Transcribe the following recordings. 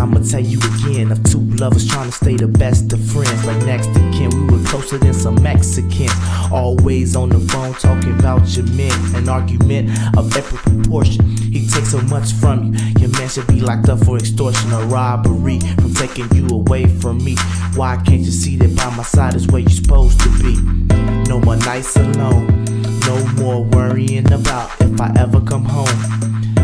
I'ma tell you again of two lovers trying to stay the best of friends. Like next to kin, we were closer than some Mexicans. Always on the phone talking about your men. An argument of epic proportion. He takes so much from you. Your man should be locked up for extortion or robbery from taking you away from me. Why can't you see that by my side is where you're supposed to be? No more nights alone. No more worrying about if I ever come home.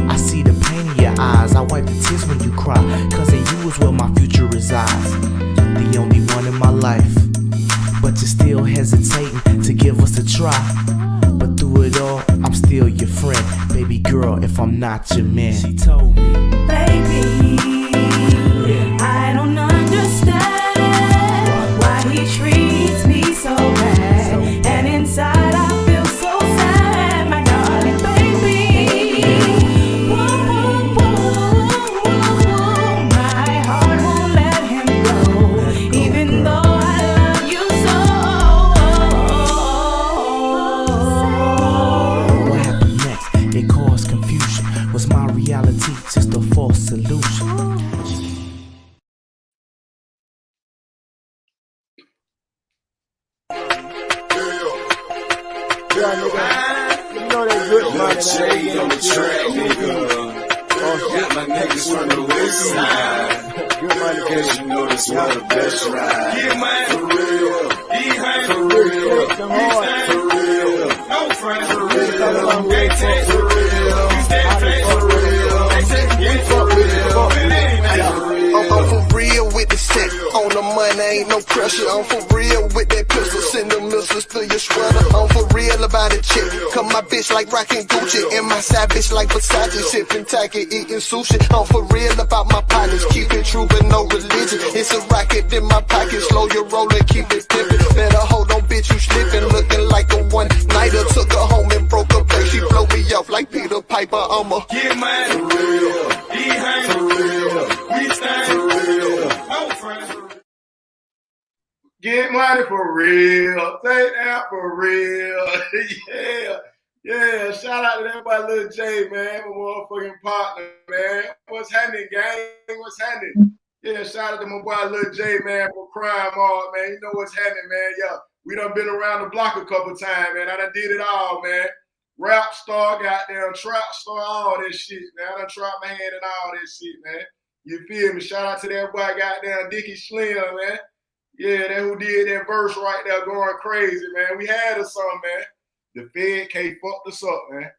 I see the pain in your eyes. I wipe the tears when you cry, cause in you is where my future resides. The only one in my life, but you're still hesitating to give us a try. But through it all, I'm still your friend. Baby girl, if I'm not your man. She told me, baby, I don't understand why he treats me so bad. And inside I feel so sad, my darling baby. Whoa, whoa, whoa, my heart won't let him go, even though I love you so. what happened next? It caused confusion. Was my reality just a false solution? You know that good money, J on the track, nigga. Got my niggas from the west side. good money, Cause you know this one of the best ride. Yeah, man. For real. For real. Come hard. For real. No front. For real. Come They take For real. For real. They take For real. I'm for real with the set. On the money, ain't no pressure. I'm for real with that pistol. Send the missiles to your sweater. I'm for real about a chick. Come my bitch like rockin' Gucci. And my side bitch like Versace. Sippin' tacky, eating sushi. I'm for real about my pockets. Keep it true but no religion. It's a rocket in my pocket. Slow your roll and keep it pimpin'. Better hold on, bitch, you slippin'. Looking like a one-nighter. Took her home and broke her back. She blow me off like Peter Piper. I'm a Yeah, man. For real. For real. We stand. For real. No front. Get money for real. Say that for real. Yeah. Shout out to that boy Lil J, man. My motherfucking partner, man. What's happening, gang? What's happening? Yeah, shout out to my boy Lil J, man, for Crime Hard, man. You know what's happening, man. Yeah, we done been around the block a couple times, man. I done did it all, man. Rap star, goddamn trap star, all this shit, man. I done tried my hand in all this shit, man. You feel me? Shout out to that boy, goddamn Dickie Slim, man. Yeah, that who did that verse right there going crazy, man. We had a song, man. The Fed K fucked us up, man.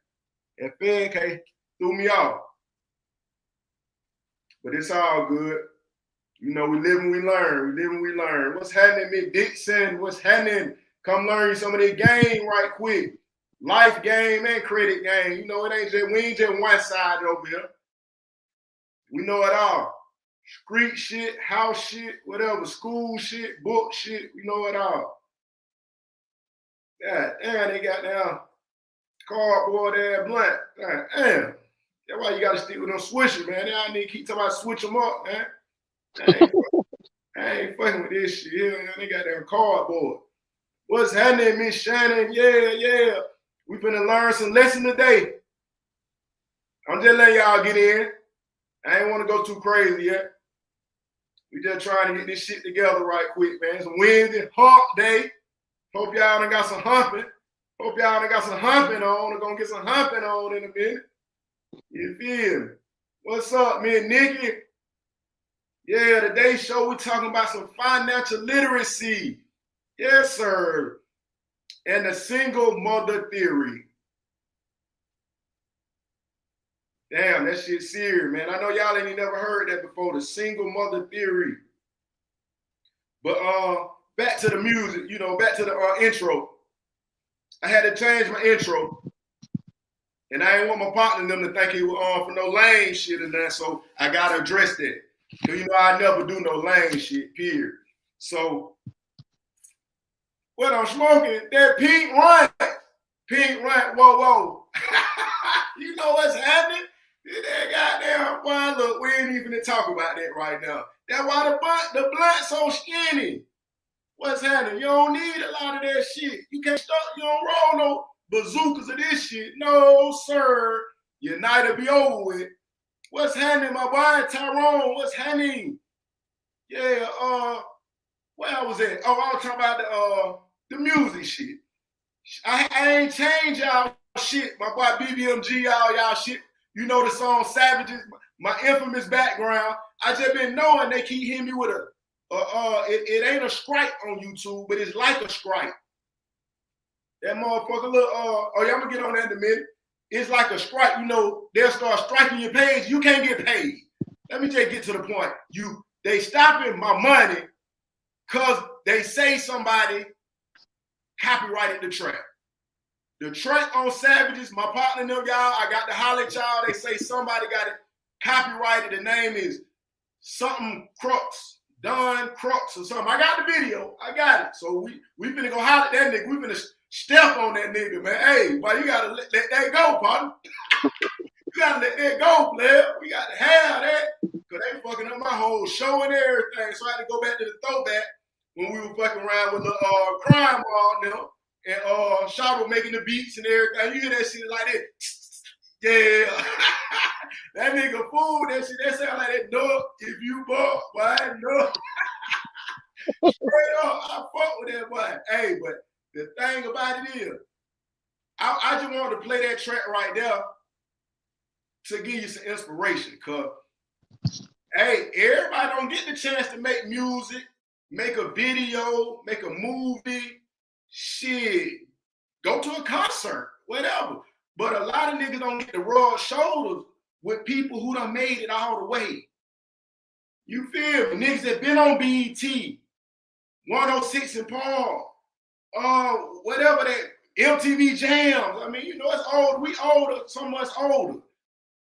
That Fed K threw me off. But it's all good. You know, we live and we learn. We live and we learn. What's happening, Mick Dixon? What's happening? Come learn some of this game right quick. Life game and credit game. You know, it ain't just, we ain't just one side over here. We know it all. Street shit, house shit, whatever, school shit, book shit, we know it all. God damn, they got down cardboard ass blunt. God damn. That's why you gotta stick with them swishers, man. I need to keep talking about switch them up, man. I ain't fucking with this shit here, man. They got that cardboard. What's happening, Miss Shannon? Yeah. We finna learn some lessons today. I'm just letting y'all get in. I ain't want to go too crazy yet. We just trying to get this shit together right quick, man. It's a Wednesday, hump day. Hope y'all done got some humping. Hope y'all done got some humping on. We're gonna get some humping on in a minute. You feel me? What's up, me and Nikki? Yeah, today's show we talking about some financial literacy. Yes, sir. And the single mother theory. Damn, that shit serious, man. I know y'all ain't never heard that before, the single mother theory. But back to the music, you know, back to the intro. I had to change my intro. And I ain't want my partner them to think he was on for no lame shit and that, so I gotta address that. Cause you know I never do no lame shit, period. So what I'm smoking, that pink run, whoa. You know what's happening? That goddamn boy, look, we ain't even to talk about that right now. That's why the blunt so skinny. What's happening? You don't need a lot of that shit. You can't start, you don't roll no bazookas of this shit. No, sir. Your night will be over with. What's happening, my boy? Tyrone, what's happening? Yeah, where I was at? Oh, I was talking about the music shit. I ain't changed y'all shit. My boy BBMG, y'all shit. You know the song Savages, my infamous background. I just been knowing they keep hitting me with it ain't a strike on YouTube, but it's like a strike. That motherfucker, look, oh yeah, I'm gonna get on that in a minute. It's like a strike, you know, they'll start striking your page, you can't get paid. Let me just get to the point. They stopping my money because they say somebody copyrighted the track. The track on Savages, my partner and them, y'all, I got to holler at y'all. They say somebody got it copyrighted. The name is something Crux, Don Crux or something. I got the video. I got it. So we finna go holler at that nigga. We finna step on that nigga, man. Hey, boy, you gotta let that go, partner. You gotta let that go, player. We got to have that. Because they fucking up my whole show and everything. So I had to go back to the throwback when we were fucking around with the crime ball now. And Shabo making the beats and everything. You hear that shit like that. Yeah. That nigga fool, that shit, that sound like that dog. If you bought, why no? Straight up, I fuck with that boy. Hey, but the thing about it is, I just wanted to play that track right there to give you some inspiration. Cause hey, everybody don't get the chance to make music, make a video, make a movie. Shit, go to a concert, whatever. But a lot of niggas don't get the raw shoulders with people who done made it all the way. You feel me? Niggas that been on BET, 106 and Paul, whatever that, MTV Jams. I mean, you know, it's old. We older, so much older.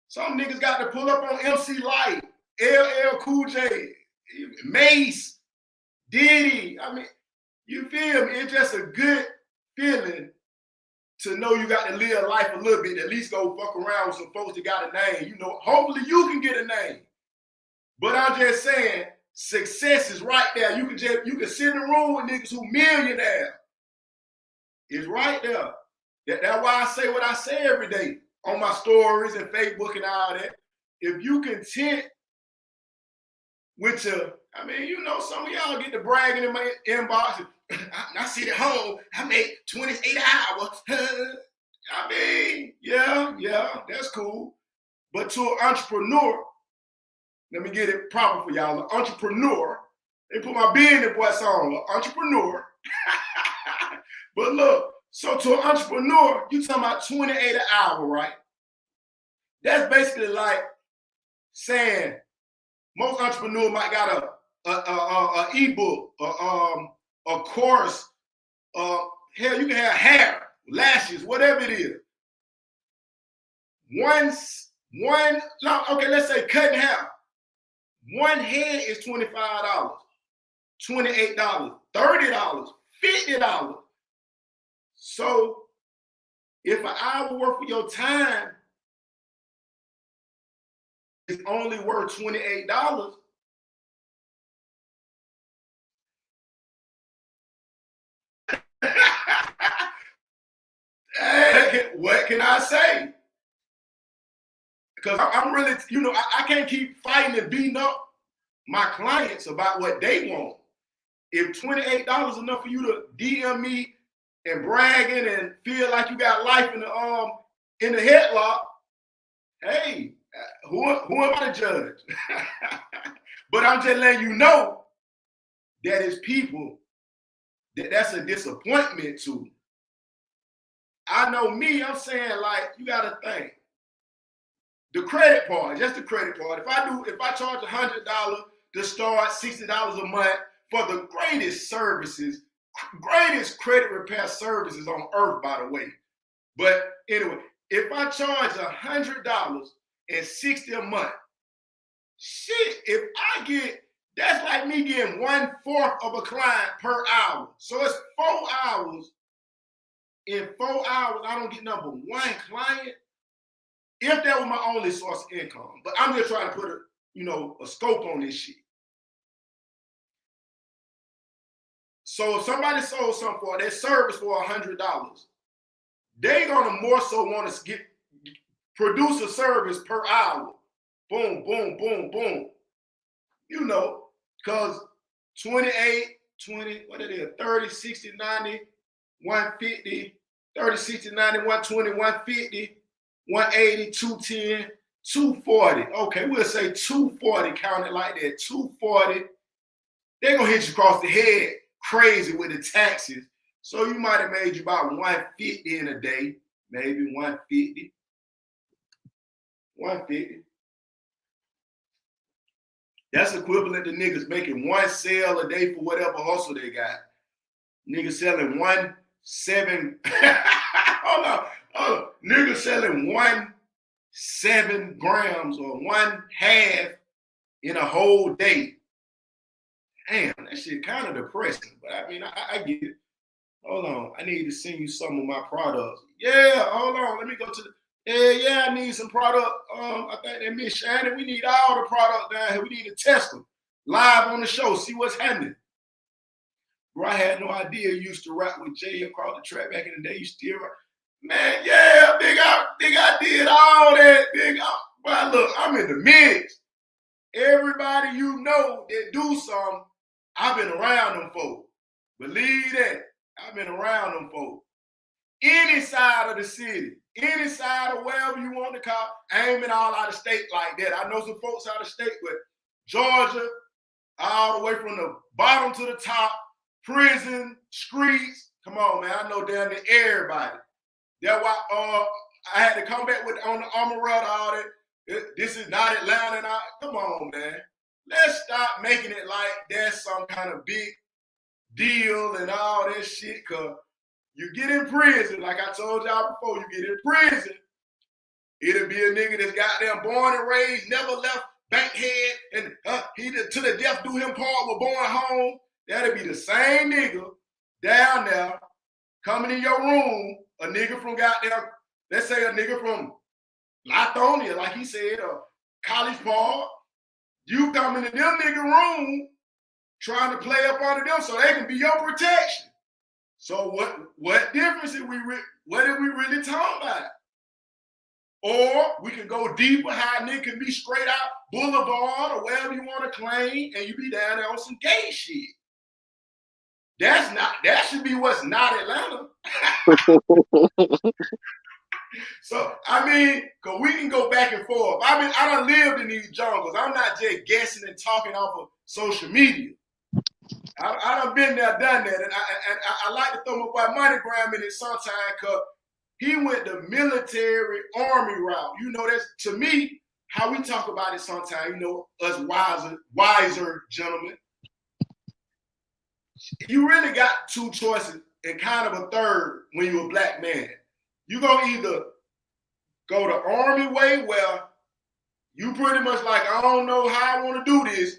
Some niggas got to pull up on MC Light, LL Cool J, Mace, Diddy. I mean, you feel me? It's just a good feeling to know you got to live life a little bit. At least go fuck around with some folks that got a name. You know, hopefully you can get a name. But I'm just saying, success is right there. You can sit in the room with niggas who millionaires. It's right there. That's why I say what I say every day on my stories and Facebook and all that. If you content with your, I mean, you know, some of y'all get to bragging in my inbox. I sit at home, I make 28 hours. I mean, yeah, that's cool. But to an entrepreneur, let me get it proper for y'all. An entrepreneur, they put my business voice on, an entrepreneur. But look, so to an entrepreneur, you talking about 28 an hour, right? That's basically like saying most entrepreneurs might got a ebook, a course, hell, you can have hair, lashes, whatever it is. Let's say cutting hair. One head is $25, $28, $30, $50. So if an hour worth of your time is only worth $28, what can I say? Because I'm really, you know, I can't keep fighting and beating up my clients about what they want. If $28 is enough for you to DM me and bragging and feel like you got life in the headlock, hey, who am I to judge? But I'm just letting you know that it's people that's a disappointment to. I know me, I'm saying, like, you gotta think. The credit part, just the credit part. If I charge $100 to start, $60 a month for the greatest services, greatest credit repair services on earth, by the way. But anyway, if I charge $100 and $60 a month, shit, if I get, that's like me getting 1/4 of a client per hour. So it's 4 hours. In 4 hours, I don't get number one client. If that was my only source of income. But I'm just trying to put a scope on this shit. So if somebody sold something for their service for $100, they're gonna more so want to produce a service per hour boom, boom, boom, boom. You know, because 28, 20, what it is, 30, 60, 90, 150, 30, 60, 90, 120, 150, 180, 210, 240. Okay, we'll say 240, count it like that, 240. They're going to hit you across the head crazy with the taxes. So you might have made you about 150 in a day, maybe 150. 150. That's equivalent to niggas making one sale a day for whatever hustle they got. Niggas selling hold on. Niggas selling 1.7 grams or 1/2 in a whole day. Damn, that shit kind of depressing. But I mean, I get it. Hold on. I need to send you some of my products. Yeah, hold on. Let me go to the. Yeah, I need some product. I think that Miss Shannon, we need all the product down here. We need to test them live on the show, see what's happening. Bro, I had no idea you used to rap with Jay across the track back in the day. You still rap. Man, yeah, big I did all that. But look, I'm in the mix. Everybody you know that do something, I've been around them folks. Believe that. I've been around them folks. Any side of the city, any side of wherever you want to call. I ain't been all out of state like that. I know some folks out of state, but Georgia, all the way from the bottom to the top, prison, streets. Come on, man. I know down there everybody. That's why I had to come back with on the Amaretta, all that. This is not Atlanta. Come on, man. Let's stop making it like that's some kind of big deal and all that shit, because you get in prison, like I told y'all before, you get in prison, it'll be a nigga that's goddamn born and raised, never left Bankhead, and he to the death do him part with born home. That'll be the same nigga down there coming in your room, a nigga from goddamn, let's say a nigga from Lithonia, like he said, or College Park. You coming in them nigga room trying to play up under them so they can be your protection. So what difference did what are we really talking about? Or we can go deeper, how a nigga can be straight out Boulevard or wherever you want to claim, and you be down there on some gay shit. That should be what's not Atlanta. So, I mean, because we can go back and forth. I mean, I done lived in these jungles. I'm not just guessing and talking off of social media. I done been there, done that. And I like to throw my boy MoneyGram in it sometimes because he went the military army route. You know, that's, to me, how we talk about it sometimes, you know, us wiser gentlemen. You really got two choices and kind of a third when you're a black man. You're going to either go the army way where you pretty much like, I don't know how I want to do this,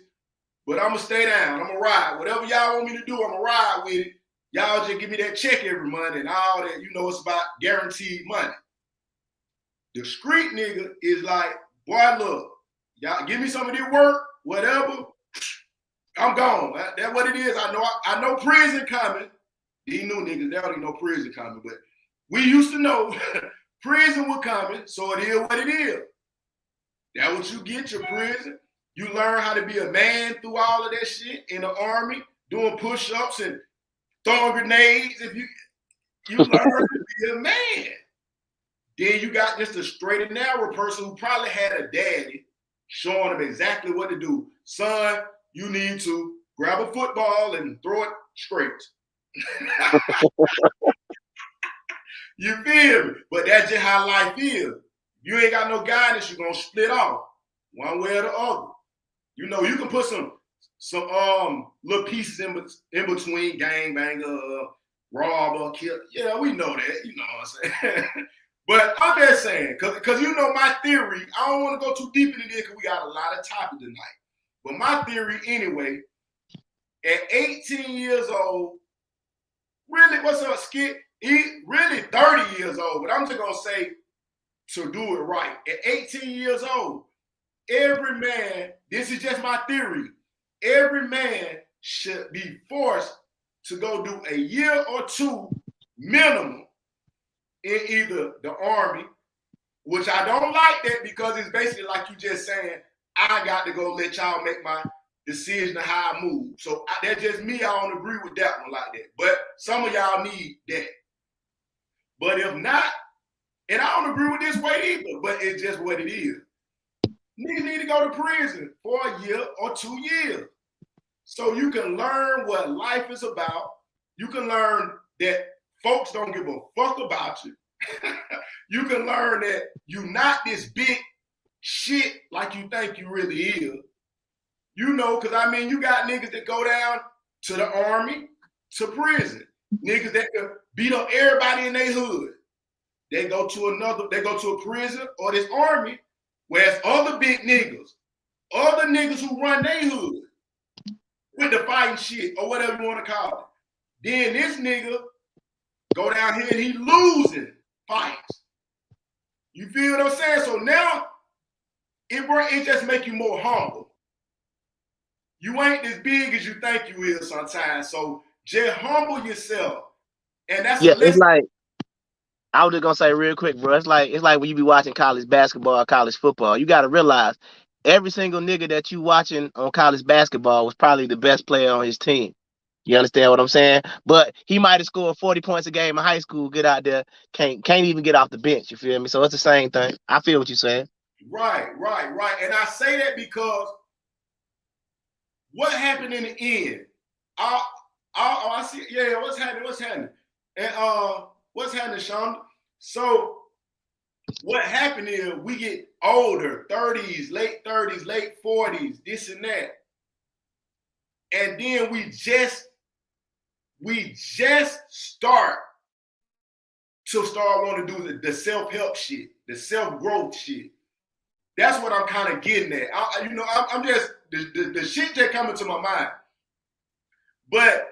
but I'm going to stay down. I'm going to ride. Whatever y'all want me to do, I'm going to ride with it. Y'all just give me that check every month and all that. You know, it's about guaranteed money. The street nigga is like, boy, look, y'all give me some of this work, whatever, I'm gone. That's what it is. I know prison coming. These new niggas, they don't even know prison coming, but we used to know prison was coming, so it is what it is. That's what you get, your prison. You learn how to be a man through all of that shit in the army, doing push-ups and throwing grenades. If you learn to be a man. Then you got just a straight and narrow person who probably had a daddy showing him exactly what to do. Son, you need to grab a football and throw it straight. You feel me? But that's just how life is. You ain't got no guidance, you're gonna split off one way or the other. You know, you can put some little pieces in between, gangbanger, robber, kill. Yeah, we know that. You know what I'm saying? But I'm just saying, because you know my theory, I don't want to go too deep into this because we got a lot of topics tonight. But my theory anyway, at 18 years old, really, what's up, Skip? Really 30 years old, but I'm just going to say to do it right. At 18 years old, every man, this is just my theory, every man should be forced to go do a year or two minimum in either the Army, which I don't like that because it's basically like you just saying, I got to go let y'all make my decision of how I move. So that's just me. I don't agree with that one like that. But some of y'all need that. But if not, and I don't agree with this way either, but it's just what it is. Niggas need to go to prison for a year or 2 years. So you can learn what life is about. You can learn that folks don't give a fuck about you. You can learn that you're not this big shit like you think you really is. You know, because I mean, you got niggas that go down to the army, to prison. Niggas that can beat up everybody in their hood. They go to a prison or this army, whereas other big niggas, other niggas who run their hood with the fighting shit or whatever you want to call it. Then this nigga go down here and he losing fights. You feel what I'm saying? So now it just make you more humble. You ain't as big as you think you is sometimes. So just humble yourself. And that's it's like, I was just gonna say real quick, bro. It's like when you be watching college basketball or college football. You gotta realize every single nigga that you watching on college basketball was probably the best player on his team. You understand what I'm saying? But he might have scored 40 points a game in high school, get out there, can't even get off the bench. You feel me? So it's the same thing. I feel what you're saying. Right. And I say that because what happened in the end? I see. Yeah, what's happening? And what's happening, Sean? So what happened is we get older, 30s, late 40s, this and that. And then we just start wanting to do the self-help shit, the self-growth shit. That's what I'm kind of getting at. I'm just, the shit that coming to my mind. But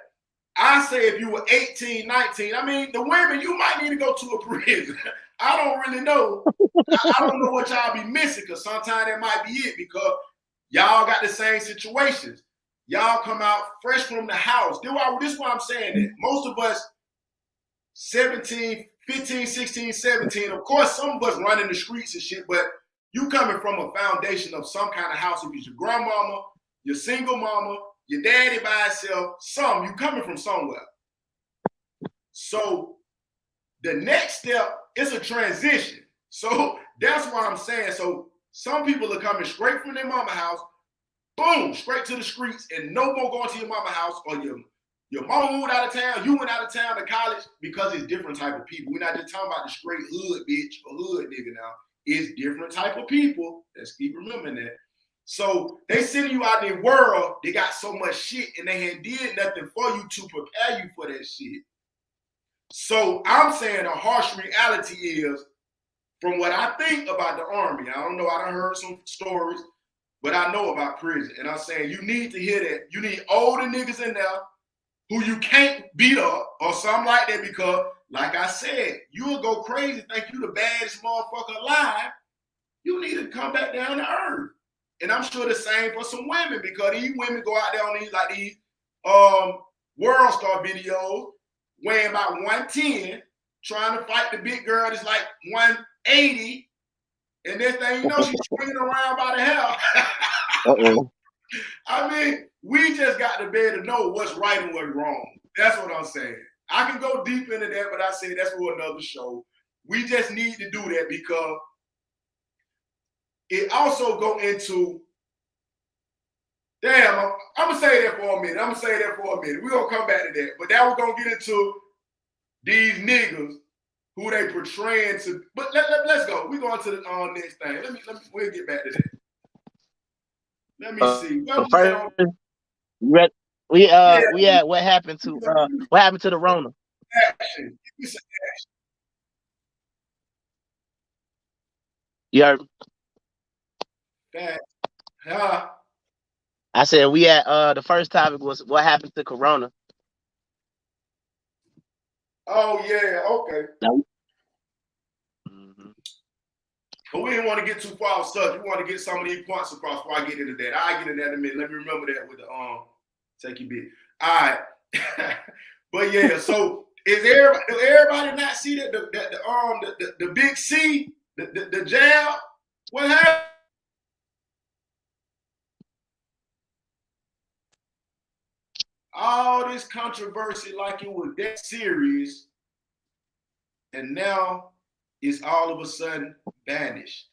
I say if you were 18, 19, I mean, the women, you might need to go to a prison. I don't really know. I don't know what y'all be missing, because sometimes that might be it, because y'all got the same situations. Y'all come out fresh from the house. This is why I'm saying that. Most of us, 17, 15, 16, 17, of course, some of us running the streets and shit, but you coming from a foundation of some kind of house. If it's your grandmama, your single mama, your daddy by himself, you coming from somewhere. So the next step is a transition. So that's why I'm saying, so some people are coming straight from their mama house, boom, straight to the streets, and no more going to your mama house, or your mama moved out of town, you went out of town to college, because it's different type of people. We're not just talking about the straight hood bitch or hood nigga now. It's different type of people. Let's keep remembering that. So they sending you out in the world, they got so much shit, and they hadn't did nothing for you to prepare you for that shit. So I'm saying the harsh reality is, from what I think about the Army, I don't know, I done heard some stories, but I know about prison. And I'm saying you need to hear that. You need older niggas in there who you can't beat up or something like that, because, like I said, you'll go crazy, think you the baddest motherfucker alive. You need to come back down to earth. And I'm sure the same for some women, because these women go out there on these World Star videos weighing about 110, trying to fight the big girl that's like 180, and next thing you know, she's swinging around by the hair. Uh-oh. I mean, we just got to be able to know what's right and what's wrong. That's what I'm saying. I can go deep into that, but I say that's for another show. We just need to do that, because it also go into, damn, I'm going to say that for a minute. We're going to come back to that. But now we're going to get into these niggas who they portraying to. But let's go. We're going to the next thing. We'll get back to that. Let me see. We had what happened to the Rona? Action. You heard? I said we had the first topic was what happened to Corona. Oh yeah, okay. Mm-hmm. But we didn't want to get too far off subject. We want to get some of these points across before I get into that. I'll get into that in a minute. Let me remember that with the take your bit. All right. But yeah, so does everybody not see that the big C, The jab, what happened? All this controversy like it was that serious, and now it's all of a sudden vanished.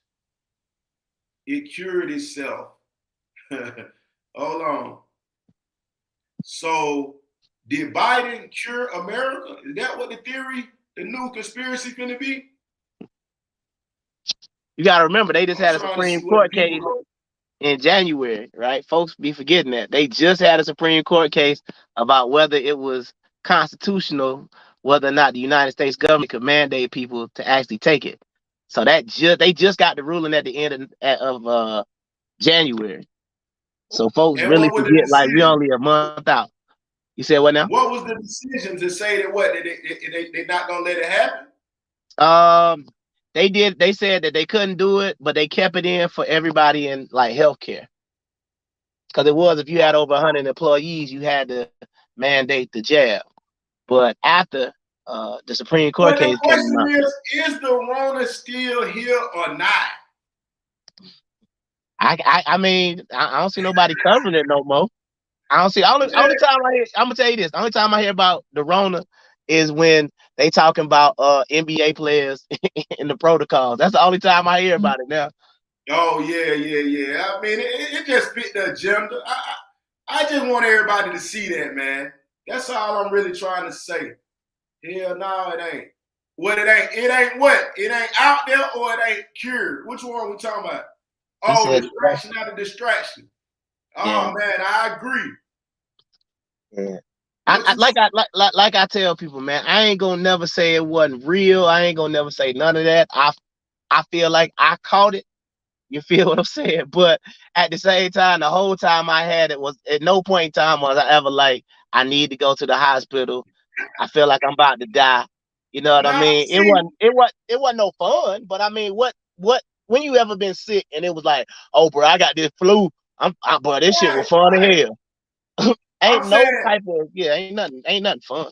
It cured itself. Hold on. So did Biden cure America? Is that what the theory, the new conspiracy finna be? You got to remember, they just I'm had a trying to Supreme see what the Court people case in January, right? Folks be forgetting that. They just had a Supreme Court case about whether it was constitutional, whether or not the United States government could mandate people to actually take it. So they just got the ruling at the end of January. So folks and really what was the forget like we decision? only a month out. You said what now? What was the decision to say that what they're not gonna let it happen? Um, they said that they couldn't do it, but they kept it in for everybody in like healthcare. Because it was if you had over 100 employees, you had to mandate the jab. But after the Supreme Court But the case came question out, is the Rona still here or not? I mean I don't see nobody covering it no more. I don't see only time I hear, I'm gonna tell you this. The only time I hear about the Rona is when they talking about NBA players in the protocols. That's the only time I hear about it now. Oh yeah. I mean, it just fit the agenda. I just want everybody to see that, man. That's all I'm really trying to say. Hell no, it ain't. What it ain't? It ain't what? It ain't out there or it ain't cured. Which one we talking about? He Oh, said, distraction out of distraction. yeah, Oh man, I agree. yeah. What you Like I tell people, man, I ain't gonna never say it wasn't real. I ain't gonna never say none of that. I feel like I caught it. You feel what I'm saying? But at the same time, the whole time I had it was at no point in time was I ever like I need to go to the hospital. I feel like I'm about to die. You know what I now mean? see? It wasn't no fun. But I mean, what when you ever been sick and it was like, oh bro, I got this flu. But this shit was fun as Right. hell. I'm Ain't no saying type of ain't nothing fun.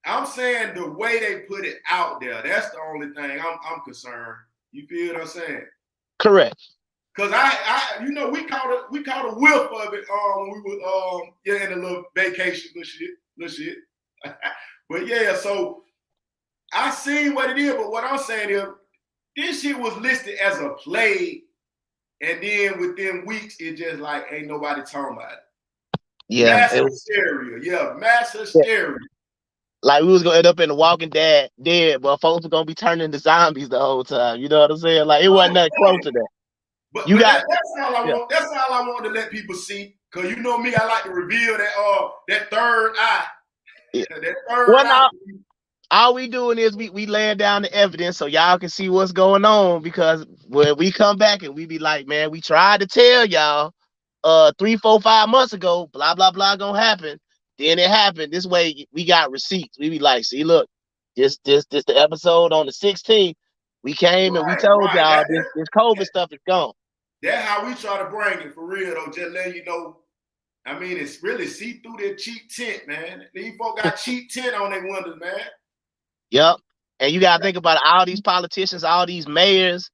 I'm saying the way they put it out there, that's the only thing I'm concerned. You feel what I'm saying? Correct. Cause you know, we caught a whiff of it when we were in a little vacation, little shit. But yeah, so I seen what it is, but what I'm saying is this shit was listed as a plague, and then within weeks it just like ain't nobody talking about it. Yeah, Mass hysteria, mass yeah. hysteria. Like we was gonna end up in the Walking Dead, but folks were gonna be turning into zombies the whole time. You know what I'm saying? Like it wasn't nothing close to that. But You got that's all I yeah. want. That's all I want to let people see. Cause you know me, I like to reveal that third eye. Yeah. That third Well, eye. now all we doing is we laying down the evidence so y'all can see what's going on. Because when we come back and we be like, man, we tried to tell y'all 3, 4, 5 months ago, blah blah blah gonna happen. Then it happened. This way we got receipts. We be like, see, look, this the episode on the 16th. We came and we told Right. y'all this COVID stuff is gone. That's how we try to bring it for real though. Just letting you know. I mean, it's really see through their cheap tint, man. These folk got cheap tint on their windows, man. Yep. And you gotta think about it, all these politicians, all these mayors,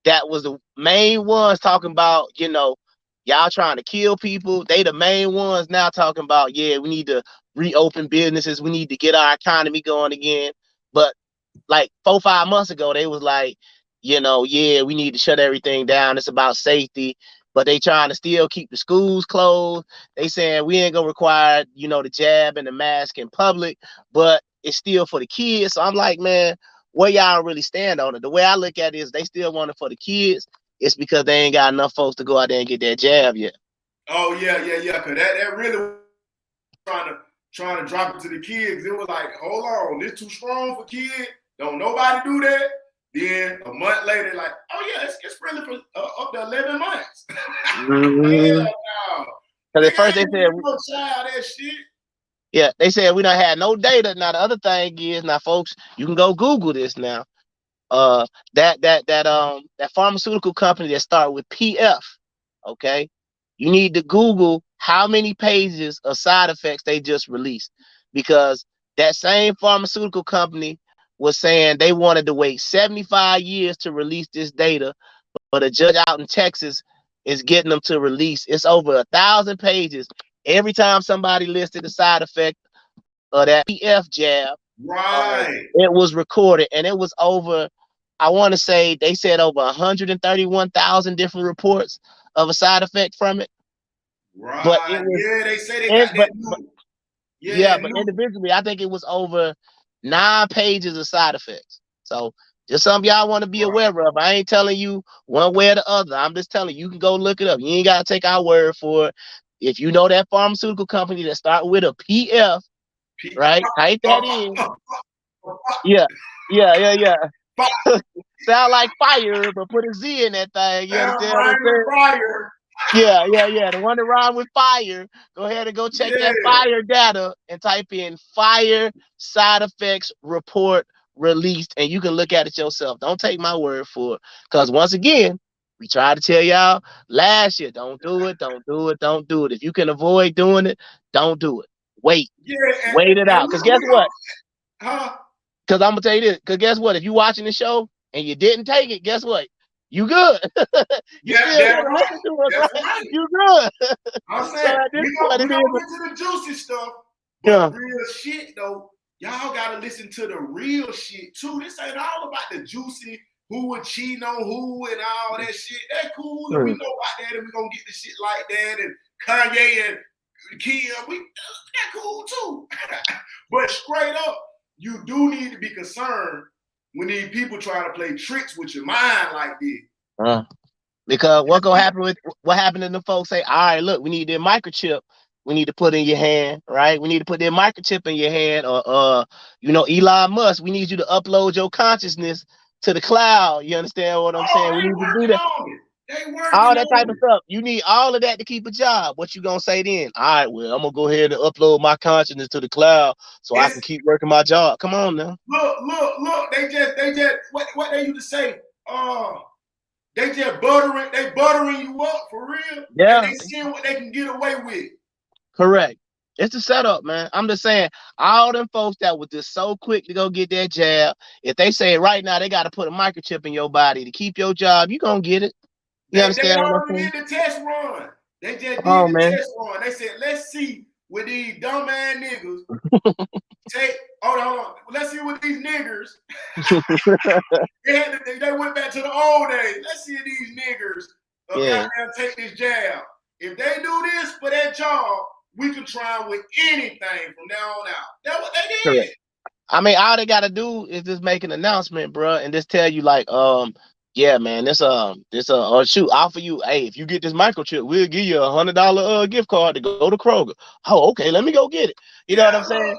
that was the main ones talking about, y'all trying to kill people. They the main ones now talking about, yeah, we need to reopen businesses. We need to get our economy going again. But like 4, 5 months ago, they was like, yeah, we need to shut everything down. It's about safety. But they trying to still keep the schools closed. They saying we ain't gonna require, the jab and the mask in public, but it's still for the kids. So I'm like, man, where y'all really stand on it? The way I look at it is they still want it for the kids. It's because they ain't got enough folks to go out there and get that jab yet. Oh yeah. Cause that really trying to drop it to the kids. It was like, hold on, this too strong for kids. Don't nobody do that. Then a month later, like, oh yeah, it's friendly for up to 11 months. Mm-hmm. Hell no. Because at Nigga first ain't they said, no child that shit. yeah, they said we don't have no data. Now the other thing is, now folks, you can go Google this now. That pharmaceutical company that start with PF, okay, you need to Google how many pages of side effects they just released, because that same pharmaceutical company was saying they wanted to wait 75 years to release this data, but a judge out in Texas is getting them to release. It's over 1,000 pages. Every time somebody listed the side effect of that PF jab, Right. it was recorded, and it was over. I want to say they said over 131,000 different reports of a side effect from it. But it Right. was, Yeah, they say they and got that new. Yeah, yeah, that but new. individually, I think it was over 9 pages of side effects. So just something y'all want to be Right. aware of. I ain't telling you one way or the other. I'm just telling you, you can go look it up. You ain't gotta take our word for it. If you know that pharmaceutical company that start with a PF, P- right? Type that in. uh, Yeah, yeah. uh, Sound like fire, but put a Z in that thing. You Sound understand what I'm right with saying? fire. Yeah. The one that rhyme with fire. Go ahead and go check Yeah. that fire data and type in fire side effects report released, and you can look at it yourself. Don't take my word for it. Because once again, we tried to tell y'all last year, don't do it. If you can avoid doing it, don't do it. Wait. Yeah. Wait it And out. Because guess we what? huh? Because I'm gonna tell you this. Because guess what? If you watching the show and you didn't take it, guess what? You good. You Yeah, still that's here to right. listen to us, That's right? right. You good. I'm So saying at this point, we it gonna is. get to the juicy stuff, Yeah. but real shit though, y'all gotta listen to the real shit too. This ain't all about the juicy who would cheat on who and all that shit. That cool, and we know about that, and we gonna get the shit like that, and Kanye and Kim, that cool too. But straight up, you do need to be concerned when these people try to play tricks with your mind like this. Because what happened to the folks say, all right, look, we need that microchip. We need to put in your hand, right? We need to put that microchip in your hand, or Elon Musk, we need you to upload your consciousness to the cloud. You understand what I'm Oh, saying? We they need to do working that. on it. They All working that type on of it. stuff. You need all of that to keep a job. What you gonna say then? All right, well, I'm gonna go ahead and upload my consciousness to the cloud so I It's can keep working my job. Come on now. look. They just what they used to say. They just buttering you up for real, and Yeah, they seeing what they can get away with. correct. It's a setup, man. I'm just saying, all them folks that was just so quick to go get that jab, if they say right now they got to put a microchip in your body to keep your job, you gonna get it. You They understand what I'm already saying? did the test run. They just did Oh the man. test run. They said, let's see what these dumb ass niggas take. Hold on. Let's see what these niggers. They went back to the old days. Let's see if these niggers Yeah. goddamn take this jab. If they do this for that job, we can try them with anything from now on out. That's what they did. Correct. I mean, all they gotta do is just make an announcement, bro, and just tell you like, yeah, man, or shoot, offer you, hey, if you get this microchip, we'll give you $100 gift card to go to Kroger. Oh, okay, let me go get it. You know what Yeah, I'm saying? look.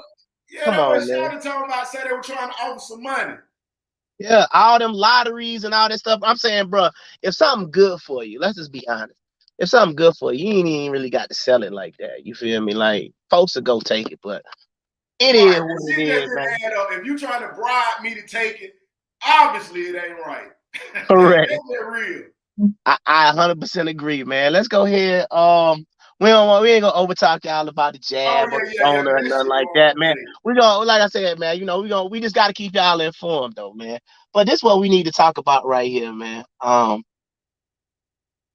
Yeah, Come that's what on, man. Shawty talking about. Said they were trying to offer some money. Yeah, all them lotteries and all that stuff. I'm saying, bro, if something good for you, let's just be honest. If something good for you, you ain't even really got to sell it like that. You feel me? Like folks will go take it, but it Right. is what The it shit just is, man. didn't add up. If you trying to bribe me to take it, obviously it ain't right. Correct. That's not real. I 100% agree, man. Let's go ahead. We ain't gonna overtalk y'all about the Oh jab or the yeah. donor or That nothing shit like going that, man. today. We gonna, like I said, man. We just gotta keep y'all informed, though, man. But this is what we need to talk about right here, man.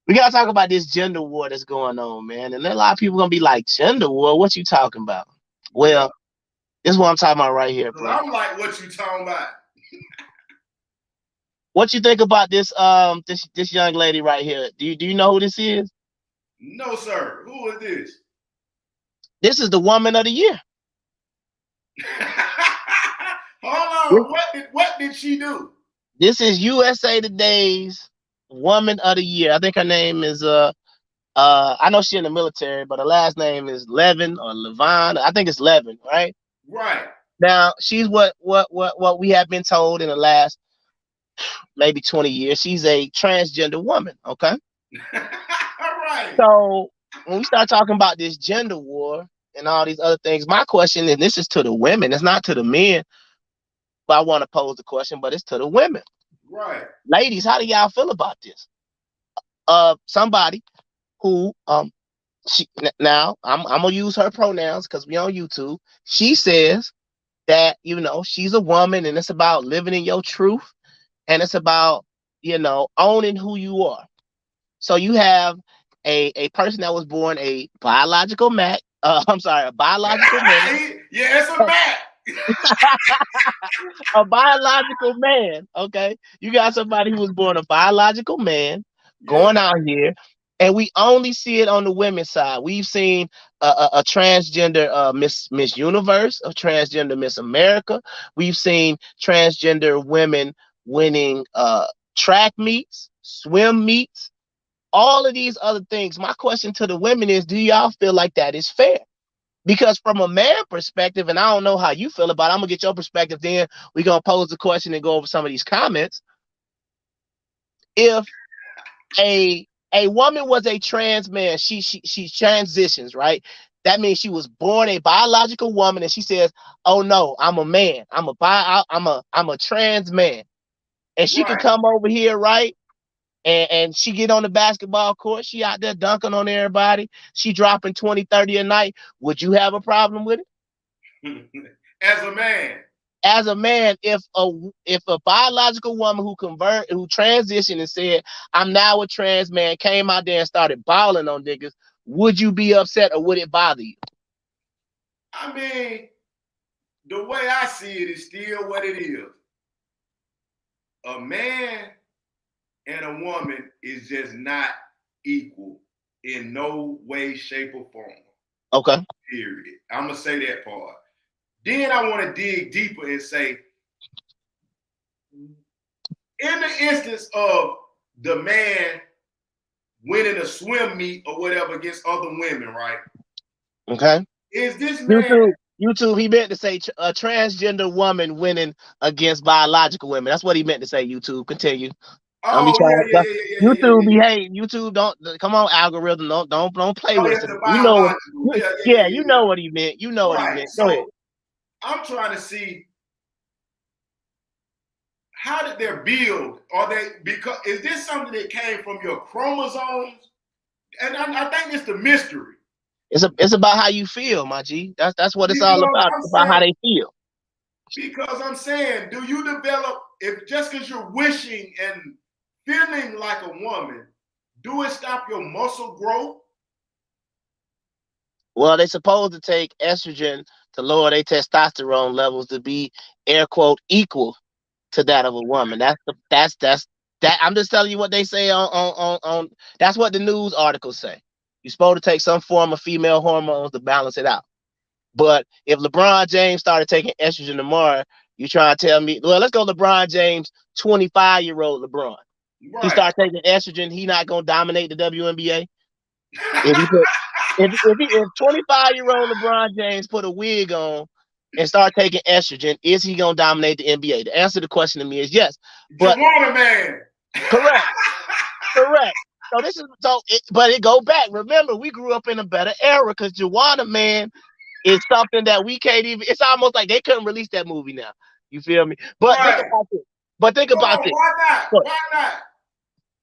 We gotta talk about this gender war that's going on, man. And a lot of people gonna be like, gender war? What you talking about? Yeah. Well, this is what I'm talking about right here, bro. I'm like, what you talking about? What you think about this young lady right here? Do you know who this is? No, sir. Who is this? This is the woman of the year. Hold on. What did she do? This is USA Today's Woman of the Year. I think her name is I know she's in the military, but her last name is Levin or Levine. I think it's Levin, right? Right. Now she's what we have been told in the last maybe 20 years. She's a transgender woman, okay? All right. So when we start talking about this gender war and all these other things, my question, and this is to the women, it's not to the men, but I want to pose the question, but it's to the women. Right. Ladies, how do y'all feel about this? Somebody who now I'm gonna use her pronouns because we on YouTube. She says that, she's a woman and it's about living in your truth and it's about, owning who you are. So you have a person that was born a biological man. A biological man. Yeah, it's a Mac. A biological man. Okay, you got somebody who was born a biological man going Yeah. out here, and we only see it on the women's side. We've seen a transgender Miss Universe, a transgender Miss America. We've seen transgender women winning track meets, swim meets, all of these other things. My question to the women is, do y'all feel like that is fair? Because from a man perspective, and I don't know how you feel about it, I'm gonna get your perspective, then we're gonna pose the question and go over some of these comments. If a woman was a trans man, she transitions, right? That means she was born a biological woman and she says, "Oh no, I'm a man. I'm a trans man." And she could Right. come over here, right? And she get on the basketball court, she out there dunking on everybody, she dropping 20, 30 a night. Would you have a problem with it? As a man. As a man, if a biological woman who transitioned and said, "I'm now a trans man," came out there and started balling on niggas, would you be upset or would it bother you? I mean, the way I see it is still what it is. A man and a woman is just not equal in no way, shape, or form. Okay. Period. I'm gonna say that part. Then I want to dig deeper and say, in the instance of the man winning a swim meet or whatever against other women, right? Okay. Is this man? YouTube, he meant to say a transgender woman winning against biological women. That's what he meant to say. YouTube, continue. Don't be Oh trying yeah, to. yeah, yeah, yeah, yeah, yeah, YouTube, yeah. behave. YouTube, don't come on, algorithm. Don't play Oh with yeah, us. the You know what? biological. Yeah, yeah, yeah, Yeah, yeah, you yeah. know what he meant. You know what he Right. meant. Go ahead. So I'm trying to see, how did they build? Are they, because is this something that came from your chromosomes? And I think it's the mystery. It's about how you feel, my G. That's what it's all Because about. I'm It's about how saying, they feel. do you develop, if just because you're wishing and feeling like a woman, do it stop your muscle growth? Well, they supposed to take estrogen to lower their testosterone levels to be air quote equal to that of a woman. That I'm just telling you what they say on that's what the news articles say. You're supposed to take some form of female hormones to balance it out. But if LeBron James started taking estrogen tomorrow, you trying to tell me, well, let's go LeBron James, 25-year-old LeBron. He Right. start taking estrogen, he not gonna dominate the WNBA. If he put if 25-year-old LeBron James put a wig on and start taking estrogen, is he gonna dominate the NBA? The answer to the question to me is yes. But Jawana man. correct. So this is but it go back. Remember, we grew up in a better era because Juwanna Man is something that we can't even. It's almost like they couldn't release that movie now. You feel me? But think Right. about this. But think about this. Why not? Why not?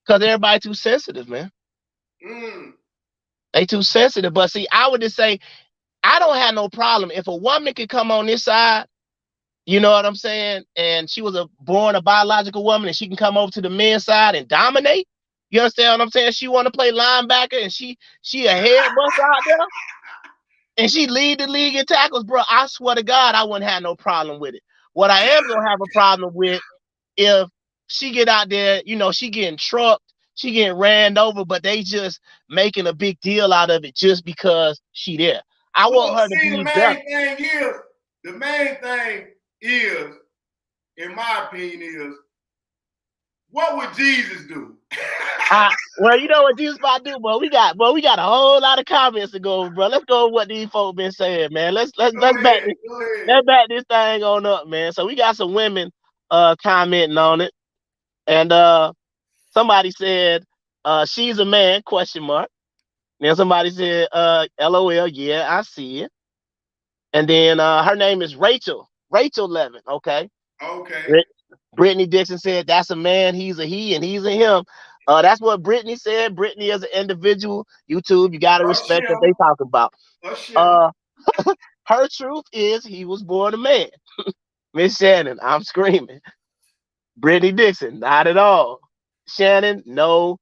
Because everybody too sensitive, man. They too sensitive. But see, I would just say I don't have no problem if a woman could come on this side. You know what I'm saying? And she was born a biological woman, and she can come over to the men's side and dominate. You understand what I'm saying? She want to play linebacker, and she a head buster out there, and she lead the league in tackles, bro. I swear to God, I wouldn't have no problem with it. What I am gonna have a problem with if she get out there, she getting trucked, she getting ran over, but they just making a big deal out of it just because she there. I want her to See, be better. the main thing is, in my opinion, is what would Jesus do? Well, you know what Jesus about to do, bro. We got a whole lot of comments to go over, bro. Let's go over what these folks been saying, man. Let's back this thing on up, man. So we got some women commenting on it. And somebody said she's a man, question mark. Then somebody said LOL, yeah, I see it. And then her name is Rachel Levin, okay. Okay. Brittany Dixon said that's a man, he's a he, and he's a him. That's what Brittany said. Brittany is an individual. YouTube, you gotta respect what they talk about. Her truth is he was born a man. Miss Shannon, I'm screaming. Brittany Dixon, not at all. Shannon, no.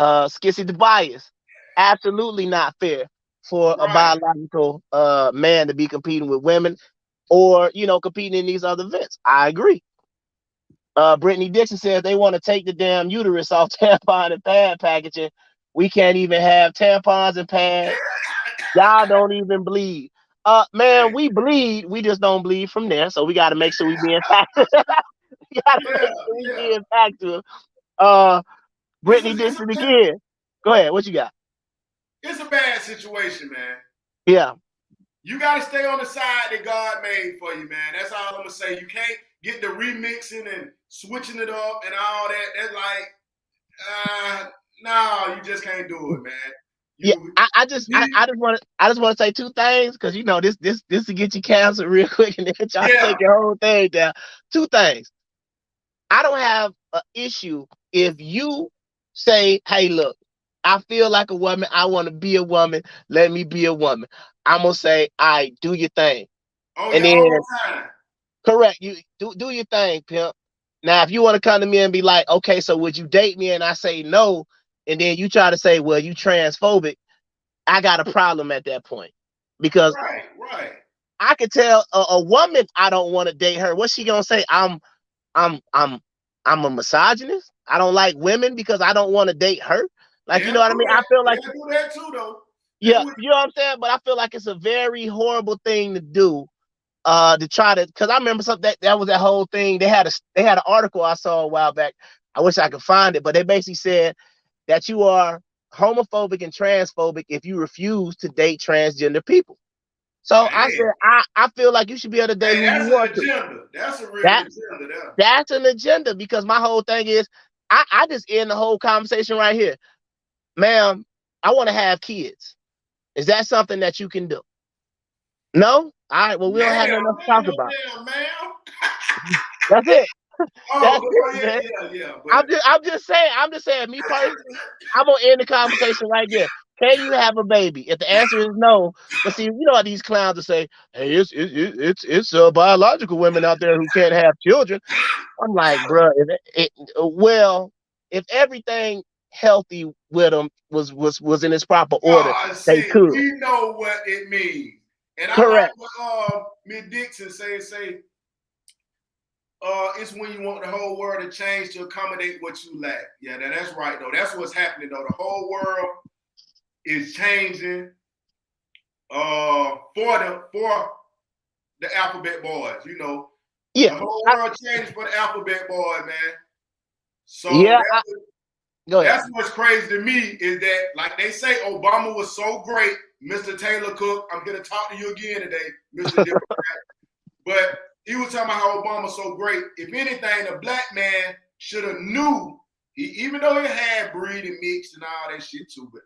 Skissy Tobias, absolutely not fair for a Right. biological man to be competing with women or competing in these other events. I agree. Brittany Dixon says they want to take the damn uterus off tampon and pad packaging. We can't even have tampons and pads. Y'all don't even bleed. Man, we bleed. We just don't bleed from there. So we got to make sure we being factual. We got to Yeah, make sure we yeah. being factual. Uh, It's a, Brittany it's Dixon a, again. Go ahead. What you got? it's a bad situation, man. Yeah. You got to stay on the side that God made for you, man. That's all I'm gonna say. You can't get the remixing and switching it up and all that. That's like, no, you just can't do it, man. Yeah, You, I just want to say two things because this to get you canceled real quick and then try to yeah, take your whole thing down. Two things. I don't have an issue if you say, "Hey, look, I feel like a woman. I want to be a woman. Let me be a woman." I'm gonna say, "All right, do your thing," on and your then own time. correct you do your thing, pimp. Now, if you want to come to me and be like, "Okay, so would you date me?" and I say no, and then you try to say, "Well, you transphobic." I got a problem at that point because Right, right. I could tell a woman I don't want to date her. What's she gonna say? I'm I'm I'm a misogynist. I don't like women because I don't want to date her. Like you They'll know what I do mean? I that. feel like They'll do that too, though. yeah, you know what I'm saying. But I feel like it's a very horrible thing to do. To try to because I remember something that was that whole thing. They had an article I saw a while back. I wish I could find it, but they basically said that you are homophobic and transphobic if you refuse to date transgender people. So I Damn. said, I feel like you should be able to date Hey, who you that's an want to. agenda. That's a real That agenda there. that's an agenda because my whole thing is I just end the whole conversation right here. Ma'am, I want to have kids. Is that something that you can do? No? All right, well, we don't have Ma'am, nothing else to ain't talk no about. damn ma'am. That's it. Oh, That's well, it, yeah, man. yeah, yeah. But I'm just saying, me personally, I'm gonna end the conversation right there. Can you have a baby? If the answer is no, but see, you know how these clowns will say, "Hey, it's biological women out there who can't have children." I'm like, bro, well, if everything healthy with them was in its proper order, oh they shit, could. we know what it means. And I like Correct. what Miss Dixon say, it's when you want the whole world to change to accommodate what you lack. Yeah, that's right though. That's what's happening though. The whole world is changing for the alphabet boys, you know. Yeah. The whole I, world changed for the alphabet boy, man. So yeah. Go ahead. that's what's crazy to me is that, like they say, Obama was so great, Mr. Taylor Cook. I'm gonna talk to you again today, Mr. Democrat. But he was talking about how Obama's so great. If anything, a black man should have knew. Even though he had breed and mixed and all that shit too, but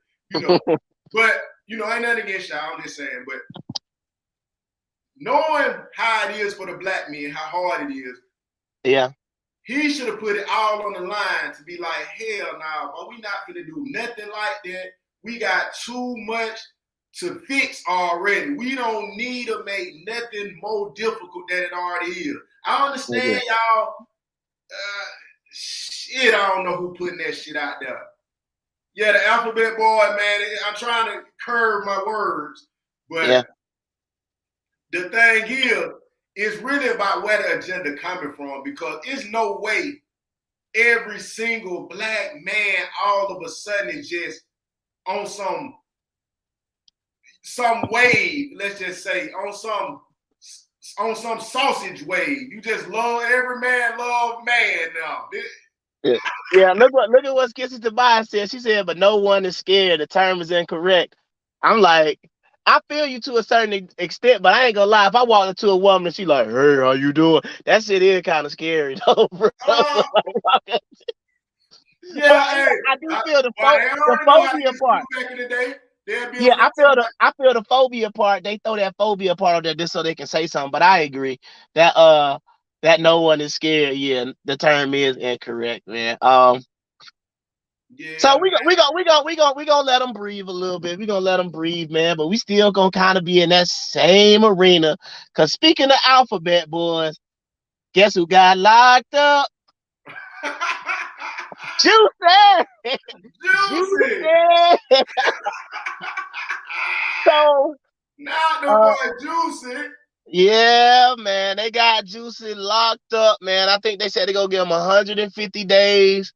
ain't nothing against y'all. I'm just saying, but knowing how it is for the black man, how hard it is, Yeah. he should have put it all on the line to be like, hell no, but we not gonna do nothing like that. We got too much to fix already. We don't need to make nothing more difficult than it already is. I understand y'all. Shit, I don't know who putting that shit out there. Yeah, the alphabet boy, man. I'm trying to curve my words, but Yeah. the thing is, it's really about where the agenda coming from because it's no way every single black man all of a sudden is just on some wave, let's just say, on some sausage wave. You just love every man love man now. Yeah, look at what Skissy Tobias said. She said, but no one is scared. The term is incorrect. I'm like, I feel you to a certain extent, but I ain't gonna lie. If I walk into a woman and she like, hey, how you doing? That shit is kind of scary though, bro. Uh, But yeah, hey, I do feel the they the already know how phobia to part. do back in the day. They'll be Yeah, on that. I feel the phobia part. They throw that phobia part on there just so they can say something. But I agree that that no one is scared. Yeah, the term is incorrect, man. Yeah, So man. we gonna let them breathe a little bit. We gonna let them breathe, man. But we still gonna kind of be in that same arena. Cause speaking of alphabet boys, guess who got locked up? Juicy, Juicy. Juicy. So Not the uh, boy Juicy. yeah, man, they got Juicy locked up, man. I think they said they're gonna give him 150 days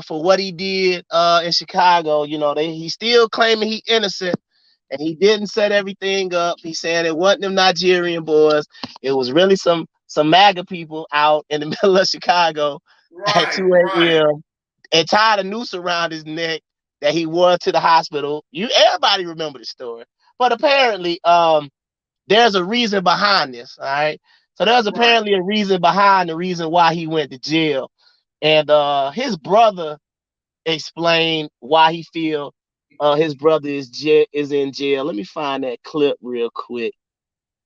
for what he did in Chicago. You know, he's still claiming he innocent and he didn't set everything up. He's saying it wasn't them Nigerian boys. It was really some MAGA people out in the middle of Chicago at Right, 2 right. a.m. and tied a noose around his neck that he wore to the hospital. Everybody remember the story. But apparently, there's a reason behind this. All right. So there's Right. apparently a reason behind the reason why he went to jail. And his brother explained why he feel his brother is in jail. Let me find that clip real quick.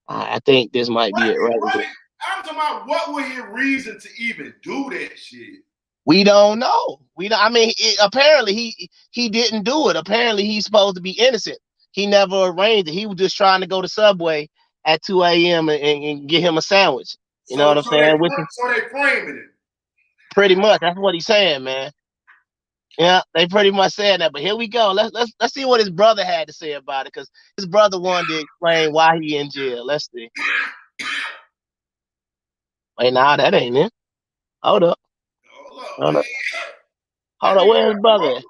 I think this might be it right here. I'm talking about what was his reason to even do that shit? We don't know. I mean, apparently he didn't do it. Apparently he's supposed to be innocent. He never arranged it. He was just trying to go to Subway at 2 a.m. and get him a sandwich. You know So, what I'm saying? so they framing it. Pretty much that's what he's saying, man. Yeah, they pretty much said that. But here we go. Let's see what his brother had to say about it, because his brother wanted to explain why he in jail. Let's see. Wait, nah, that ain't it. Hold up. Hold up, Hold man. up. That Hold up. nigga Where's got his brother broke. at?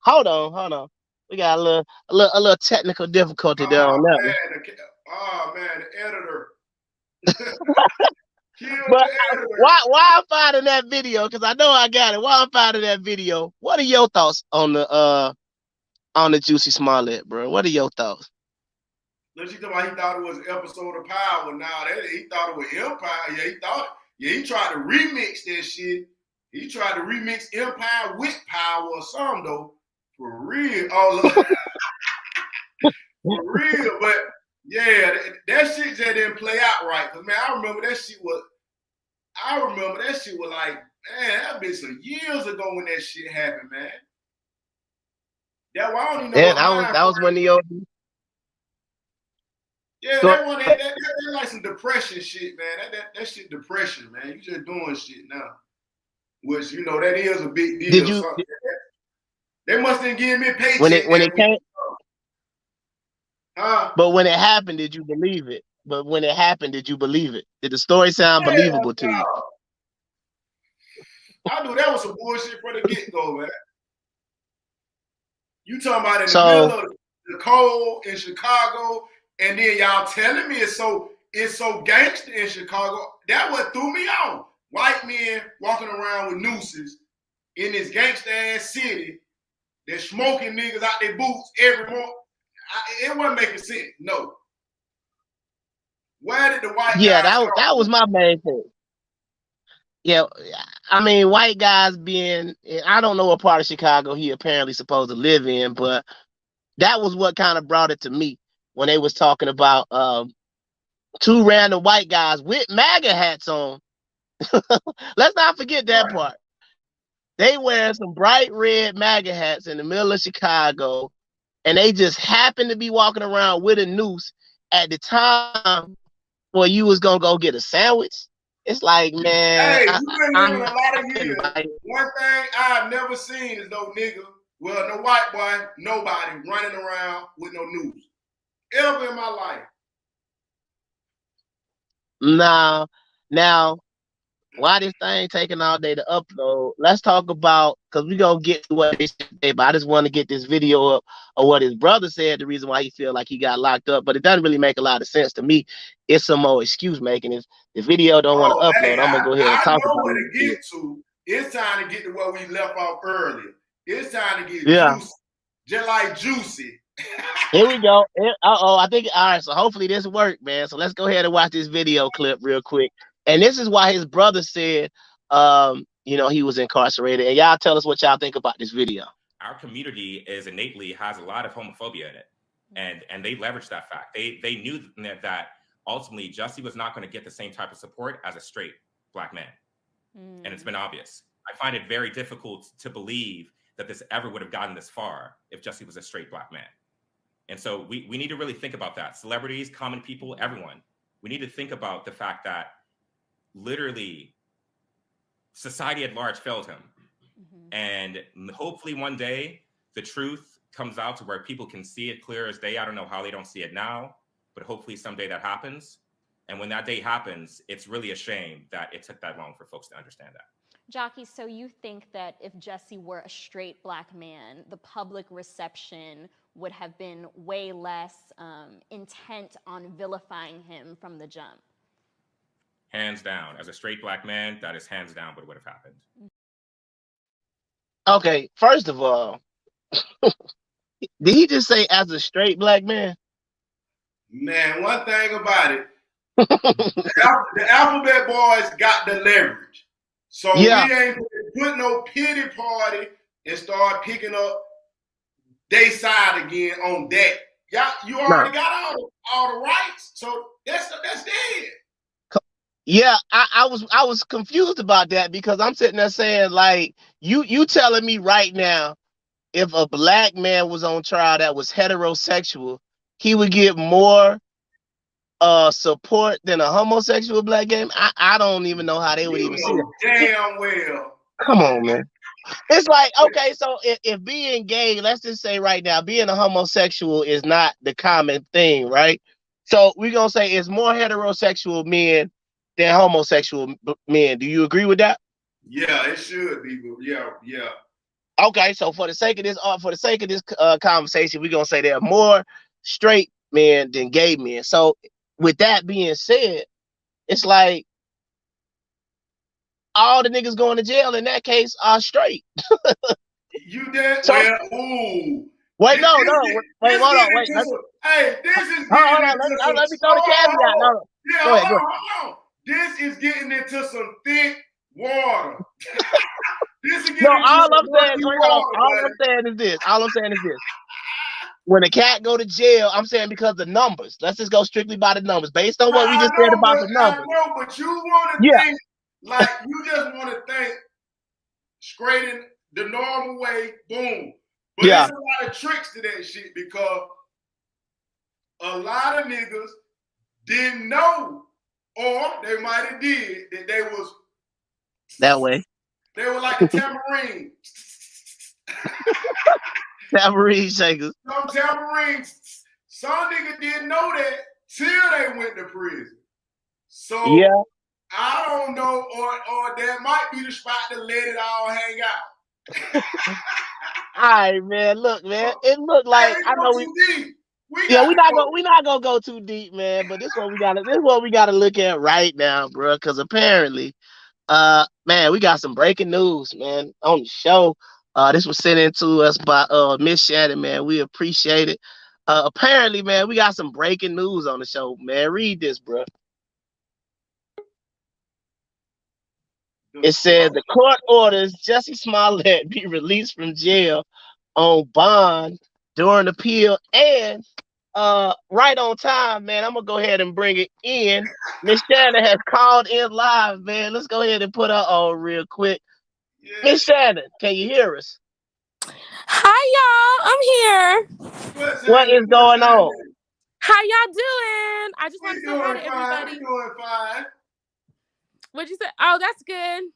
Hold on. We got a little technical difficulty there on that one. Man, the editor. Killed But the editor. why I'm finding that video? Because I know I got it. Why I'm finding that video? What are your thoughts on the Juicy Smollett, bro? What are your thoughts? Look, he thought it was an episode of Power. Now he thought it was Empire. He tried to remix that shit. He tried to remix Empire with Power or something though. For real. Oh look. For real. But yeah, that shit just didn't play out right. Cause man, I remember that shit was like, man, that been some years ago when that shit happened, man. That why I don't even know Yeah, what that was when the yeah, so, that like some depression shit, man. That shit depression, man. You just doing shit now. Which, you know, that is a big deal. did you They must have given me a paycheck when it that week. came? Huh? But when it happened, did you believe it? But when it happened, did you believe it? Did the story sound believable to you? I knew that was some bullshit from the get-go, man. You talking about in the middle of the cold in Chicago, and then y'all telling me it's so gangster in Chicago. That what threw me off. White men walking around with nooses in this gangster ass city. They're smoking niggas out their boots every morning. It wasn't making sense. No. Where did the white guys that was my main thing. Yeah, I mean, white guys being, I don't know what part of Chicago he apparently supposed to live in, but that was what kind of brought it to me when they was talking about two random white guys with MAGA hats on. Let's not forget that part. They wearing some bright red MAGA hats in the middle of Chicago, and they just happened to be walking around with a noose at the time where you was gonna go get a sandwich. It's like, man, hey, you been living a lot of years. Like, one thing I've never seen is no nigga, well, no white boy, nobody running around with no noose. Ever in my life. Now, why this thing taking all day to upload? Let's talk about, because we gonna get to what they said, but I just want to get this video up of what his brother said, the reason why he feel like he got locked up, but it doesn't really make a lot of sense to me. It's some more excuse making. If the video don't want to upload, I'm gonna go ahead and talk about it. I know where to get to. It's time to get to where we left off earlier. It's time to get juicy, just like Juicy. Here we go. I think, all right, so hopefully this worked, man. So let's go ahead and watch this video clip real quick. And this is why his brother said, he was incarcerated. And y'all tell us what y'all think about this video. Our community innately has a lot of homophobia in it. And they leveraged that fact. They knew that ultimately Jussie was not going to get the same type of support as a straight black man. And it's been obvious. I find it very difficult to believe that this ever would have gotten this far if Jesse was a straight black man. And so we need to really think about that. Celebrities, common people, everyone. We need to think about the fact that literally society at large failed him. And hopefully one day the truth comes out to where people can see it clear as day. I don't know how they don't see it now, but hopefully someday that happens. And when that day happens, it's really a shame that it took that long for folks to understand that. Jockey, so you think that if Jesse were a straight black man, the public reception would have been way less intent on vilifying him from the jump? Hands down. As a straight black man, that is hands down what would have happened. Okay, first of all, did he just say as a straight black man? Man, one thing about it, the Alphabet Boys got the leverage. So we ain't put no pity party and start picking up they side again on that. Y'all, you already got all the rights, so that's dead. Yeah, I was confused about that because I'm sitting there saying, like, you telling me right now, if a black man was on trial that was heterosexual, he would get more support than a homosexual black game. I don't even know how they would even see that. Damn well. Come on, man. It's like, okay, so if being gay, let's just say right now, being a homosexual is not the common thing, right? So we're gonna say it's more heterosexual men than homosexual men. Do you agree with that? Yeah, it should be. Yeah. Okay, so for the sake of this, conversation, we're gonna say there are more straight men than gay men. So with that being said, it's like all the niggas going to jail in that case are straight. You did? So, well, ooh. Wait, no. Wait, hold on. Wait. Hey, this is hold on. Let me throw the caveat. No. Yeah, Go ahead. Hold on. This is getting into some thick water. This is getting no, into all I'm saying, water, all I'm saying is this. When a cat go to jail, I'm saying because the numbers. Let's just go strictly by the numbers. Based on what we just said about the numbers. I know, but you want to think like you just want to think straight in the normal way, boom. But there's a lot of tricks to that shit because a lot of niggas didn't know, or they might have did that they was that way. They were like a tambourine. Tambourine shakers. Some tambourines. Some niggas didn't know that till they went to prison. So I don't know, or that might be the spot to let it all hang out. All right, man. Look, man. It looked like I know we're not gonna go too deep, man. But this is what we gotta look at right now, bro. Because apparently, man, we got some breaking news, man, on the show. This was sent in to us by Miss Shannon, man. We appreciate it. Apparently, man, we got some breaking news on the show, man. Read this, bro. It says the court orders Jesse Smollett be released from jail on bond during appeal and right on time, man. I'm gonna go ahead and bring it in. Miss Shannon has called in live, man. Let's go ahead and put her on real quick. Miss Shannon, can you hear us? Hi, y'all. I'm here. What is going on? How y'all doing? I just want to say hi to everybody. Doing fine. What'd you say? Oh, that's good.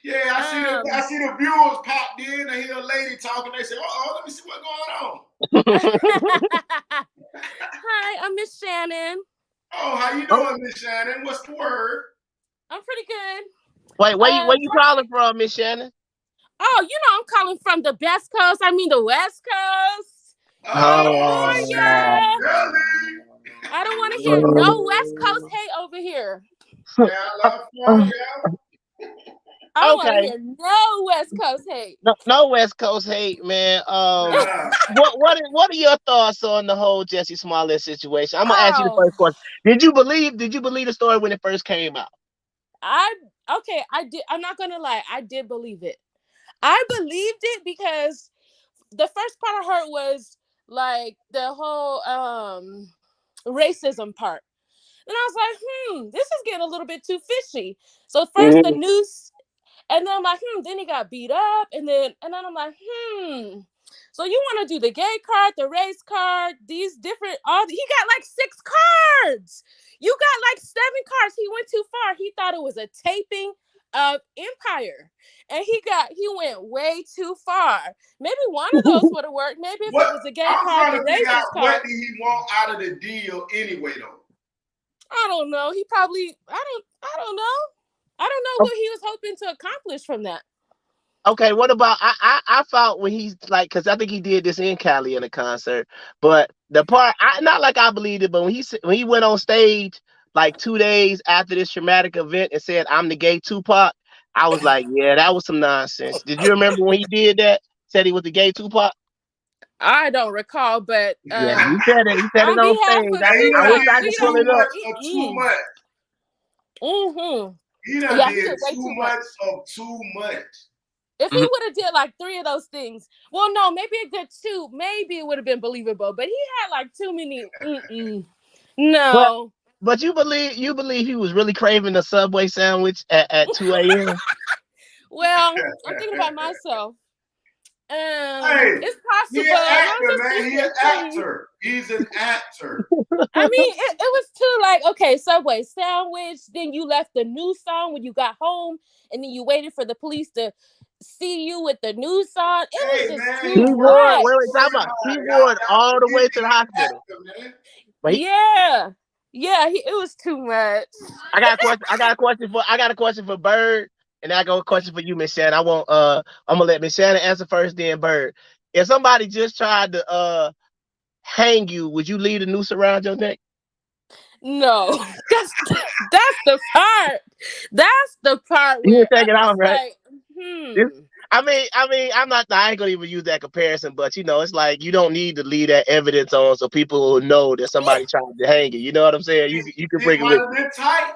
Yeah, I see the viewers popped in. They hear a lady talking. They say, "Oh, let me see what's going on." Hi, I'm Miss Shannon. Oh, how you doing, Miss Shannon? What's the word? I'm pretty good. Wait, where you calling from, Miss Shannon? Oh, you know I'm calling from the best coast. I mean the West Coast. California. I don't want to hear no West Coast hate over here. California. I don't want to hear no West Coast hate. No West Coast hate, man. What are your thoughts on the whole Jesse Smollett situation? I'm gonna ask you the first question. Did you believe the story when it first came out? I did. I'm not gonna lie. I did believe it. I believed it because the first part I heard was like the whole racism part. And I was like, this is getting a little bit too fishy. So first the news And then I'm like, then he got beat up, and then I'm like, so you want to do the gay card, the race card, these different, he got like 6 cards. You got like 7 cards. He went too far. He thought it was a taping of Empire, and he went way too far. Maybe one of those would have worked. Maybe if it was a gay I'm card, trying the to figure out racist card. what did he want out of the deal anyway, though. I don't know. He probably, I don't know. I don't know what he was hoping to accomplish from that. Okay, what about I thought when he's like, because I think he did this in Cali in a concert, but the part not like I believed it, but when he went on stage like 2 days after this traumatic event and said, "I'm the gay Tupac," I was like, yeah, that was some nonsense. Did you remember when he did that? Said he was the gay Tupac? I don't recall, but Yeah, he said it. He said it on on behalf stage. of He I done wish Tupac, I did could we pull too it don't. up. much of too much. Mm-hmm. He done Yeah, he did did way too too much. much of too much. If he would have did like 3 of those things, well, no, maybe it did 2. Maybe it would have been believable. But he had like too many. No. But you believe he was really craving a Subway sandwich at 2 a.m.? Well, I'm thinking about myself. Hey, It's he possible an as long actor, as man. it's He an decently. actor. He's an actor. I mean, it was too like, okay, Subway sandwich. Then you left the news song when you got home, and then you waited for the police to see you with the news song. It Hey, was just man, too he He worked much. wore so he hard. wore it all the way to He's the an hospital. actor, man. But Yeah, it was too much. I got a question for Bird, and I got a question for you, Miss Shannon. I'm gonna let Miss Shannon answer first, then Bird. If somebody just tried to hang you, would you leave the noose around your neck? No, that's the part. That's the part You where would take it off, it's right? like, I ain't gonna even use that comparison, but it's like you don't need to leave that evidence on so people will know that somebody tried to hang you. You know what I'm saying? You can bring It it might with have been tight.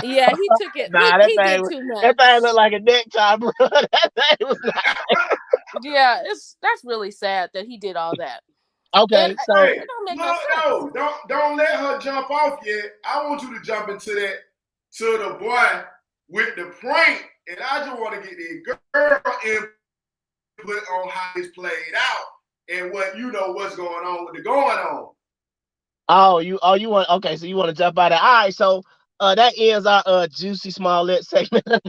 Yeah, he took it. Nah, He did too much. that thing looked like a necktie, bro. That thing was not. Yeah, that's really sad that he did all that. And Okay, so Hey, it don't make no look, sense. don't let her jump off yet. I want you to jump into that to the boy with the prank, and I just want to get the girl input on how it's played out and what's going on with the going on. you want okay, so you want to jump out of all right, so that ends our Juicy Smollett segment. So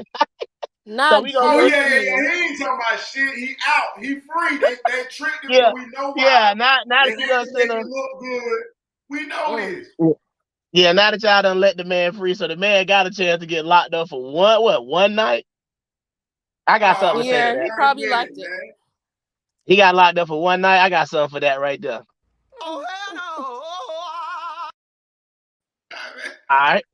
Not we gonna Oh go yeah, juicy. he ain't talking about shit. He out. He free. They tricked him, yeah, but we know why. yeah, now They that you had done to sent make her it look good. We know this. yeah, now that y'all done let the man free, so the man got a chance to get locked up for one night. I got something to say to Yeah, that. he 30 probably minutes, liked it. man. He got locked up for one night. I got something for that right there. Oh, hell All right.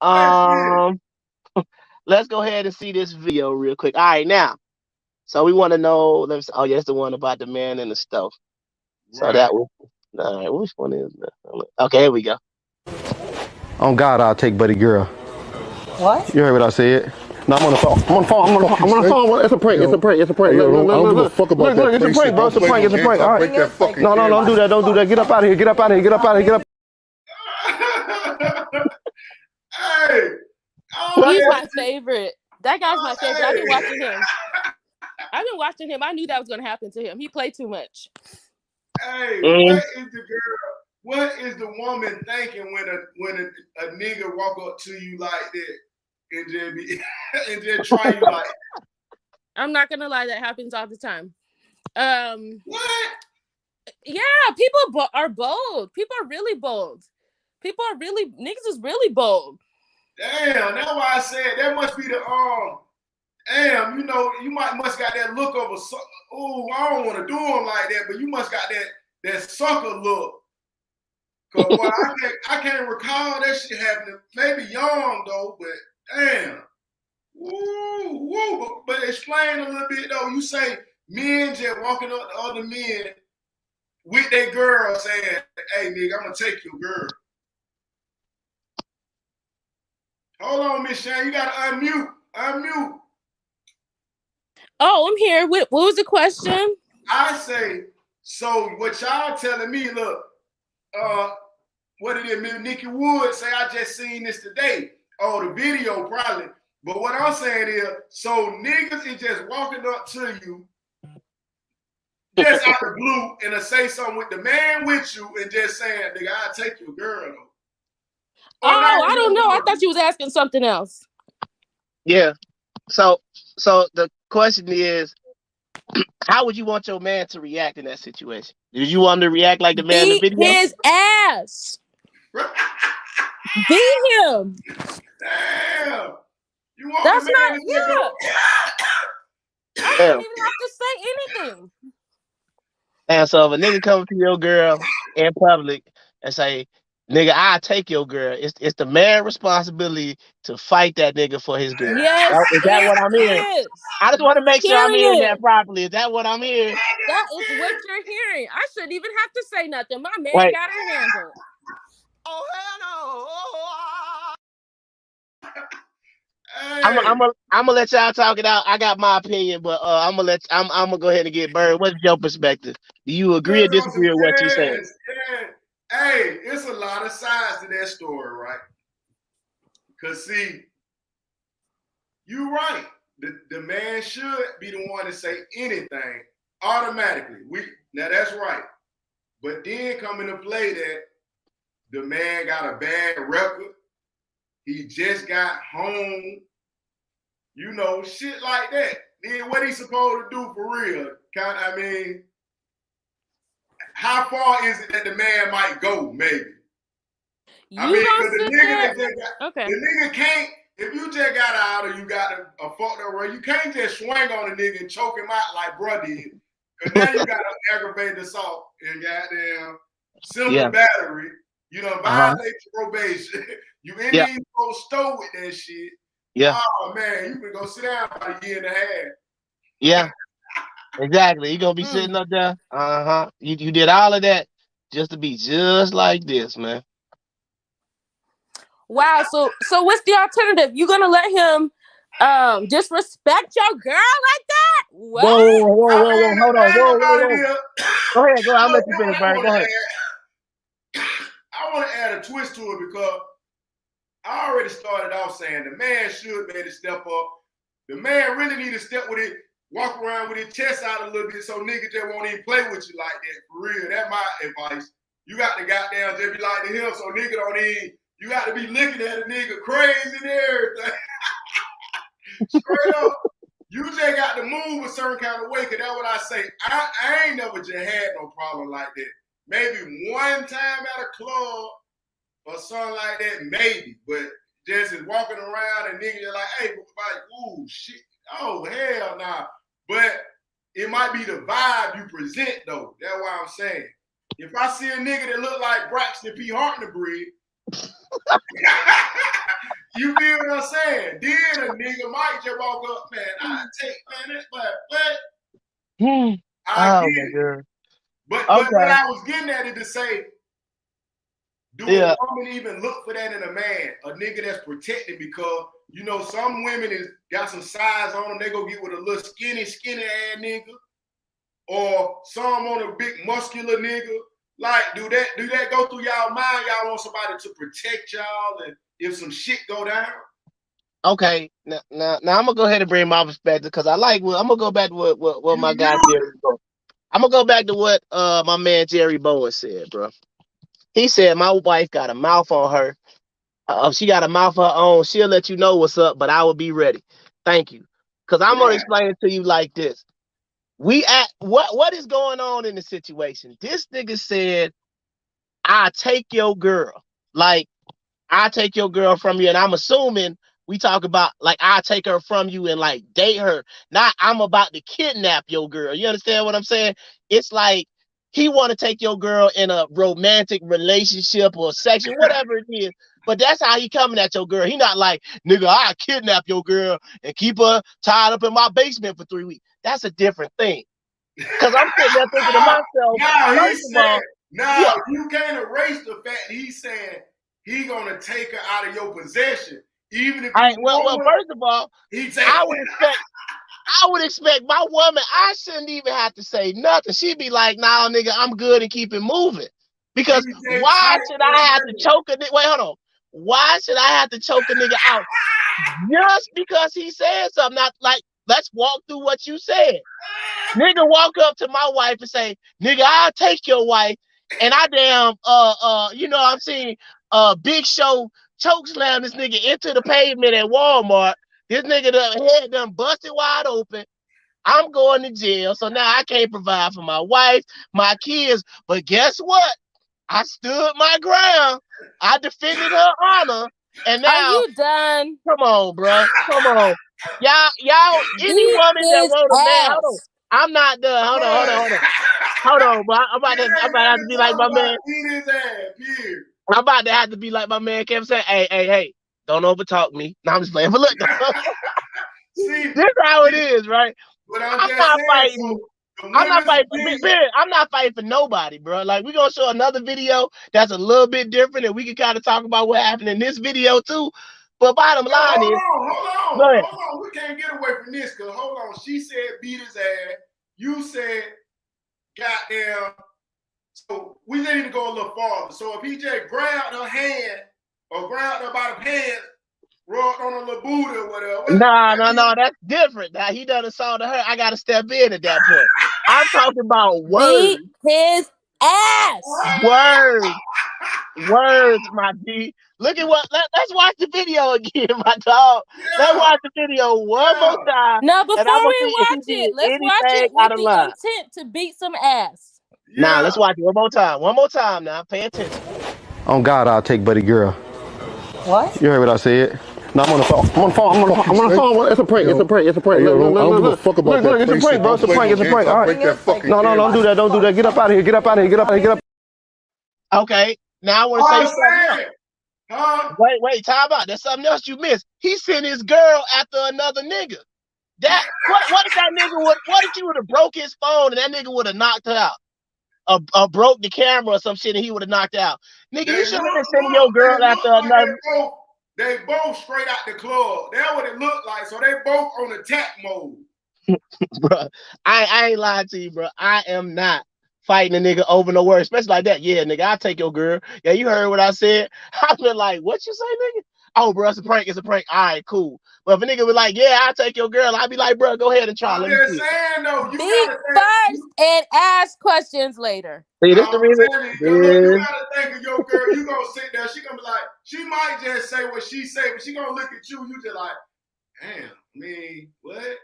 Let's get it. Let's go ahead and see this video real quick. All right, now. So we want to know. Oh, yeah, it's the one about the man in the stove. So Right. that was. All right, which one is that? Okay, here we go. On God, I'll take Buddy Girl. What? You heard what I said? No, I'm on the phone. I'm on the phone. I'm on the phone. It's a prank. It's a prank. It's a prank. Yo, Look, I don't give a fuck about that It's a prank prank, shit. bro. It's a Don't play prank. It's a no prank. games. All I'll right. break that fucking No, camera. don't do that. Don't do that. Get up out of here. Get up out of here. Get up out of here. Get up. Hey. Oh, He's yeah. my favorite. That guy's my favorite. I've been Hey. watching him. I knew that was gonna happen to him. He played too much. Hey, Mm. what is the woman thinking when a nigga walk up to you like that and just try you like I'm not gonna lie, that happens all the time. what? Yeah, people are bold. People are really bold. Niggas is really bold. Damn, that's why I said that must be the damn, you must got that look of a oh, I don't want to do him like that, but you must got that sucker look. Cause boy, I can't recall that shit happening. Maybe young though, but damn. Woo. But explain a little bit though. You say men just walking up to other men with their girl saying, "Hey, nigga, I'm gonna take your girl." Hold on, Miss Shane. You gotta unmute. Oh, I'm here. What was the question? I say, so what y'all telling me, look, what did Nikki Wood say? I just seen this today. Oh, the video probably. But what I'm saying is, so niggas is just walking up to you, just out the blue, and to say something with the man with you, and just saying, "Nigga, I'll take your girl." Though. Oh, I don't know. I thought you was asking something else. Yeah. So the question is, how would you want your man to react in that situation? Did you want him to react like the man in the Beat video? his ass. Beat him. Damn. You want That's the not, man to yeah. go, I don't even have to say anything. And so if a nigga comes to your girl in public and say, "Nigga, I take your girl," it's the man's responsibility to fight that nigga for his girl. Yes, Is that what I'm hearing? is. I just want to make sure I'm hearing Period. that properly. Is that what I'm hearing? That is what you're hearing. I shouldn't even have to say nothing. My man Wait. got her handled. Oh, hell no. hey, I'm gonna let y'all talk it out. I got my opinion, but I'm gonna go ahead and get Bird. What's your perspective? Do you agree or disagree with what you saying? Yeah. Hey, it's a lot of sides to that story, right? Because see, you're right. The man should be the one to say anything automatically. Now that's right. But then come into play that the man got a bad record. He just got home. You know, shit like that. Then what he supposed to do for real? I mean, how far is it that the man might go, maybe? You I mean, gonna because sit the nigga there? that just got, Okay. the nigga can't, if you just got out or you got a fucked up run, you can't just swing on a nigga and choke him out like bruh did. Because now you got to aggravate assault and goddamn simple battery. You know, violate your probation. You in there, you go stove with that shit. Yeah. Oh, man, you can go sit down about a year and a half. Yeah. Exactly. You gonna be sitting up there. You did all of that just to be just like this, man. Wow. So what's the alternative? You gonna let him disrespect your girl like that? What? Whoa. Hold on. Whoa. Go ahead. I'll let you finish, Bird. Go ahead. I want to add a twist to it because I already started off saying the man should be able to step up. The man really need to step with it, walk around with his chest out a little bit so niggas just won't even play with you like that. For real, that's my advice. You got to goddamn just be like to him so nigga don't even, you got to be looking at a nigga crazy and everything. Straight up. You just got to move a certain kind of way, because that's what I say. I ain't never just had no problem like that. Maybe one time at a club or something like that, maybe. But just is walking around and niggas are like, hey, like, ooh, shit. Oh, hell nah. But it might be the vibe you present, though. That's what I'm saying. If I see a nigga that look like Braxton P. Hartnebreed, you feel what I'm saying? Then a nigga might just walk up, man, I take, man, that's but I get it. God. But what I was getting at it to say, do a woman even look for that in a man? A nigga that's protected, because, you know, some women got some size on them, they go get with a little skinny ass nigga. Or some on a big muscular nigga. Like, do that go through y'all mind? Y'all want somebody to protect y'all and if some shit go down? Okay, now I'm gonna go ahead and bring my perspective, because I'm gonna go back to what my guy Jerry Bowen. I'm gonna go back to what my man Jerry Bowen said, bro. He said my wife got a mouth on her. She got a mouth of her own. She'll let you know what's up, but I will be ready. Thank you, because I'm gonna explain it to you like this. What is going on in the situation? This nigga said, I take your girl. Like, I take your girl from you, and I'm assuming we talk about like I take her from you and like date her. Not I'm about to kidnap your girl. You understand what I'm saying? It's like he want to take your girl in a romantic relationship or sexual, whatever it is. But that's how he coming at your girl. He not like, nigga, I kidnap your girl and keep her tied up in my basement for 3 weeks. That's a different thing. Because I'm sitting there thinking to myself, you can't erase the fact that he's saying he gonna take her out of your possession. Even if first of all, I would expect my woman, I shouldn't even have to say nothing. She'd be like, nah, nigga, I'm good and keep it moving. Because why should I have to choke a nigga? Wait, hold on. Why should I have to choke a nigga out just because he said something? Not like, let's walk through what you said. Nigga walk up to my wife and say, nigga, I'll take your wife. And I damn, you know what I'm saying, Big Show choke slam this nigga into the pavement at Walmart. This nigga head done busted wide open. I'm going to jail. So now I can't provide for my wife, my kids. But guess what? I stood my ground. I defended her honor. And Are now, you done? come on, bro. Come on. Y'all, any Beat woman that his want a man, hold on. ass. I'm not done. Hold on. Hold on, bro. I'm about to have to be like my man. Beat his ass, period. I'm about to have to be like my man Kevin said, hey, don't overtalk me. No, I'm just playing. But look, See, this is how it is, right? but I'm I'm just not saying, fighting. so I'm not fighting for women's period. I'm not fighting for nobody, bro. Like, we're gonna show another video that's a little bit different, and we can kind of talk about what happened in this video too. But bottom line is, go ahead. hold on. We can't get away from this, because hold on. She said beat his ass. You said goddamn. So we need to go a little farther. So if he just grabbed her hand or grabbed her by the pants, rubbed on her little booty or whatever. No, that's different. Now he done assaulted her. I gotta step in at that point. I'm talking about words. Beat his ass. Words, my G. Look at what. Let's watch the video again, my dog. Let's watch the video one more time. Now, and before I'm gonna we see if watch he it, did let's watch anything it out with of the line. intent to beat some ass. Now let's watch it one more time. One more time now. Pay attention. On God, I'll take buddy girl. What? You heard what I said? No, I'm on the phone. I'm on the phone. I'm on the phone. It's a prank. It's a prank. It's a prank. Yo, Look, I don't give a fuck about that it's a prank, bro. It's a prank. It's a prank. All right. No, don't do that. Don't do that. Get up out of here. Get up out of here. Get up. Get up. Okay. Now I want to say something else. Huh? Wait, time out. There's something else you missed. He sent his girl after another nigga. What if that nigga what if he would have broke his phone and that nigga would have knocked her out? Broke the camera or some shit and he would have knocked out. Nigga, you shouldn't have been sending your girl after another. They both straight out the club. That's what it looked like. So they both on attack mode. Bro, I ain't lying to you, bro. I am not fighting a nigga over no word, especially like that. Yeah, nigga, I'll take your girl. Yeah, you heard what I said. I've been like, what you say, nigga? Oh, bro, it's a prank. It's a prank. All right, cool. But if a nigga was like, yeah, I'll take your girl, I'd be like, bro, go ahead and try. I'm just saying, though, you beat first and ask questions later. See, this the reason. You gotta think of your girl. You gonna sit there. She gonna be like, she might just say what she say, but she gonna look at you. You just like, damn, me, what?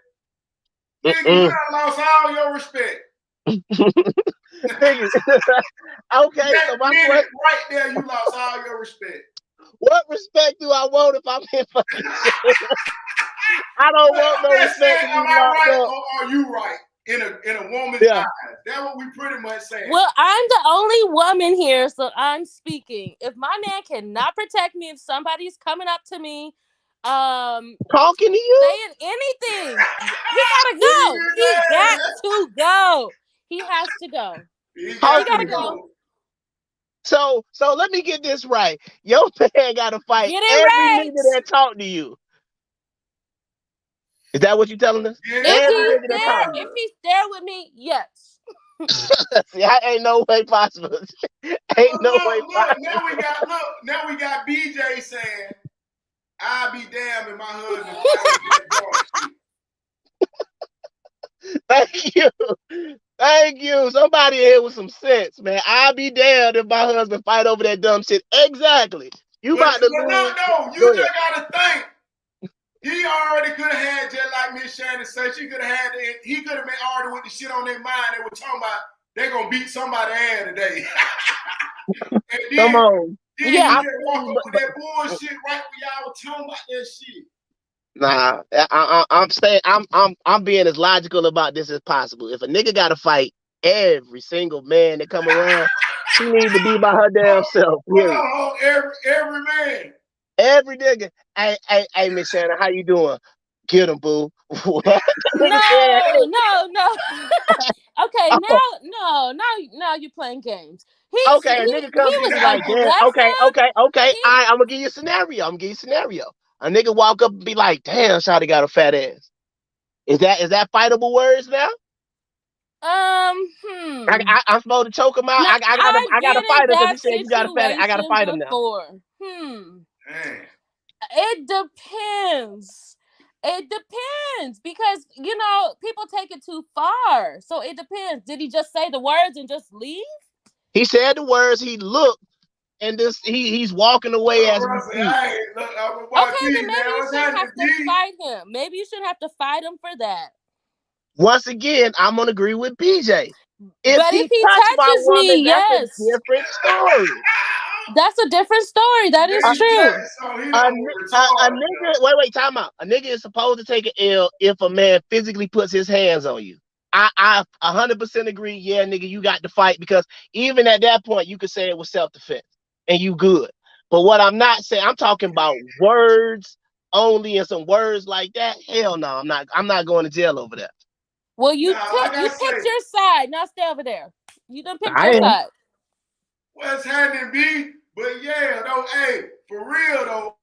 Nigga, you done lost all your respect. Okay, so my question right there, you lost all your respect. What respect do I want if I'm in fucking shit? I don't want no respect. Am I right or are you right in a woman's eyes? That's what we pretty much saying. Well, I'm the only woman here, so I'm speaking. If my man cannot protect me, if somebody's coming up to me, talking to you, saying anything, he gotta go. He got to go. He has to go. He gotta go. So let me get this right. Your man gotta fight every nigga that talk to you. Is that what you telling us? If he's there with me, yes. See, I ain't no way possible. Ain't no way possible. Now we got BJ saying, I'll be damned if my husband. Thank you. Somebody here with some sense, man. I'll be damned if my husband fight over that dumb shit. Exactly. You about to lose. No, you just gotta think. He already could have had, just like Miss Shannon said, he could have been already with the shit on their mind. They were talking about they gonna beat somebody ass today. Come on. Then you just walk up with that bullshit right when y'all were talking about that shit. Nah, I'm saying I'm being as logical about this as possible. If a nigga gotta fight every single man that come around, she needs to be by her damn self. Every man. Every nigga. Hey, Miss Shannon, how you doing? Get him, boo. No. Okay, now you're playing games. Nigga comes in like, damn. Okay. All right, I'm gonna give you a scenario. A nigga walk up and be like, damn, shawty got a fat ass. Is that fightable words now? I'm supposed to choke him out. I gotta fight him because he said you got a fat ass. I gotta fight him now. Man. It depends. It depends because people take it too far. So it depends. Did he just say the words and just leave? He said the words. He looked, and he's walking away as we Russell, speak. hey, look, I'm Okay, B, then maybe man. you What's shouldn't have happening, to B? fight him. Maybe you shouldn't have to fight him for that. Once again, I'm gonna agree with BJ. If But if he he touched my touches woman, me, that's a yes, different story. that's a different story. That Yeah, is he true. said so. He A, don't ni- want a retarded. nigga, wait, time out. A nigga is supposed to take an L if a man physically puts his hands on you. I 100% agree. Yeah, nigga, you got to fight because even at that point, you could say it was self-defense and you good. But what I'm not saying, I'm talking about words only and some words like that. Hell no, I'm not going to jail over that. Well, Now, like I picked say, your side. Now stay over there. You done picked I your am. side. what's happening, B? But yeah, though, hey, for real though,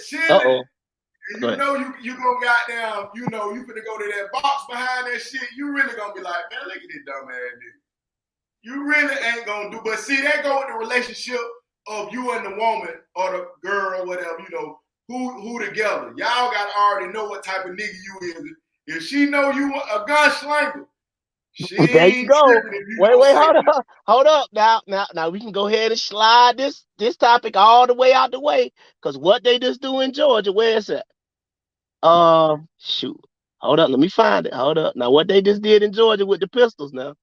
chilling, Uh-oh. and Go you ahead. know you gonna goddamn, you finna go to that box behind that shit. You really gonna be like, man, look at this dumb ass nigga. You really ain't gonna do. But see, that go with the relationship of you and the woman or the girl or whatever. Who together. Y'all gotta already know what type of nigga you is. If she know you a gunslinger, she There you ain't go. tripping if you Wait, don't say hold that. up. Hold up. Now we can go ahead and slide this topic all the way out the way. Because what they just do in Georgia, where is it? Shoot. Hold up, let me find it. Hold up. Now what they just did in Georgia with the pistols now.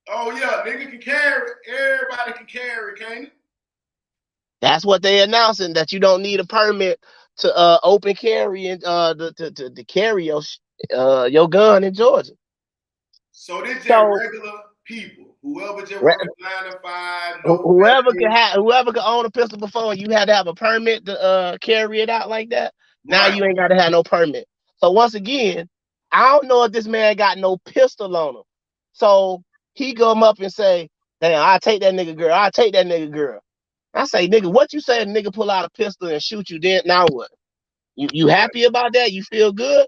Oh yeah, nigga can carry. Everybody can carry, can't it? That's what they announcing, that you don't need a permit to open carry and to carry your gun in Georgia. So they just So regular people. Whoever just work 9 to 5, no whoever can own a pistol before, you had to have a permit to carry it out like that. Now right. you ain't got to have no permit. So once again, I don't know if this man got no pistol on him. So he come up and say, "Damn, I take that nigga girl. I take that nigga girl." I say, "Nigga, what you say? A nigga pull out a pistol and shoot you? Then now what? You happy about that? You feel good?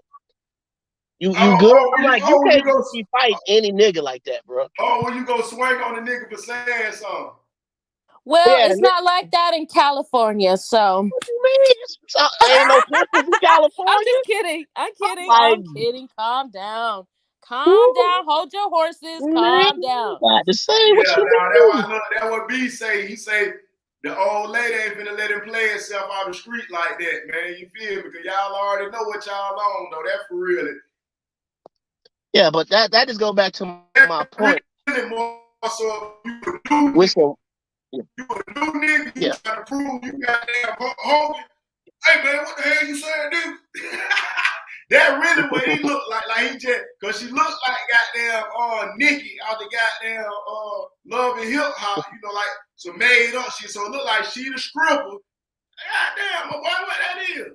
You good?" I'm like, you When you can't go, just be fighting any nigga like that, bro. when you go swing on the nigga for saying something. Well, Yeah, it's not like that in California, so what you mean? Ain't no pistols in I'm California. just kidding. I'm kidding. Like, I'm kidding. Calm down. Calm who down. Hold your horses. man Calm down. got to say what Yeah, you mean? that what B say. He say the old lady ain't finna let him play himself out the street like that, man. You feel me? Because y'all already know what y'all on, though. That for real. Yeah, but that just go back to my point. Really more so you a new Which nigga. one? You a new nigga. You Yeah. trying to prove you goddamn Hogan. Hey, man, what the hell you saying, dude? That really what he looked like. Like he just, because she looked like goddamn Nikki out the goddamn Love and Hip Hop, like some made up shit. So it looked like she the stripper. Goddamn, my boy, what that is?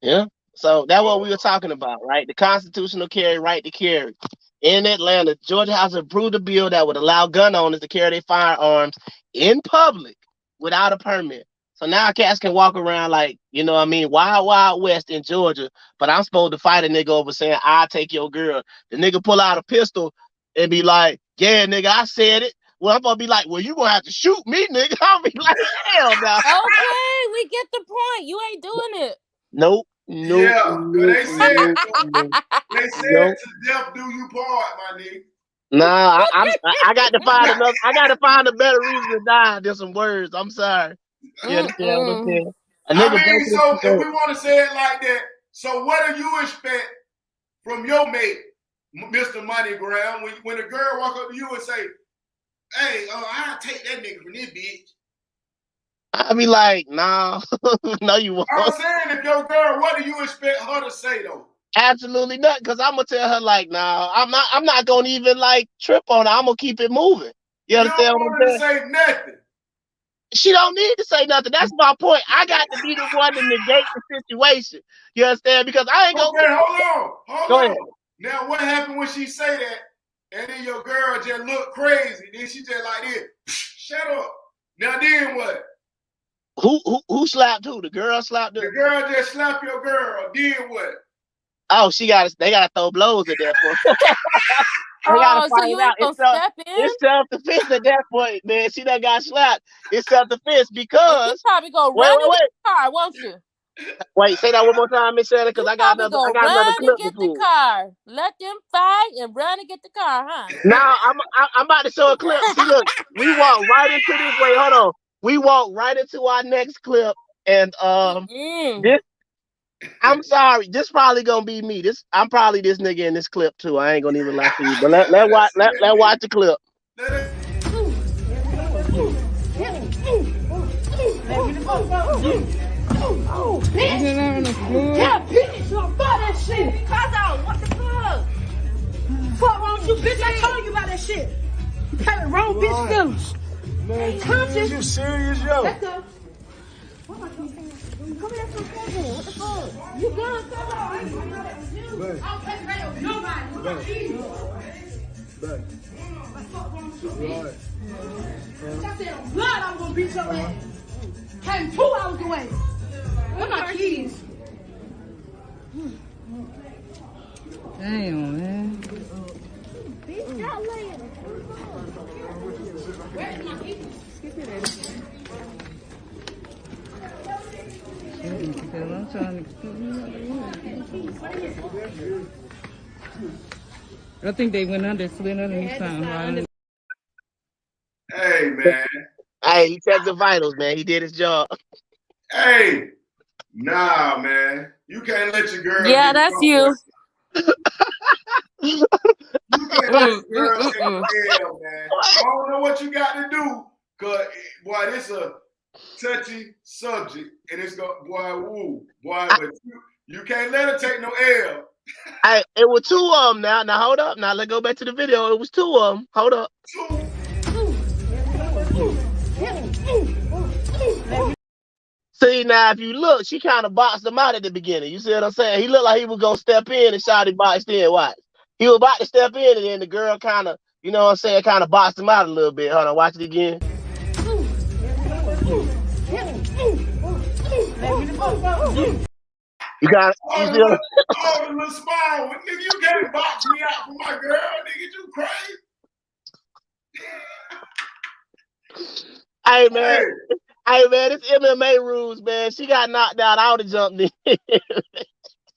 Yeah. So that's what we were talking about, right? The constitutional carry right to carry. In Atlanta, Georgia has approved a bill that would allow gun owners to carry their firearms in public without a permit. So now cats can walk around like, wild, wild west in Georgia, but I'm supposed to fight a nigga over saying, I'll take your girl. The nigga pull out a pistol and be like, yeah, nigga, I said it. Well, I'm gonna be like, well, you gonna have to shoot me, nigga. I'll be like, hell no. Okay, we get the point. You ain't doing it. Nope. Yeah, because they said Nope. to death do you part, my nigga. Nah, I got to find another. I got to find a better reason to die than some words. I'm sorry. You understand what I'm saying? A nigga breaking So his if we want to say it like that, so what do you expect from your mate, Mr. Money Ground, when a girl walk up to you and say, "Hey, I'll take that nigga from this bitch"? I be like, nah, no, you won't. I'm saying, if your girl, what do you expect her to say though? Absolutely not, because I'm gonna tell her like, nah, I'm not gonna even like trip on her. I'm gonna keep it moving. You You understand don't what I'm want her to saying? say nothing. She don't need to say nothing. That's my point. I got to be the one to negate the situation. You understand? Because I ain't gonna. Okay, hold Go on. ahead. Now, what happened when she say that, and then your girl just look crazy? Then she just like this. Shut up. Now then what? Who slapped who? The girl slapped The her. girl just slapped your girl. Then what? Oh, they gotta throw blows at that point. gotta Oh, so find you out. ain't gonna step in? It's self-defense at that point, man. She done got slapped. It's self-defense And you because probably go wait, run wait, and wait. get the car, won't you? Wait, say that one more time, Miss Shelly, because You I got probably another go run and clip get to the pull. car. Let them fight and run and get the car, huh? Now I'm about to show a clip. See, look, we walk right into this. Wait, hold on. We walk right into our next clip, and this. I'm sorry, this probably gonna be me. I'm probably this nigga in this clip too. I ain't gonna even lie to you. But let watch the clip. Yeah, bitch, fuck that shit. Because what the fuck? Fuck wrong with you, bitch? I told you about that shit. You got the wrong bitch feelings. Man, conscious. You serious, yo? Let's go. What am I doing? Come here, some fucking. What the fuck? You gone, son? I'll take that over nobody. What about you? Back. What the fuck wrong with you, bitch? I said on blood I was gonna beat your ass. Came 2 hours away. Where my keys? Damn, man. Bitch, y'all laying. Where's my keys? I'm trying to. I think they went under, slid underneath something. Hey, man. Hey, he checked the vitals, man. He did his job. Hey, nah, man. You can't let your girl. Yeah, that's you. You can't let your girl take a L, man. I don't know what you got to do, cause boy, this a touchy subject, and it's go, boy, woo, boy, but you can't let her take no L. Hey, it was 2 of them now. Now hold up. Now let's go back to the video. It was 2 of them. Hold up. See, now if you look, she kind of boxed him out at the beginning. You see what I'm saying? He looked like he was gonna step in, and Shawty boxed in. Watch. He was about to step in, and then the girl kind of, you know what I'm saying, kind of boxed him out a little bit. Hold on, watch it again. You got it. Oh, the little small one. Nigga, you can't box me out for my girl. Nigga, you crazy. Hey, man. Hey, man, it's MMA rules, man. She got knocked out. I would have jumped in.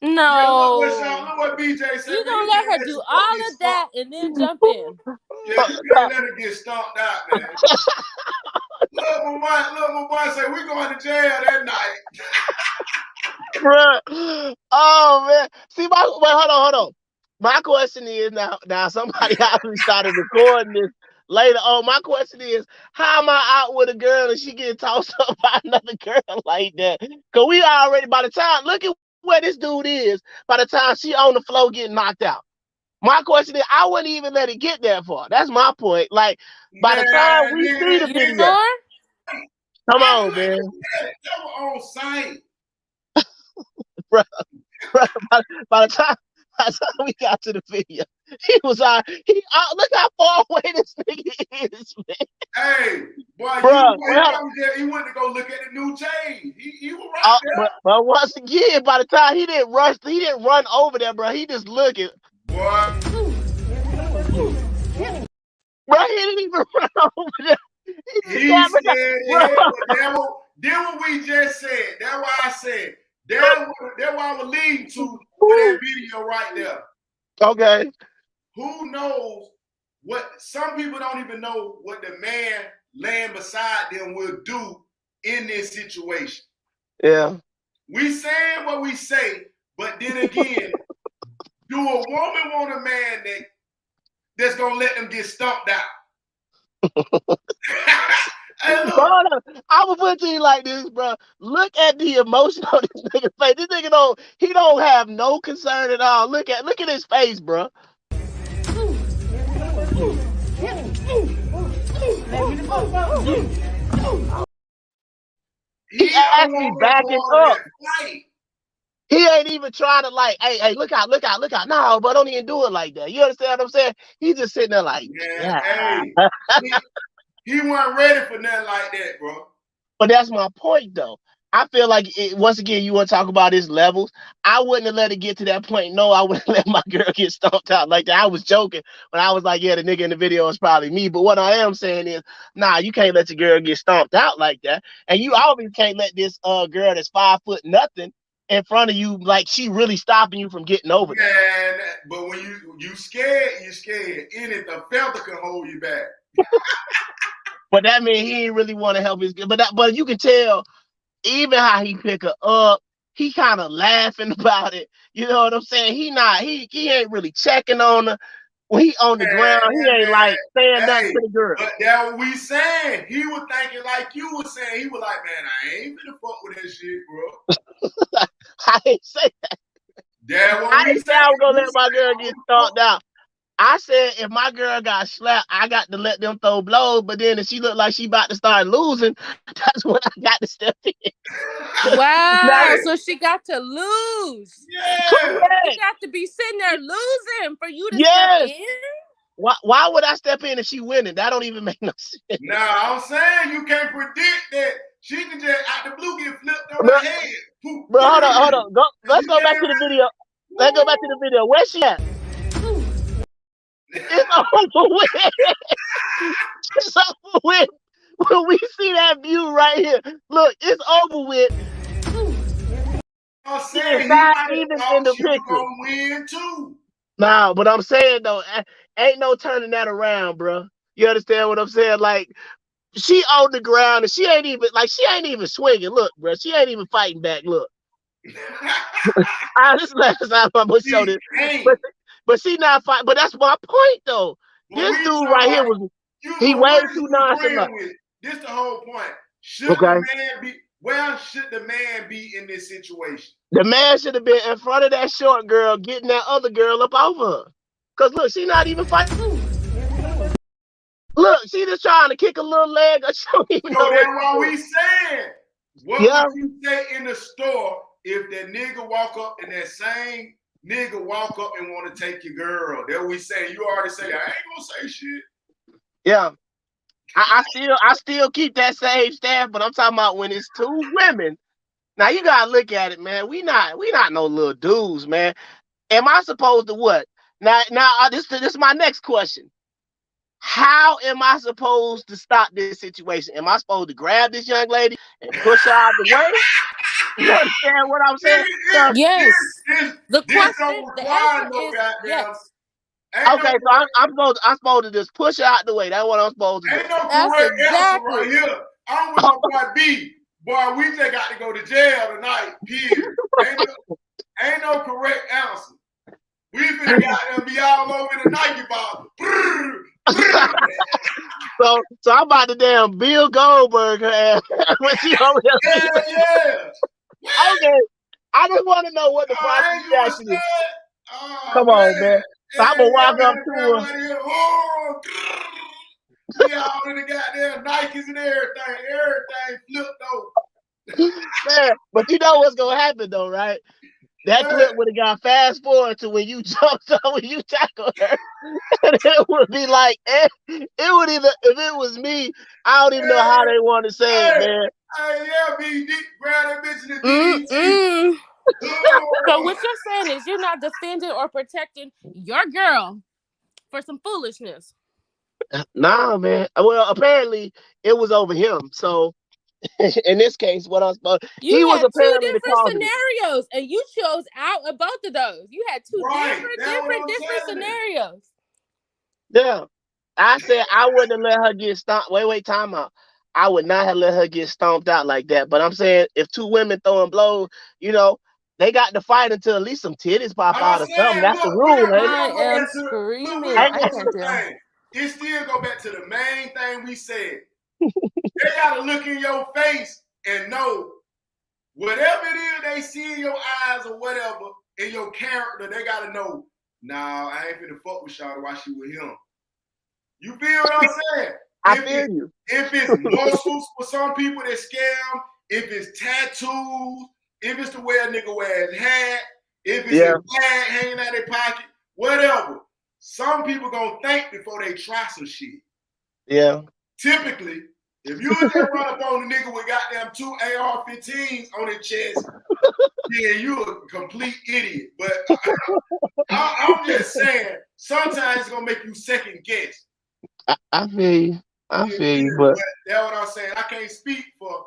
No. Yeah, look what BJ said. You gonna let her do all of that and then jump in? Yeah, you can't let her get stomped out, man. Look, my boy say we going to jail that night. Bruh. Oh, man. See, hold on. My question is now somebody actually started recording this later. Oh, my question is, how am I out with a girl and she getting tossed up by another girl like that? Because we already, by the time, look at where this dude is, by the time she on the floor getting knocked out. My question is, I wouldn't even let it get that far. That's my point. Like, by the time we see the video. Come on, man. That was on site. Bro, by the time we got to the video, he was look how far away this nigga is, man. Hey, boy, bro, he went to go look at the new chain. He was right there. But once again, by the time he didn't run over there, bro. He just looking. Boy. Bro, he didn't even run over there. He said, yeah, what we just said. That's why I said. That's why I was leading to for that video right there. Okay. Who knows what? Some people don't even know what the man laying beside them will do in this situation. Yeah. We saying what we say, but then again, do a woman want a man that's gonna let them get stumped out? Hey, bro, I will put it to you like this, bro. Look at the emotion on this nigga's face. This nigga don't have no concern at all. Look at his face, bro. He actually backing up. He ain't even trying to like, hey, look out. No, but don't even do it like that. You understand what I'm saying? He's just sitting there like, yeah. He wasn't ready for nothing like that, bro. But that's my point, though. I feel like once again, you want to talk about his levels. I wouldn't have let it get to that point. No, I wouldn't let my girl get stomped out like that. I was joking when I was like, yeah, the nigga in the video is probably me. But what I am saying is, nah, you can't let your girl get stomped out like that. And you obviously can't let this girl that's 5 foot nothing in front of you, like she really stopping you from getting over there. Man, but when you scared, you scared. Anything, the feather can hold you back. But that means he ain't really want to help his girl. But you can tell, even how he pick her up, he kind of laughing about it. You know what I'm saying? He ain't really checking on her. When he on the ground, he ain't like saying nothing to the girl. But that's what we saying. He was thinking like you were saying. He was like, man, I ain't finna fuck with that shit, bro. I ain't say that. I didn't say I was gonna let my girl get stomped out. I said if my girl got slapped, I got to let them throw blows. But then if she looked like she about to start losing, that's when I got to step in. Wow, so she got to lose. Yeah. She got to be sitting there losing for you to step in. Why would I step in if she winning? That don't even make no sense. Nah, I'm saying you can't predict that. She can just out the blue get flipped on her head. Bro, hold on. Let's go back to the video. Let's go back to the video. Where's she at? It's over with. It's over with. When we see that view right here, look, it's over with. I'm saying Even in the picture. Gonna win too. Nah, but I'm saying though, ain't no turning that around, bro. You understand what I'm saying? Like, she on the ground and she ain't even swinging. Look, bro, she ain't even fighting back. Look. This last time I'm gonna show this. But she not fighting. But that's my point though. This dude right here he way too nonchalant. This the whole point. Where should the man be in this situation? The man should have been in front of that short girl, getting that other girl up over her. Cause look, she not even fighting. Look, she just trying to kick a little leg. Or she don't even know that's what we saying. What would you say in the store if that nigga walk up and that same nigga walk up and want to take your girl? That we say. You already say, I ain't gonna say shit. Yeah. I still keep that same staff, but I'm talking about when it's two women. Now you gotta look at it, man. We not no little dudes, man. Am I supposed to what? Now this is my next question. How am I supposed to stop this situation? Am I supposed to grab this young lady and push her out the way? You understand what I'm saying? Yes. The question, the answer is yes. Okay, so I'm supposed to just push her out the way. That's what I'm supposed to do. Ain't no correct answer right here. I'm with my boy B. Boy, we just got to go to jail tonight. Period. Ain't no correct answer. We finna goddamn be all over the Nike ball. So I'm about to damn Bill Goldberg her ass when she over there. Yeah. Okay. I just want to know what the process reaction is. Come on, man. So I'm gonna walk up to her. We all in the goddamn Nikes and everything flipped over. Man, but you know what's gonna happen though, right? That clip would have got fast forward to when you jumped on, when you tackled her. And it would be like, it would either, if it was me, I don't even know how they want to say it, man. Hey, yeah, B, grab that bitch in the So what you're saying is you're not defending or protecting your girl for some foolishness. Nah, man. Well, apparently it was over him. So in this case, what I was supposed, he was apparently the cause. Scenarios, and you chose out of both of those. You had two different scenarios. Yeah, I said I wouldn't have let her get stomped. Wait, time out. I would not have let her get stomped out like that. But I'm saying if two women throwing blows, you know, they got to fight until at least some titties pop out or something. That's the rule, man. I am screaming. I can't tell. It still go back to the main thing we said. They gotta look in your face and know whatever it is they see in your eyes or whatever in your character. They gotta know. Nah, I ain't finna fuck with Shawty while she with him. You feel what I'm saying? I feel you. If it's muscles for some people that scam, if it's tattoos, if it's the way a nigga wears his hat, if it's a bag hanging out their pocket, whatever. Some people gonna think before they try some shit. Yeah. Typically, If you just run up on the nigga with goddamn 2 AR-15s on his chest, then you a complete idiot. But I'm just saying, sometimes it's gonna make you second guess. I feel you. I feel you, but that's what I'm saying. I can't speak for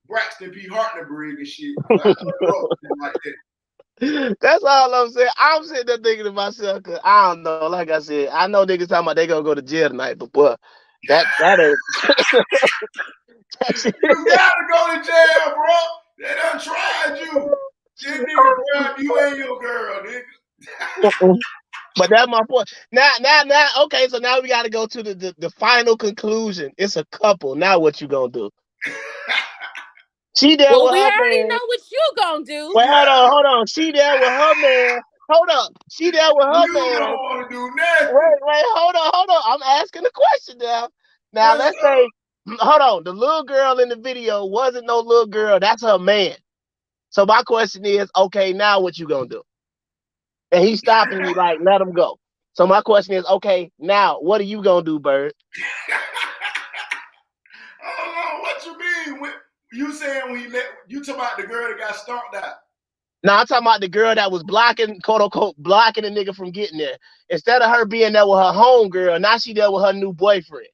Braxton P. Hartnebrig and shit. Like that. that's all I'm saying. I'm sitting there thinking to myself, cause I don't know. Like I said, I know niggas talking about they gonna go to jail tonight, but boy, that ain't. You gotta go to jail, bro. They done tried you. This nigga grab you and your girl, nigga. But that's my point. Now, okay, so now we got to go to the final conclusion. It's a couple. Now what you gonna do? She there with we her already man. know what you gonna do. Well, hold on. She there with her man. Hold up. She there with her man. You don't want to do nothing. Wait, hold on. I'm asking the question now. Now let's say, hold on. The little girl in the video wasn't no little girl. That's her man. So my question is, okay, now what you gonna do? And he's stopping you like, let him go. So my question is, okay, now what are you gonna do, Bird? I don't know what you mean. You saying you talking about the girl that got stalked out? No, I'm talking about the girl that was blocking, quote unquote, blocking the nigga from getting there. Instead of her being there with her home girl, now she there with her new boyfriend.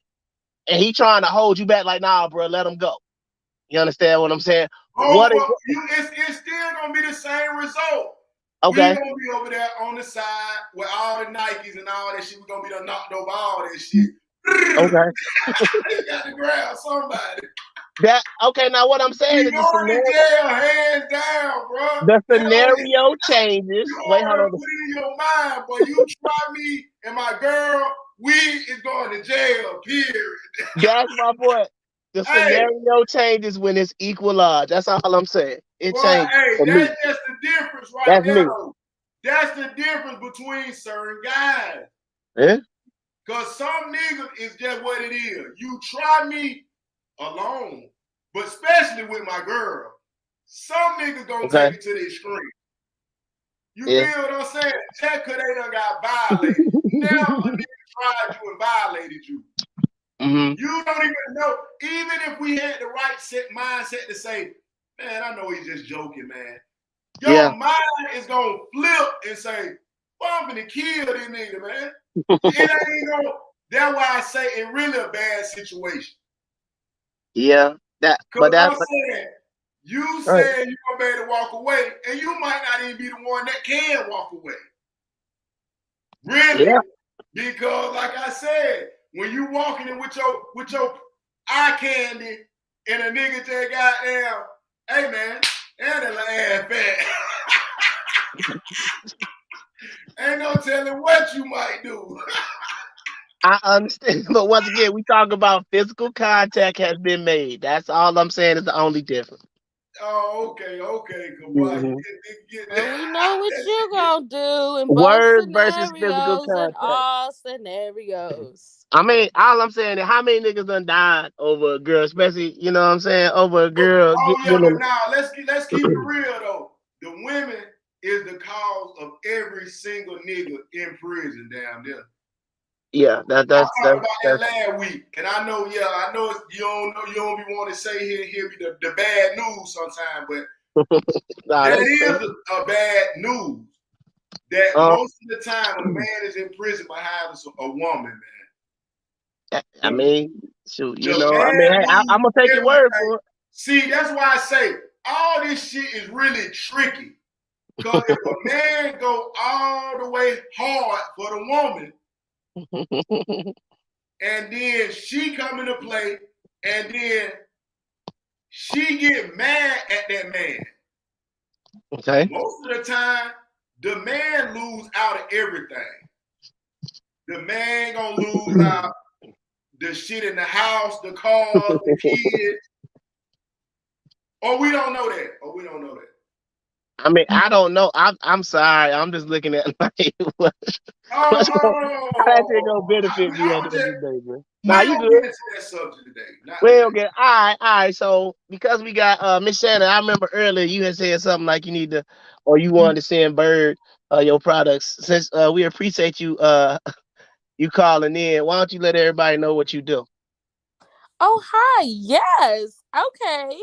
And he trying to hold you back like, nah, bro, let him go. You understand what I'm saying? It's still gonna be the same result. Okay. We're gonna be over there on the side with all the Nikes and all that shit. We're gonna be done knocked over all that shit. Okay. You got to grab somebody. Okay, now what I'm saying is the jail, hands down, bro. The scenario changes. Wait, hold on. Put it in your mind, boy. You try me and my girl, we is going to jail, period. That's my point. The scenario changes when it's equal odds. That's all I'm saying. It changes. Hey, that's just the difference right there. That's the difference between certain guys. Yeah. Because some niggas is just what it is. You try me alone, but especially with my girl, some niggas gonna take it to the extreme. You feel what I'm saying? Just because they done got violated. Now a nigga tried you and violated you. Mm-hmm. You don't even know. Even if we had the right mindset to say, man, I know he's just joking, man. Your mind is gonna flip and say, well, I'm gonna kill this nigga, man. It ain't no. That's why I say it's really a bad situation. Yeah, but I'm saying, you said you're gonna be able to walk away, and you might not even be the one that can walk away. Really? Yeah. Because, like I said, when you walking in with your eye candy and a nigga just got down, hey man, and a laugh fat. Ain't no telling what you might do. I understand, but once again, we talk about physical contact has been made. That's all I'm saying is the only difference. Oh, okay. And we know what you gonna do in Word both versus physical scenarios contact. and all scenarios. I mean, all I'm saying is how many niggas done died over a girl, especially, you know what I'm saying, over a girl. But now let's keep it real though. The women is the cause of every single nigga in prison down there. Yeah, that's about that last week, and I know you don't be wanting to say here be the bad news sometimes, but that is a bad news. That most of the time a man is in prison behind a woman, man. I mean, shoot, I'm gonna take your word for it. See, that's why I say all this shit is really tricky. Because if a man go all the way hard for the woman, and then she come into play, and then she get mad at that man. Okay. Most of the time, the man lose out of everything. The man gonna lose out the shit in the house, the cars, the kids. Or we don't know that. I mean, I don't know. I'm sorry. I'm just looking at like how that's gonna benefit me at the end of the day, bro. Now you good. Get into that subject today. Well, okay. All right. So because we got Miss Shannon, I remember earlier you had said something like you need to, or you wanted to send Bird your products. Since we appreciate you you calling in, why don't you let everybody know what you do? Oh, hi. Yes. Okay.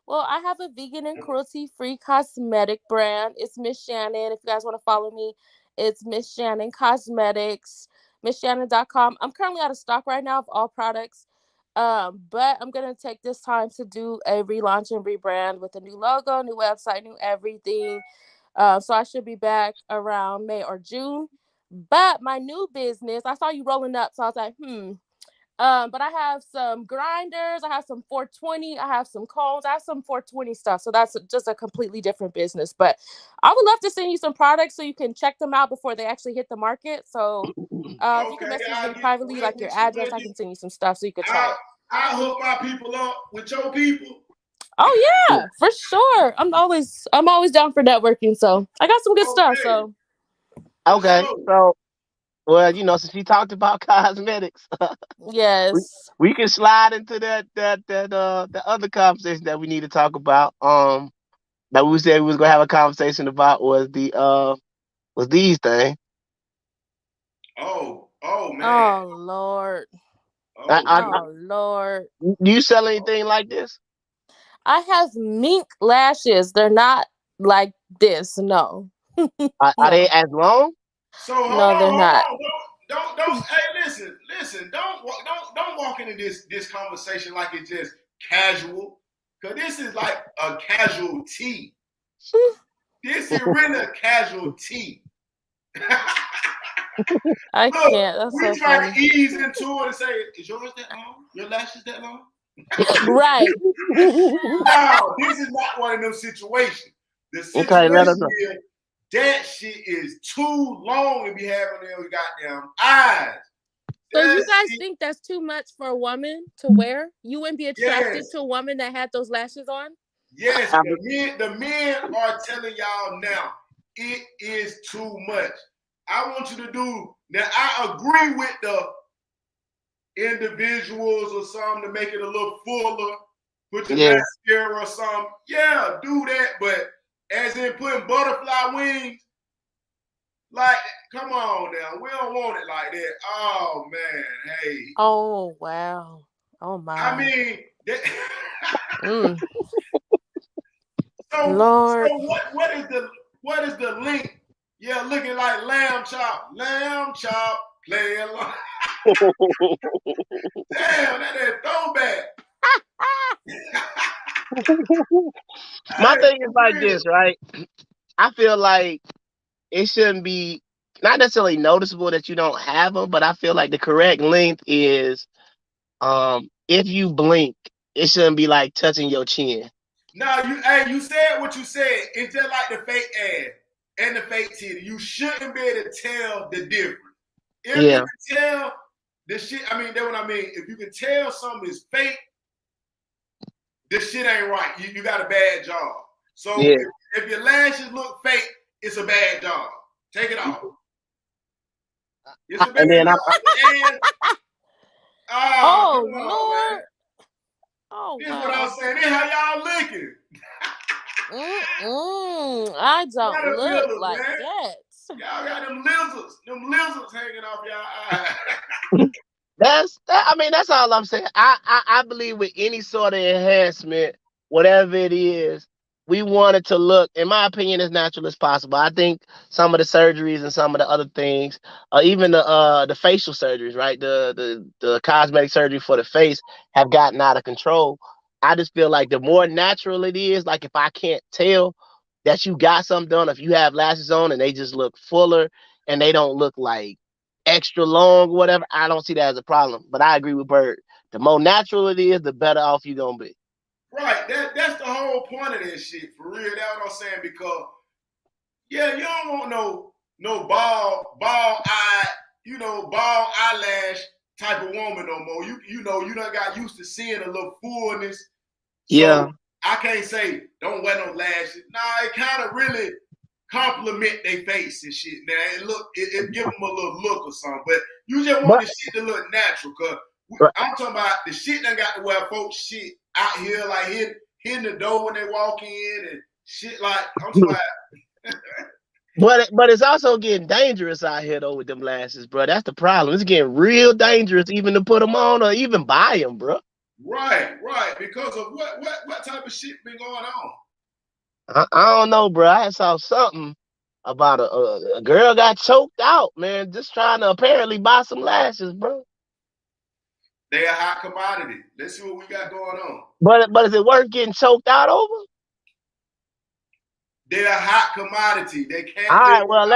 Well, I have a vegan and cruelty-free cosmetic brand. It's Miss Shannon. If you guys want to follow me, it's Miss Shannon Cosmetics, MissShannon.com. I'm currently out of stock right now of all products. But I'm gonna take this time to do a relaunch and rebrand with a new logo, new website, new everything. So I should be back around May or June. But my new business, I saw you rolling up, so I was like, but I have some grinders, I have some 420, I have some combs, I have some 420 stuff. So that's just a completely different business. But I would love to send you some products so you can check them out before they actually hit the market. So if you can Okay, message I'll me get privately, like your address, I can send you some stuff so you can try it. I'll hook my people up with your people. Oh yeah, for sure. I'm always down for networking. So I got some good stuff. Okay, So for Okay, sure. so well, since we talked about cosmetics, we, yes. we can slide into the other conversation that we need to talk about. That we said we was gonna have a conversation about was these things. Oh man. Oh Lord. I, Oh I, man. Oh Lord. do you sell anything like this? I have mink lashes. They're not like this. No. Are they No. as long? So hold No, on, they're hold not. on. Don't. Hey, listen. Don't walk into this conversation like it's just casual, cause this is like a casualty. This is really a casualty. I Look, can't. That's we so try funny. to ease into it and say, "Is yours that long? Your lashes that long?" Right. No, this is not one of those situations. The Okay, let us situation know. is that shit is too long to be having those goddamn eyes. So you That guys shit, think that's too much for a woman to wear? You wouldn't be attracted yes, to a woman that had those lashes on? yes. I, The men are telling y'all now it is too much. I want you to do now. I agree with the individuals or something to make it a little fuller, put your yeah. mascara or something. Yeah, do that. But as in putting butterfly wings, like, come on now. We don't want it like that. Oh man, hey. Oh wow. Oh I my. mean, that, Mm. so Lord. what is the link? Yeah, looking like lamb chop, play along. Damn, that throwback. My Hey, thing is for like real. this, right? I feel like it shouldn't be not necessarily noticeable that you don't have them, but I feel like the correct length is if you blink, it shouldn't be like touching your chin. Now you said what you said. It's just like the fake ass and the fake titty. You shouldn't be able to tell the difference. If you Yeah, can tell the shit, I mean, that's what I mean. If you can tell something is fake, this shit ain't right. You got a bad job. So yeah. if your lashes look fake, it's a bad job. Take it off. It's a bad And then job. And Oh come on, man. Lord. Oh This is what I'm wow. saying. This how y'all looking. I don't Got them look lizards, like man. that. Y'all got them lizards hanging off y'all eyes. I mean, that's all I'm saying. I believe with any sort of enhancement, whatever it is, we want it to look, in my opinion, as natural as possible. I think some of the surgeries and some of the other things, even the facial surgeries, right? The cosmetic surgery for the face have gotten out of control. I just feel like the more natural it is, like if I can't tell that you got something done, if you have lashes on and they just look fuller and they don't look like extra long, whatever, I don't see that as a problem. But I agree with Bird. The more natural it is, the better off you're gonna be. Right. That's the whole point of this shit. For real. That's what I'm saying. Because yeah, you don't want no bald eye, bald eyelash type of woman no more. You done got used to seeing a little fullness. So Yeah. I can't say don't wear no lashes. Nah, it kind of really compliment their face and shit. Now it give them a little look or something. But you just want But the shit to look natural. Cause I'm talking about the shit that got to wear folks shit out here like hitting the door when they walk in and shit like I'm talking about. but it's also getting dangerous out here though with them lashes, bro. That's the problem. It's getting real dangerous even to put them on or even buy them, bro. Right. Because of what type of shit been going on? I don't know, bro. I saw something about a girl got choked out, man, just trying to apparently buy some lashes, bro. They a hot commodity. Let's see what we got going on. But is it worth getting choked out over? They're a hot commodity. They can't. All right, well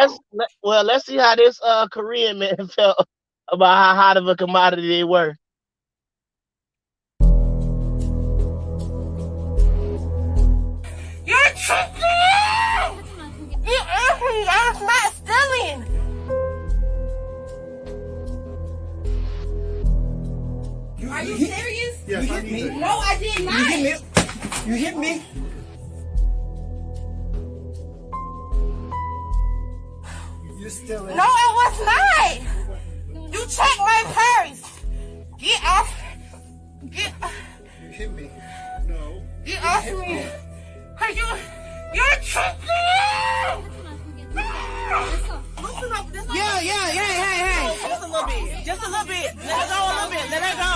let's see how this Korean man felt about how hot of a commodity they were. You're cheating! You asked me, I was not stealing. Are you serious? Yes, I need it. No, I did not. You hit me. You still No, it was not. You checked my purse. Get off. You hit me. No. Get off me. You're cheating! Yeah. Just a little bit. Just a little bit. Let her go a little bit. Let her go.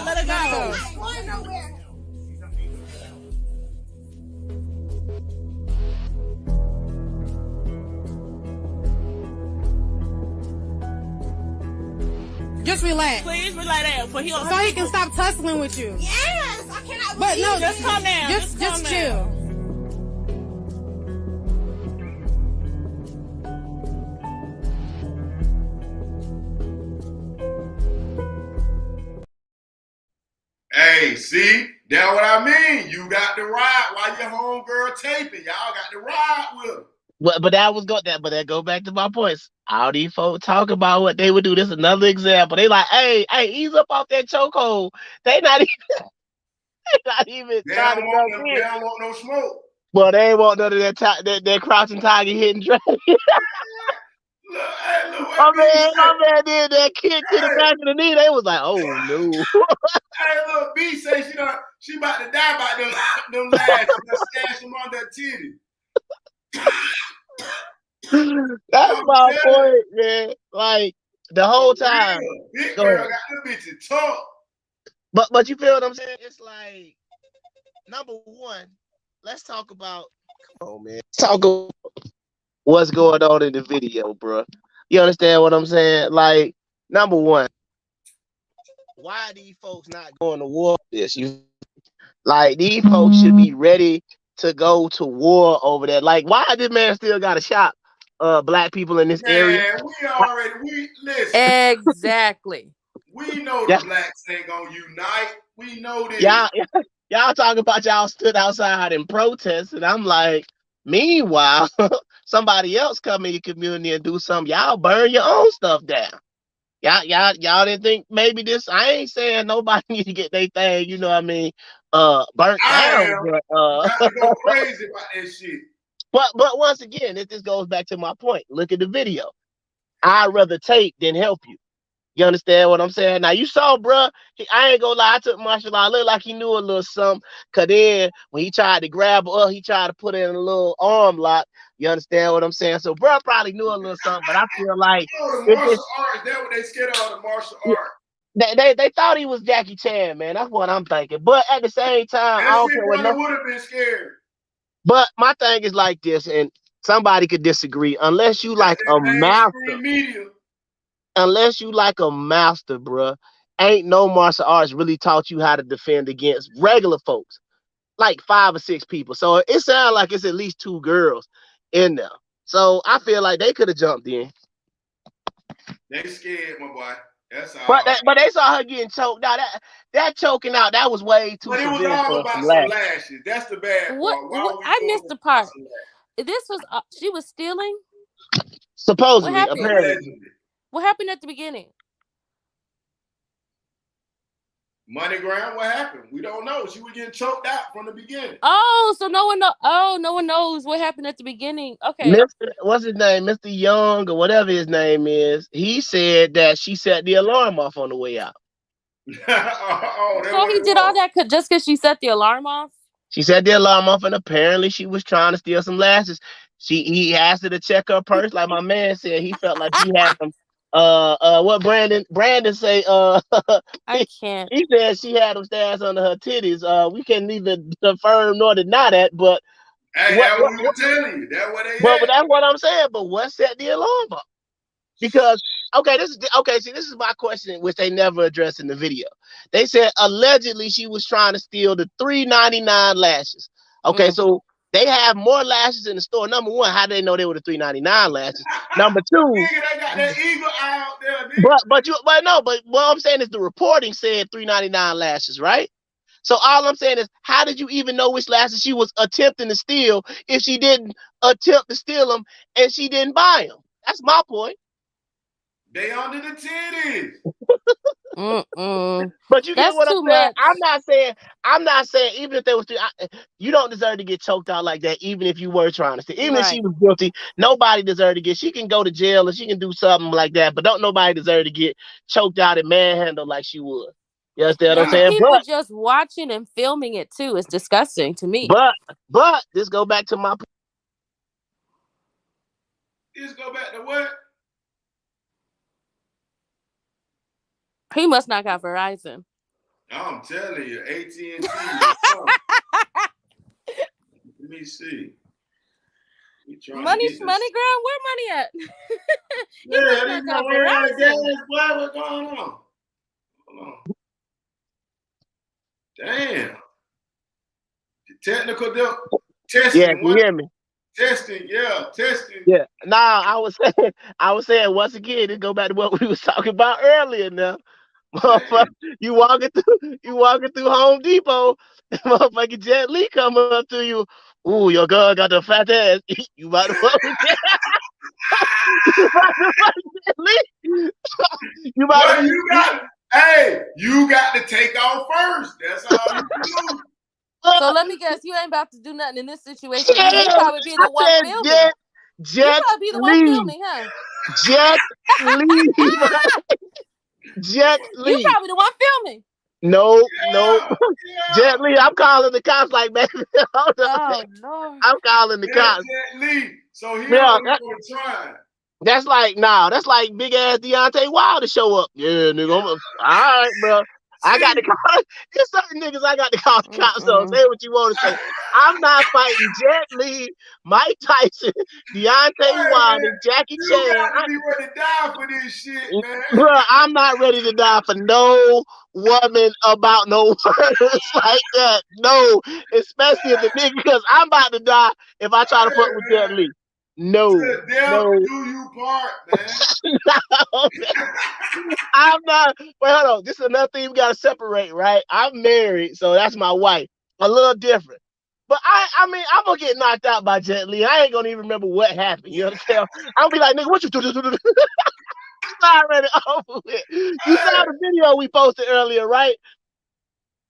Let her go. I'm going nowhere. Just relax. Please relax down. So he can stop tussling with you. Yes, I cannot But believe no, it. Just calm down. Just calm down. chill. Hey, see, that's what I mean. You got to ride while your homegirl taping. Y'all got to ride with her. But that go back to my points. All these folks talk about what they would do. This is another example. They like, hey, ease up off that chokehold. They not even They trying don't to want jump no, in. they don't want no smoke. But they ain't want none of that crouching tiger hitting dragon. Look, My man did that kick to the back of the knee. They was like, oh no. Hey, look, B say she about to die by them lashes. Stash them on that titty. That's my point, man. Like the whole time. Big girl got them bitches tough. But you feel what I'm saying? It's like, number one, let's talk about. Come on, man. Let's talk about what's going on in the video, bro. You understand what I'm saying? Like, number one, why are these folks not going to war with this? Like, these folks should be ready to go to war over that. Like, why this man still got to shop black people in this area? We listen. Exactly. We know the blacks ain't gonna unite. We know this. Y'all talking about y'all stood outside and protest, and I'm like, meanwhile, somebody else come in your community and do something. Y'all burn your own stuff down. Y'all didn't think maybe this. I ain't saying nobody need to get their thing, you know what I mean, burnt down. But got to go crazy about that shit. But once again, this goes back to my point. Look at the video. I'd rather take than help you. You understand what I'm saying? Now you saw, bro. I ain't gonna lie. I took martial law. Looked like he knew a little something. Cause then when he tried to grab her, he tried to put her in a little arm lock. You understand what I'm saying? So, bro, probably knew a little something. But I feel like the martial arts. That's what they scared of, the martial art. They thought he was Jackie Chan, man. That's what I'm thinking. But at the same time, I don't care what. Would have been scared. But my thing is like this, and somebody could disagree. Unless you like a master. Unless you like a master, bruh, ain't no martial arts really taught you how to defend against regular folks, like 5 or 6 people. So it sounds like it's at least 2 girls in there. So I feel like they could have jumped in. They scared, my boy. That's all. But they saw her getting choked out. That choking out, that was way too severe. But it was all about some lashes. That's the bad part. I missed the part. This was she was stealing. Supposedly, apparently. What happened at the beginning? MoneyGram, what happened? We don't know. She was getting choked out from the beginning. Oh, so no one knows what happened at the beginning. Okay. What's his name? Mr. Young or whatever his name is. He said that she set the alarm off on the way out. So he did all that just because she set the alarm off? She set the alarm off, and apparently she was trying to steal some lashes. He asked her to check her purse, like my man said. He felt like she had some what Brandon say, I can't. he said she had them stabs under her titties. We can neither confirm nor deny that, but Hey, that's what we were telling you. That's what they but that's what I'm saying. But what set the alarm up? Because see, this is my question, which they never addressed in the video. They said allegedly she was trying to steal the $3.99 lashes. Okay, so they have more lashes in the store. Number one, how do they know they were the $3.99 lashes? Number two, nigga, they got that eagle eye out there, nigga. but what I'm saying is the reporting said $3.99 lashes, right? So all I'm saying is, how did you even know which lashes she was attempting to steal if she didn't attempt to steal them and she didn't buy them? That's my point. They under the titties. But you get what I'm saying? Much. I'm not saying even if there was you don't deserve to get choked out like that, even if you were trying to steal. Even if she was guilty, nobody deserved to get. She can go to jail or she can do something like that, but don't nobody deserve to get choked out and manhandled like she would. You understand what I'm saying? People just watching and filming it too. It's disgusting to me. But this go back to my point. This go back to what? He must not got Verizon. I'm telling you, AT&T. Let me see. Money, girl. Where money at? Yeah, these not wearing out of gas. What's going on? Hold on. Damn. The technical testing. Yeah, you hear me? Testing. Yeah. Now I was saying once again, it go back to what we was talking about earlier. Now, motherfucker, you walking through Home Depot, motherfucking Jet Li come up to you. Ooh, your girl got the fat ass. You about to fuck with Jet? You about to fuck with Jet Li? You got to take off first. That's all you can do. So let me guess, you ain't about to do nothing in this situation. You probably be the one filming. You probably be the one filming, huh? Jet Li. Jet Li. You probably the one filming. No. Jet Li, I'm calling the cops like, man. Hold on. Oh, Lord. I'm calling the cops. Jet Li. So he was trying. That's like big ass Deontay Wilder show up. Yeah, nigga. All right, bro. I got to call. There's certain niggas I got to call the cops on. Say what you want to say. I'm not fighting Jet Li, Mike Tyson, Deontay Wilder, Jackie Chan. You got to be ready to die for this shit, man. Bro, I'm not ready to die for no woman about no words like that. No, especially if the nigga, because I'm about to die if I try to fuck with Jet Li. No. Do you part, man? No, I'm not. Wait, hold on. This is another thing we gotta separate, right? I'm married, so that's my wife. A little different. But I mean, I'm gonna get knocked out by Jet Li. I ain't gonna even remember what happened. You understand? I'm gonna be like, nigga, what you do? It's already over with. You saw the video we posted earlier, right?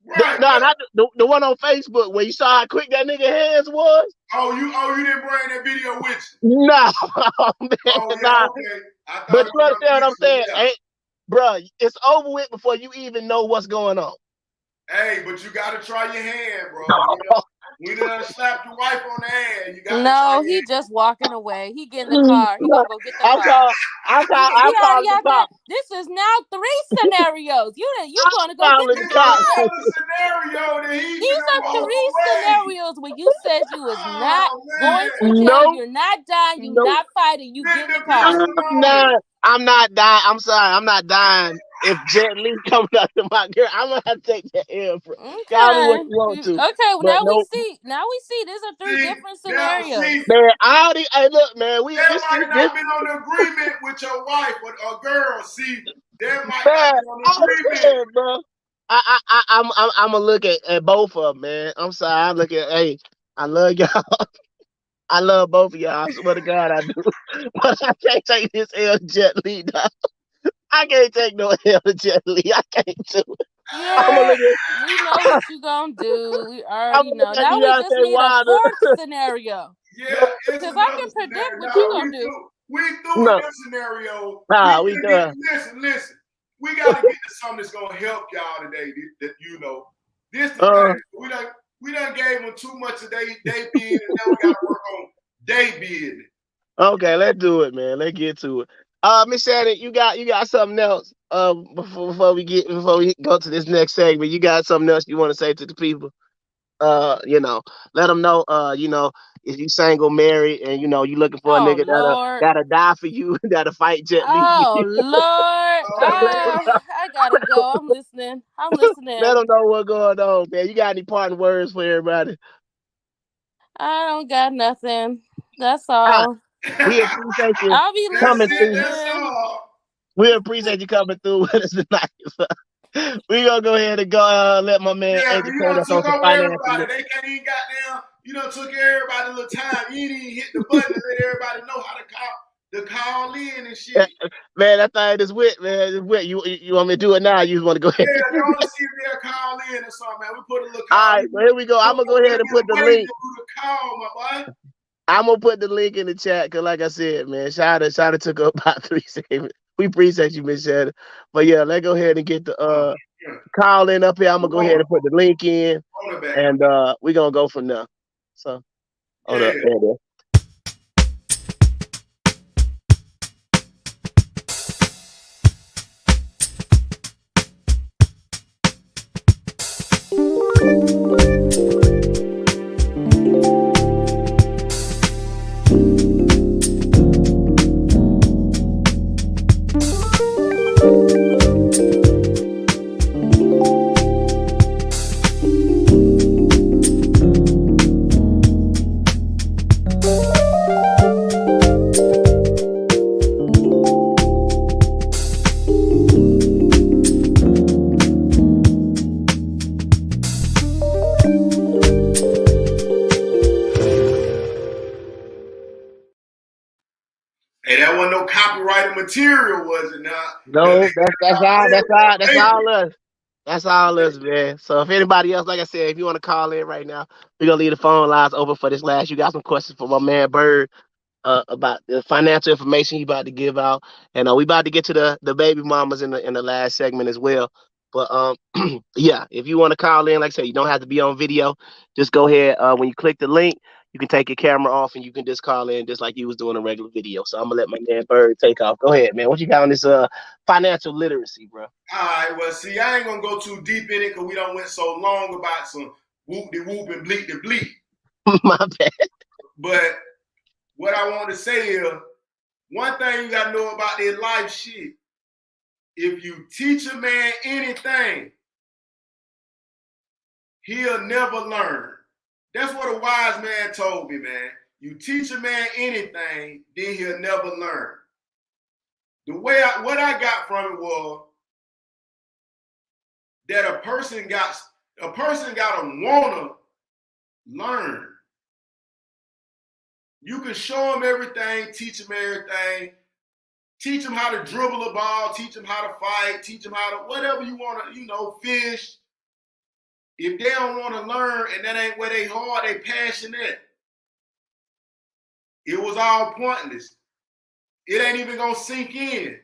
Right. No, not the one on Facebook where you saw how quick that nigga hands was. Oh, you didn't bring that video with you? No, man, nah. Okay. But you understand what I'm saying? Hey, bro, it's over with before you even know what's going on. Hey, but you gotta try your hand, bro. We done slapped your wife on the hand. You gotta he just walking away. He getting the car. He gonna go get the car. I'm calling the cops. This is now 3 scenarios. You gonna go get the cops. These are 3 scenarios where you said you was not going to jail. You're not dying. You're not fighting. You get the car. I'm not dying. I'm sorry. I'm not dying. If Jet Li coming up to my girl, I'm gonna have to take that L. Call me what you want to. Okay, well, now we see. These are 3 different scenarios. Man, hey, look, man, might not been on agreement with your wife or girl. See, there might not be on agreement, bro. I'm gonna look at both of them, man. I'm sorry. I look at, hey, I love y'all. I love both of y'all. I swear to God, I do. But I can't take this L Jet Li, dog. I can't take no L to Jet Li. I can't do it. Yeah, we know what you gonna do. We already know. Now we just need a 4th scenario. Yeah, because I can predict what you gonna do. We through in this scenario. We done. Listen. We gotta get to something that's gonna help y'all today. That this thing. We done gave them too much of they business. Now we gotta work on they business. Okay, let's do it, man. Let's get to it. Miss Shannon, you got something else. Before we go to this next segment, you got something else you want to say to the people? Let them know. If you single, married, and you looking for a Oh nigga Lord. that'll die for you, that'll fight Jet Li. Oh Lord. I gotta go. I'm listening. Let them know what's going on, man. You got any parting words for everybody? I don't got nothing. That's Ah, all. we appreciate you I'll be That's coming it. through. That's listening. all. We appreciate you coming through with us tonight. We gonna go ahead and go let my man Yeah, but you educate done us on took some over financial. everybody. They can't even got down. You done took everybody a little time. You didn't even hit the button to let everybody know how to call in and shit. Man, that thing is wit, man. It's wit. You want me to do it now? You just want to go ahead? Yeah, they want to see if they'll call in or something, man. We put a little All call right, in. so here we go. I'm gonna go ahead and put the link. Do the call, my boy. I'm gonna put the link in the chat because, like I said, man, Shada took up about 3 seconds. We appreciate you, Miss Shada. But yeah, let's go ahead and get the call in up here. I'm gonna go ahead and put the link in, and we're gonna go from there. So hold up, there it is. Hey, that wasn't no copyrighted material, was it not? No, that's all us. That's all us, man. So if anybody else, like I said, if you want to call in right now, we're gonna leave the phone lines open for this last. You got some questions for my man Bird about the financial information he about to give out, and we about to get to the baby mamas in the last segment as well. But yeah, if you want to call in, like I said, you don't have to be on video. Just go ahead. When you click the link, you can take your camera off and you can just call in just like you was doing a regular video. So I'm gonna let my man Bird take off. Go ahead, man. What you got on this financial literacy, bro? All right, well, see, I ain't gonna go too deep in it because we don't went so long about some whoop de whoop and bleep de bleep. My bad. But what I want to say is, one thing you gotta know about this life shit. If you teach a man anything, he'll never learn. That's what a wise man told me, man. You teach a man anything, then he'll never learn. What I got from it was that a person gotta wanna learn. You can show them everything, teach them everything, teach them how to dribble a ball, teach them how to fight, teach them how to whatever you want to, fish. If they don't want to learn and that ain't where they heart, they passionate, it was all pointless. It ain't even gonna sink in.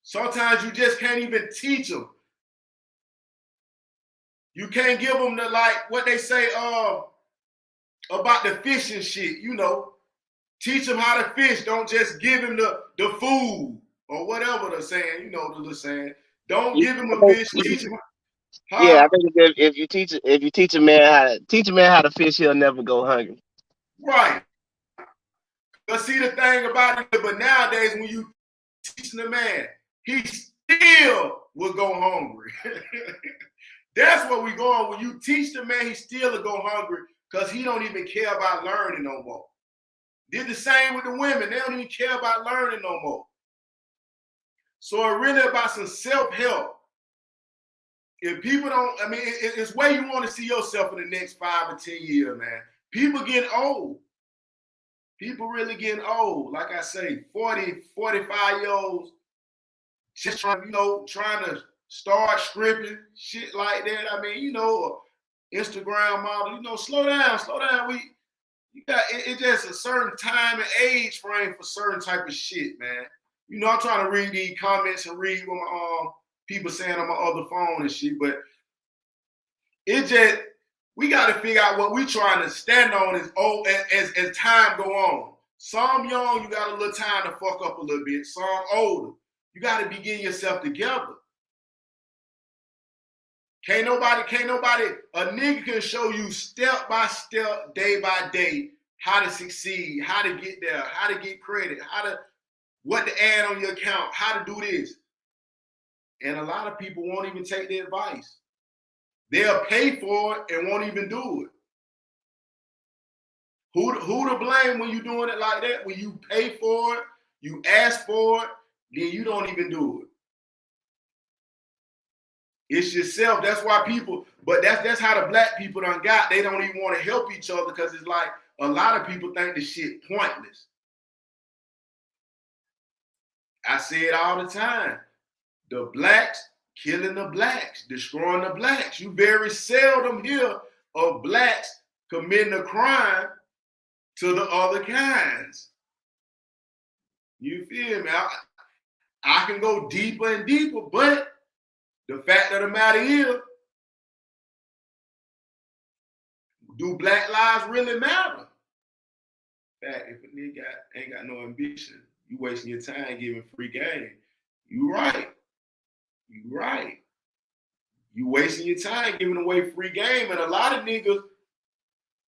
Sometimes you just can't even teach them. You can't give them what they say about the fishing shit, Teach them how to fish. Don't just give him the food or whatever they're saying, the little saying. Don't give him a fish, teach him. Yeah, I think if you teach a man how to fish, he'll never go hungry. Right. But see the thing about it, but nowadays when you teaching the man, he still will go hungry. That's what we going. When you teach the man, he still will go hungry because he don't even care about learning no more. Did the same with the women. They don't even care about learning no more. So it's really about some self-help. If people don't, it's where you want to see yourself in the next 5 or 10 years, man. People getting old. People really getting old. Like I say, 40, 45-year-olds just trying to start scripting, shit like that. Instagram model, slow down. It's just a certain time and age frame for certain type of shit, man. I'm trying to read these comments and read what my people saying on my other phone and shit, but we got to figure out what we trying to stand on as time go on. Some young, you got a little time to fuck up a little bit. Some older. You got to be getting yourself together. Can't nobody, a nigga can show you step by step, day by day, how to succeed, how to get there, how to get credit, what to add on your account, how to do this. And a lot of people won't even take the advice. They'll pay for it and won't even do it. Who to blame when you're doing it like that? When you pay for it, you ask for it, then you don't even do it. It's yourself. That's why people, but that's how the black people done got. They don't even want to help each other because it's like a lot of people think this shit pointless. I say it all the time. The blacks killing the blacks, destroying the blacks. You very seldom hear of blacks committing a crime to the other kinds. You feel me? I can go deeper and deeper, but the fact of the matter is, do black lives really matter? In fact, if a nigga ain't got no ambition, you wasting your time giving free game. You right. You right. You wasting your time giving away free game. And a lot of niggas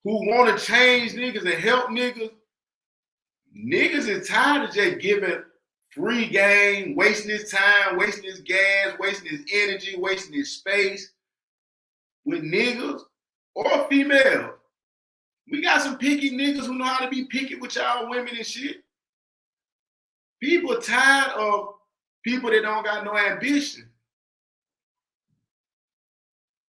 who want to change niggas and help niggas is tired of just giving free game, wasting his time, wasting his gas, wasting his energy, wasting his space with niggas or females. We got some picky niggas who know how to be picky with y'all women and shit. People are tired of people that don't got no ambition.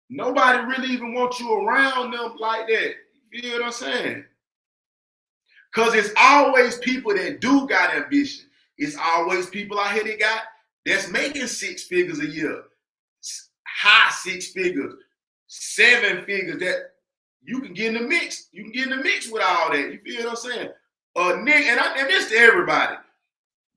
Nobody really even wants you around them like that. You feel what I'm saying? Because it's always people that do got ambition. It's always people out here that's making 6 figures a year, high 6 figures, 7 figures that you can get in the mix. You can get in the mix with all that. You feel what I'm saying? Nigga, and this to everybody.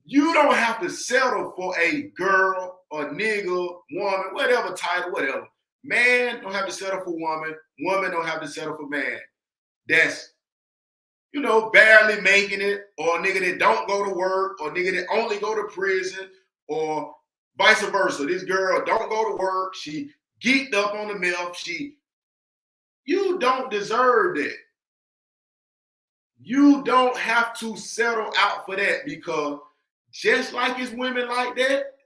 You don't have to settle for a girl, a nigga, woman, whatever title, whatever. Man don't have to settle for woman. Woman don't have to settle for man. That's, barely making it, or a nigga that don't go to work, or a nigga that only go to prison, or vice versa. This girl don't go to work. She geeked up on the meth. You don't deserve that. You don't have to settle out for that, because just like it's women like that,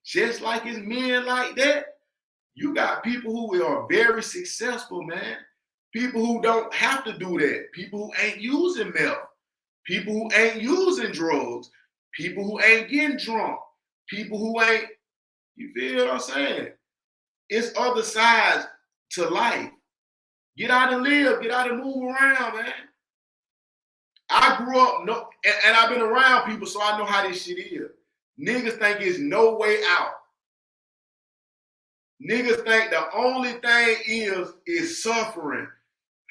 just like it's men like that, you got people who are very successful, man. People who don't have to do that. People who ain't using meth. People who ain't using drugs. People who ain't getting drunk. People who ain't, you feel what I'm saying? It's other sides to life. Get out and live. Get out and move around, man. I grew up, and I've been around people, so I know how this shit is. Niggas think there's no way out. Niggas think the only thing is suffering,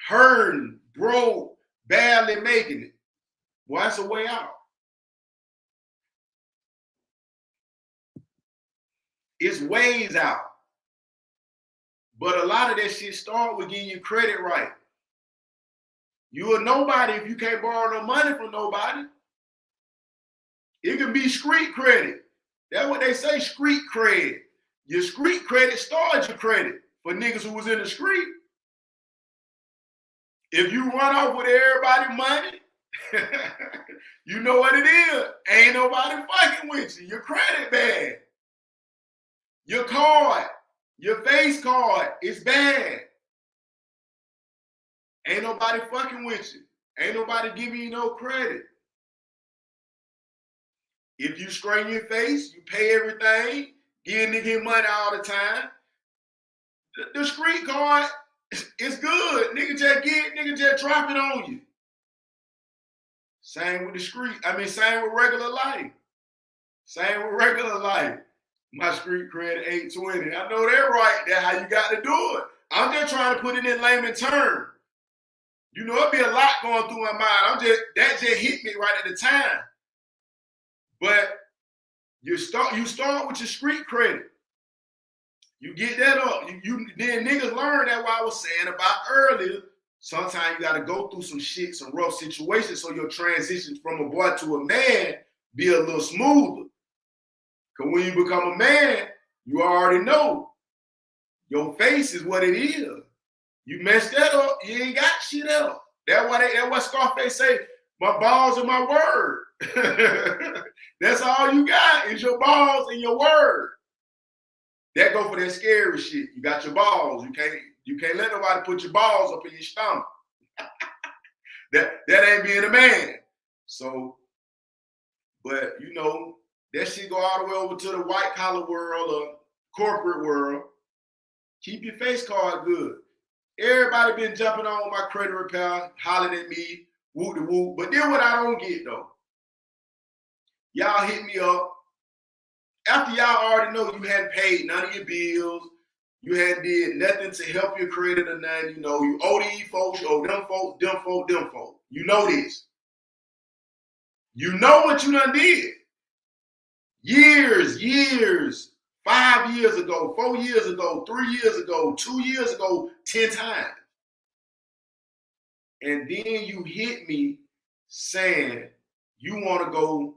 hurting, broke, barely making it. Well, that's a way out. It's ways out. But a lot of that shit start with getting your credit right. You a nobody if you can't borrow no money from nobody. It can be street credit. That's what they say, street cred. Your street credit starts your credit for niggas who was in the street. If you run off with everybody's money, you know what it is. Ain't nobody fucking with you. Your credit bad. Your card, your face card is bad. Ain't nobody fucking with you. Ain't nobody giving you no credit. If you straighten your face, you pay everything, give nigga money all the time. The street card is good. Nigga just drop it on you. Same with the street. Same with regular life. Same with regular life. My street credit 820. I know that right. That's how you got to do it. I'm just trying to put it in layman terms. It'd be a lot going through my mind. That just hit me right at the time. But you start with your street credit. You get that up. Then niggas learn that what I was saying about earlier. sometimes you got to go through some shit, some rough situations, so your transition from a boy to a man be a little smoother. Because when you become a man, you already know your face is what it is. You mess that up, you ain't got shit else. That's what Scarface say, my balls and my word. That's all you got is your balls and your word. That go for that scary shit. You got your balls. You can't let nobody put your balls up in your stomach. that ain't being a man. So, but you know, that shit go all the way over to the white collar world or corporate world. Keep your face card good. Everybody been jumping on my credit repair, hollering at me, whoop de whoop. But then what I don't get though, y'all hit me up after y'all already know you hadn't paid none of your bills, you hadn't did nothing to help your credit or nothing. You know, you owe these folks, you owe them folks, them folks, them folks. You know this. You know what you done did. Years, 5 years ago, 4 years ago, 3 years ago, 2 years ago, 10 times. And then you hit me saying you want to go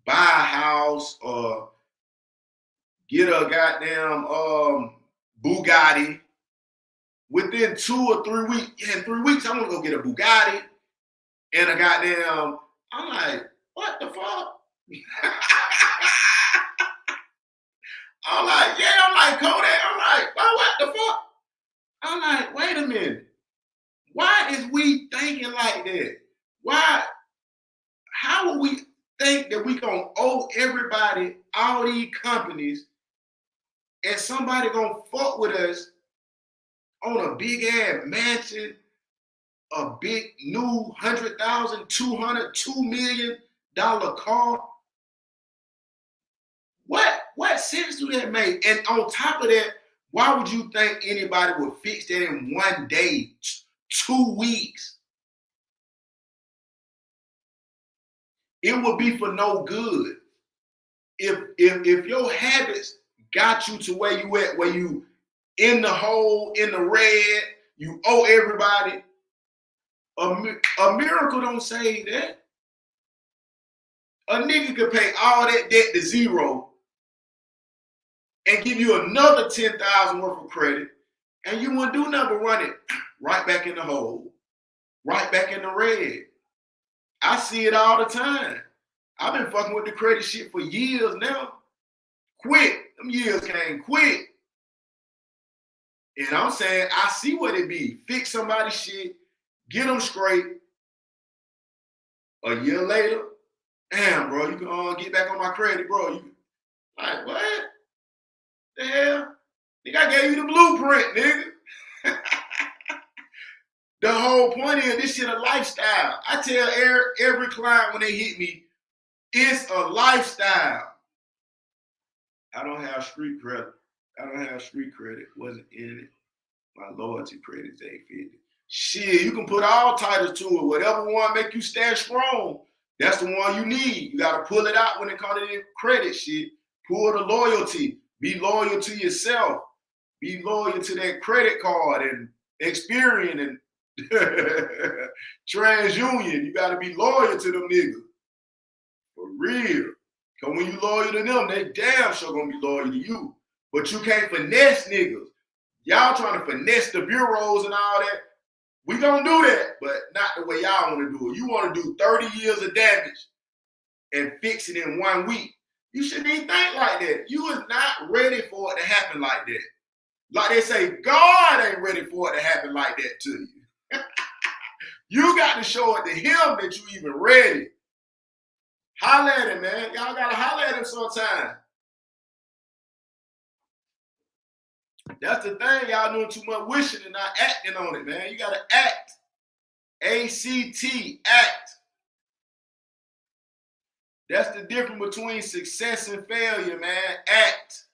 buy a house or get a goddamn Bugatti within 2 or 3 weeks. In 3 weeks, I'm going to go get a Bugatti and a goddamn, I'm like, what the fuck? I'm like Kodak. I'm like, what the fuck? I'm like, wait a minute. Why is we thinking like that? Why? How would we think that we gonna owe everybody, all these companies, and somebody gonna fuck with us on a big ass mansion, a big new $100,000, $200,000, $2 million car? What sense do that make? And on top of that, why would you think anybody would fix that in 1 day, 2 weeks? It would be for no good. If your habits got you to where you at, where you in the hole, in the red, you owe everybody, a miracle don't save that. A nigga could pay all that debt to zero and give you another 10,000 worth of credit, and you wouldn't do nothing but run it right back in the hole, right back in the red. I see it all the time. I've been fucking with the credit shit for years now. Quick. Them years came quick. And I'm saying, I see what it be. Fix somebody's shit, get them straight. A year later, damn, bro, you can get back on my credit, bro. You like, what? The hell? Nigga, I gave you the blueprint, nigga. The whole point is this shit a lifestyle. I tell every client when they hit me, it's a lifestyle. I don't have street credit. Wasn't in it. My loyalty credit is 850. Shit, you can put all titles to it. Whatever one make you stand strong, that's the one you need. You got to pull it out when it comes to the credit shit. Pull the loyalty. Be loyal to yourself. Be loyal to that credit card and Experian and TransUnion. You got to be loyal to them niggas. For real. Because when you loyal to them, they damn sure going to be loyal to you. But you can't finesse niggas. Y'all trying to finesse the bureaus and all that. We going to do that, but not the way y'all want to do it. You want to do 30 years of damage and fix it in 1 week. You shouldn't even think like that. You is not ready for it to happen like that. Like they say, God ain't ready for it to happen like that to you. You got to show it to him that you even ready. Holler at him, man. Y'all got to holler at him sometime. That's the thing. Y'all doing too much wishing and not acting on it, man. You got to act. A-C-T, act. That's the difference between success and failure, man. Act.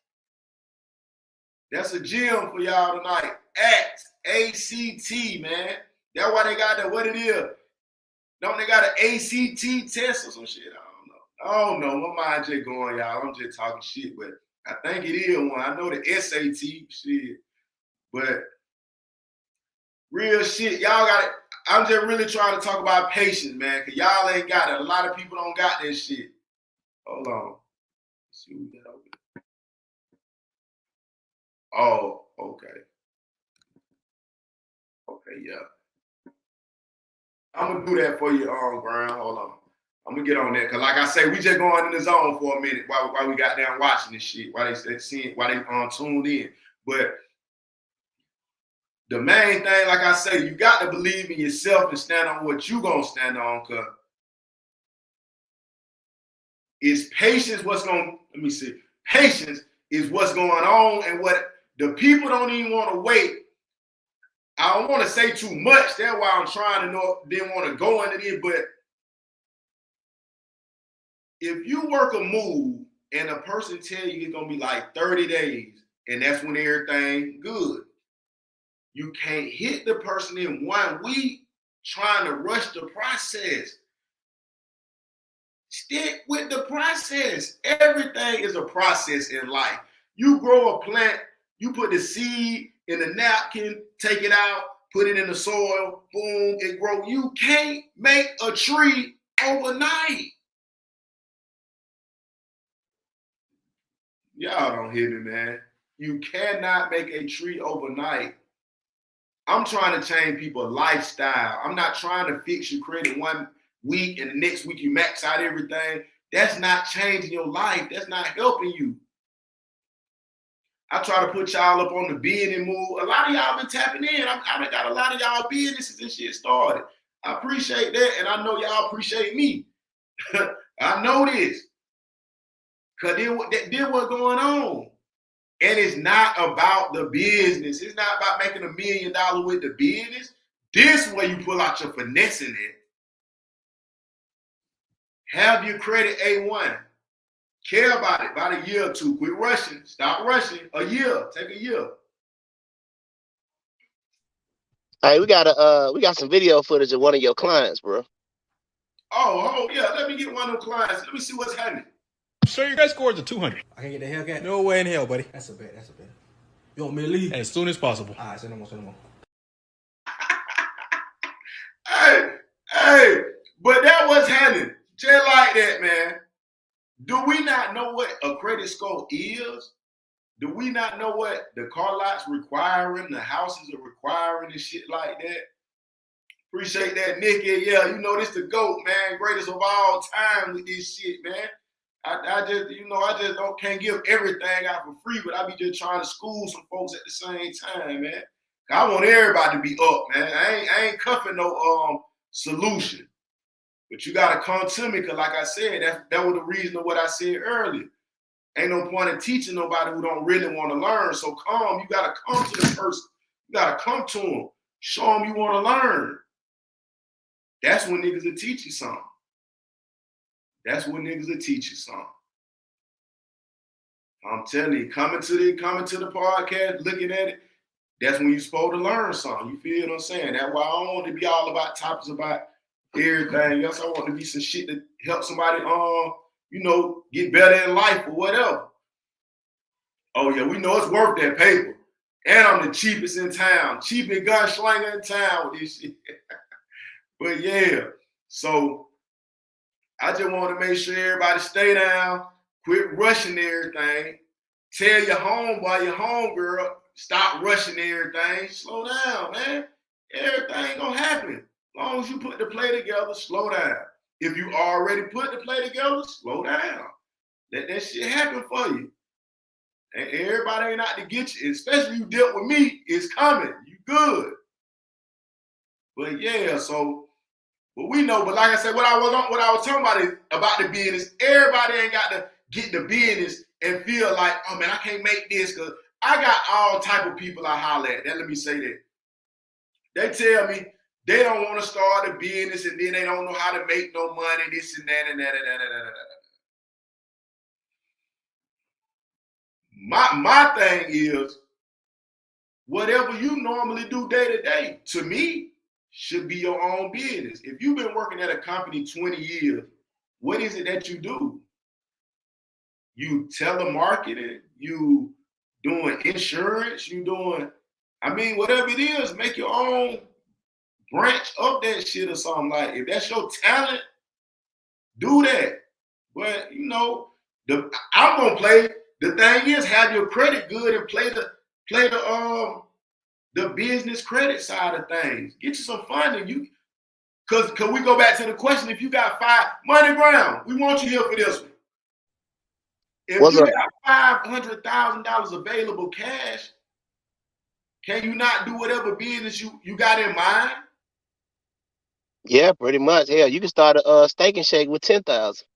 That's a gem for y'all tonight. Act. A-C-T, man. That's why they got that, what it is. Don't they got an ACT test or some shit? I don't know. My mind just going, y'all. I'm just talking shit, but I think it is one. I know the SAT shit, but Real shit. Y'all got it. I'm just really trying to talk about patience, man, because y'all ain't got it. A lot of people don't got that shit. Hold on. Let's see what we got over there. Oh, okay. Okay, yeah. I'm going to do that for you on ground. Hold on. I'm going to get on that. Because like I say, we just going in the zone for a minute while we got down watching this shit, while they tuned in. But the main thing, like I say, you got to believe in yourself and stand on what you gonna stand on, cause it's patience patience is what's going on, and what the people don't even want to wait. I don't want to say too much, that's why I'm trying to know, didn't want to go into it, but if you work a move and a person tell you it's gonna be like 30 days, and that's when everything good. You can't hit the person in 1 week trying to rush the process. Stick with the process. Everything is a process in life. You grow a plant, you put the seed in a napkin, take it out, put it in the soil, boom, it grows. You can't make a tree overnight. Y'all don't hear me, man. You cannot make a tree overnight. I'm trying to change people's lifestyle. I'm not trying to fix your credit 1 week and the next week you max out everything. That's not changing your life. That's not helping you. I try to put y'all up on the business move. A lot of y'all been tapping in. I got a lot of y'all businesses and shit started. I appreciate that, and I know y'all appreciate me. I know this. Because then what's going on. And it's not about the business. It's not about making $1 million with the business. This way you pull out your finesse in it. Have your credit A1. Care about it about a year or two. Quit rushing. Stop rushing. A year. Take a year. Hey, we got some video footage of one of your clients, bro. Oh yeah. Let me get one of them clients. Let me see what's happening. Sir, your guys scores a 200. I can get the Hellcat? No way in hell, buddy. That's a bet. You want me to leave? As soon as possible. All right, send them on. Hey, but that was happening. Just like that, man. Do we not know what a credit score is? Do we not know what the car lots requiring, the houses are requiring and shit like that? Appreciate that, Nikki. Yeah, you know this the GOAT, man. Greatest of all time with this shit, man. I just can't give everything out for free, but I be just trying to school some folks at the same time, man. I want everybody to be up, man. I ain't cuffing no solution. But you gotta come to me, because like I said, that was the reason of what I said earlier. Ain't no point in teaching nobody who don't really want to learn. So you gotta come to the person. You gotta come to them. Show them you want to learn. That's when niggas will teach you something. I'm telling you, coming to the podcast, looking at it, that's when you're supposed to learn something. You feel what I'm saying? That's why I don't want to be all about topics about everything else. I want to be some shit that help somebody get better in life or whatever. Oh yeah, we know it's worth that paper. And I'm the cheapest in town. Cheapest gunslinger in town with this shit. But yeah, so I just want to make sure everybody stay down, quit rushing everything. Tell your homeboy, your homegirl, stop rushing everything. Slow down, man. Everything gonna happen. As long as you put the play together, slow down. If you already put the play together, slow down. Let that shit happen for you. And everybody ain't out to get you, especially you dealt with me, it's coming. You good. But yeah, but we know, but like I said, what I was talking about is about the business. Everybody ain't got to get the business and feel like, oh man, I can't make this, because I got all type of people I holler at. Let me say that. They tell me they don't want to start a business and then they don't know how to make no money, this and that and that and that and that. My thing is, whatever you normally do day to day, to me, should be your own business. If you've been working at a company 20 years, what is it that you do? You telemarketing, you doing insurance, you doing I mean, whatever it is, make your own branch of that shit or something. Like, if that's your talent, do that. But you know, I'm gonna play. The thing is, have your credit good and play the business credit side of things. Get you some funding. Cause we go back to the question: if you got money ground, we want you here for this one. If What's you up? got $500,000 available cash, can you not do whatever business you got in mind? Yeah, pretty much. Hell, you can start a steak and shake with 10,000.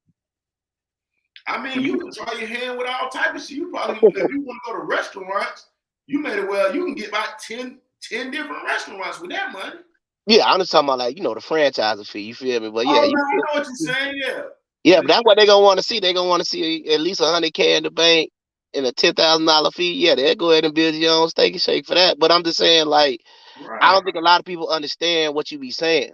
I mean, you can try your hand with all type of shit. You probably, if you want to go to restaurants, you can get about 10 different restaurants with that money. Yeah, I'm just talking about like, the franchise fee. You feel me? But yeah, Oh, man, I know what you're saying. Yeah. yeah, but that's what they're gonna want to see. They're gonna want to see at least $100K in the bank and a $10,000 fee. Yeah, they'll go ahead and build your own steak and shake for that. But I'm just saying, like, I Right. don't think a lot of people understand what you be saying.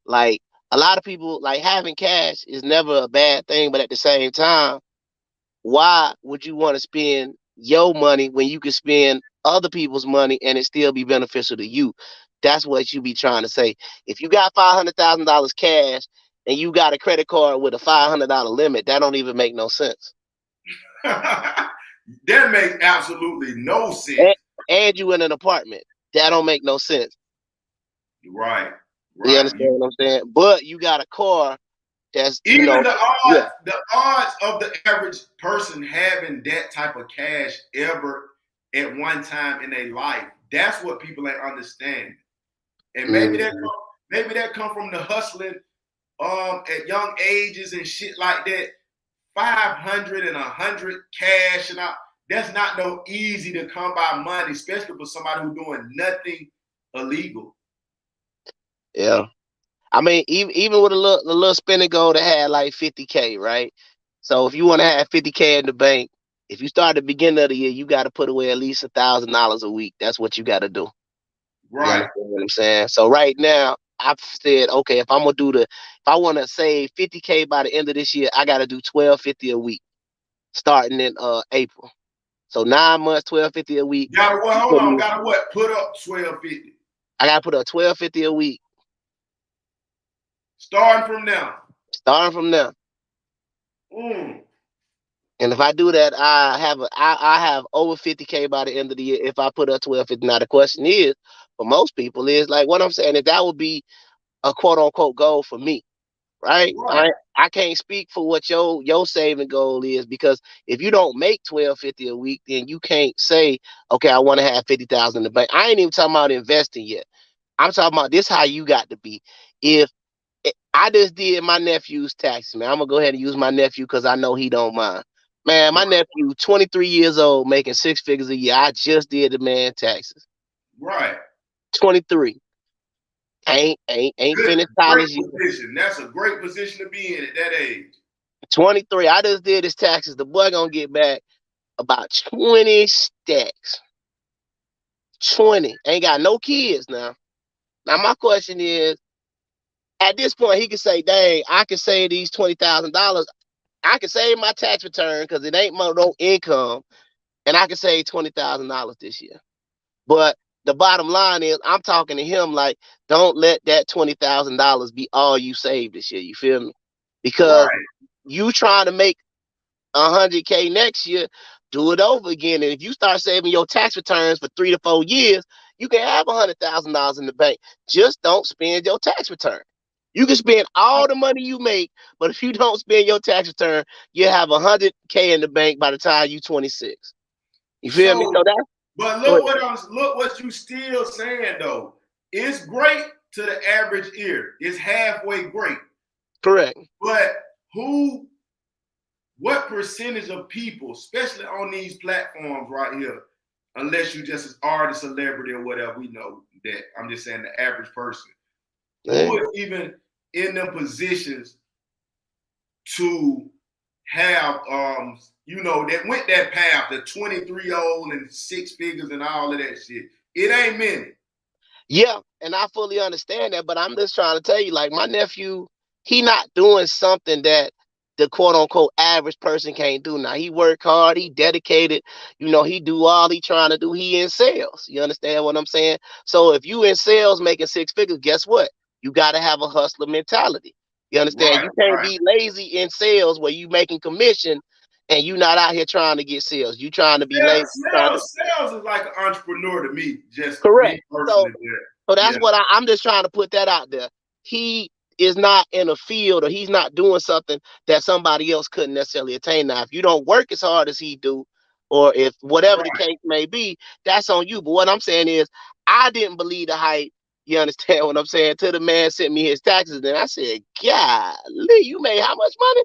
Like, a lot of people, like, having cash is never a bad thing, but at the same time, why would you want to spend your money when you can spend other people's money and it still be beneficial to you? That's what you be trying to say. If you got $500,000 cash and you got a credit card with a $500 limit, that don't even make no sense. That makes absolutely no sense. And you in an apartment, that don't make no sense. Right. You understand what I'm saying? But you got a car that's even the odds, yeah. the odds of the average person having that type of cash ever at one time in their life. That's what people ain't understanding. And maybe that come from the hustling at young ages and shit like that. 500 and 100 cash and all. That's not no easy to come by money, especially for somebody who's doing nothing illegal. Yeah. I mean, even with the little spending goal that had like 50K, right? So if you want to have 50K in the bank, if you start at the beginning of the year, you got to put away at least $1,000 a week. That's what you got to do. Right. You understand what I'm saying? So right now, I've said, okay, if I want to save 50K by the end of this year, I got to do $1,250 a week, starting in April. So 9 months, $1,250 a week. Got to what? Hold on. Got to what? Put up $1,250. I got to put up $1,250 a week. Starting from now. And if I do that, I have over 50K by the end of the year if I put up $1,250. Now the question is, for most people, is like what I'm saying is that would be a quote unquote goal for me, right? I can't speak for what your saving goal is, because if you don't make $1,250 a week, then you can't say, okay, I want to have 50,000 in the bank. I ain't even talking about investing yet. I'm talking about this how you got to be. If I just did my nephew's taxes, man, I'm gonna go ahead and use my nephew because I know he don't mind. Man, my nephew, 23 years old, making 6 figures a year. I just did the man taxes. Right. 23. Ain't finished college yet. Position. That's a great position to be in at that age. 23. I just did his taxes. The boy gonna get back about 20 stacks. 20. Ain't got no kids now. Now my question is, at this point, he can say, dang, I can save these $20,000. I can save my tax return because it ain't no income, and I can save $20,000 this year. But the bottom line is, I'm talking to him like, don't let that $20,000 be all you save this year. You feel me? Because you trying to make 100K next year, do it over again. And if you start saving your tax returns for 3 to 4 years, you can have $100,000 in the bank. Just don't spend your tax return. You can spend all the money you make, but if you don't spend your tax return, you have 100K in the bank by the time you 26. You feel me? So that. But look what you still saying though. It's great to the average ear. It's halfway great. Correct. But what percentage of people, especially on these platforms right here, unless you just an artist, celebrity, or whatever, we know that. I'm just saying the average person. Who is even in them positions to have that went that path, the 23-year-old and 6 figures and all of that shit. It ain't many. Yeah, and I fully understand that, but I'm just trying to tell you, like, my nephew, he not doing something that the quote unquote average person can't do. Now he work hard, he dedicated, he do all he trying to do. He in sales. You understand what I'm saying? So if you in sales making 6 figures, guess what? You got to have a hustler mentality. You understand? Right, You can't right. be lazy in sales where you making commission and you not out here trying to get sales. You trying to be lazy. Sales is like an entrepreneur to me, just Correct. me personally. So that's Yeah. what I'm just trying to put that out there. He is not in a field, or he's not doing something that somebody else couldn't necessarily attain. Now, if you don't work as hard as he do, or if whatever the case may be, that's on you. But what I'm saying is, I didn't believe the hype. You understand what I'm saying? Till the man sent me his taxes, then I said, "Golly, you made how much money?"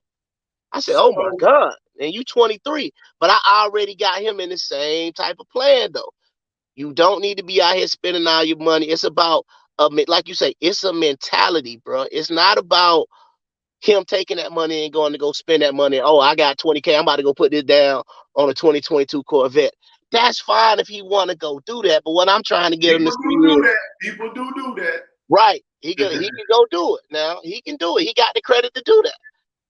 I said, "Oh my So, God!" And you 23, but I already got him in the same type of plan though. You don't need to be out here spending all your money. It's about like you say, it's a mentality, bro. It's not about him taking that money and going to go spend that money. Oh, I got 20K. I'm about to go put this down on a 2022 Corvette. That's fine if he want to go do that. But what I'm trying to get him to people see do is that. People do that. right. He can go do it now. He can do it. He got the credit to do that.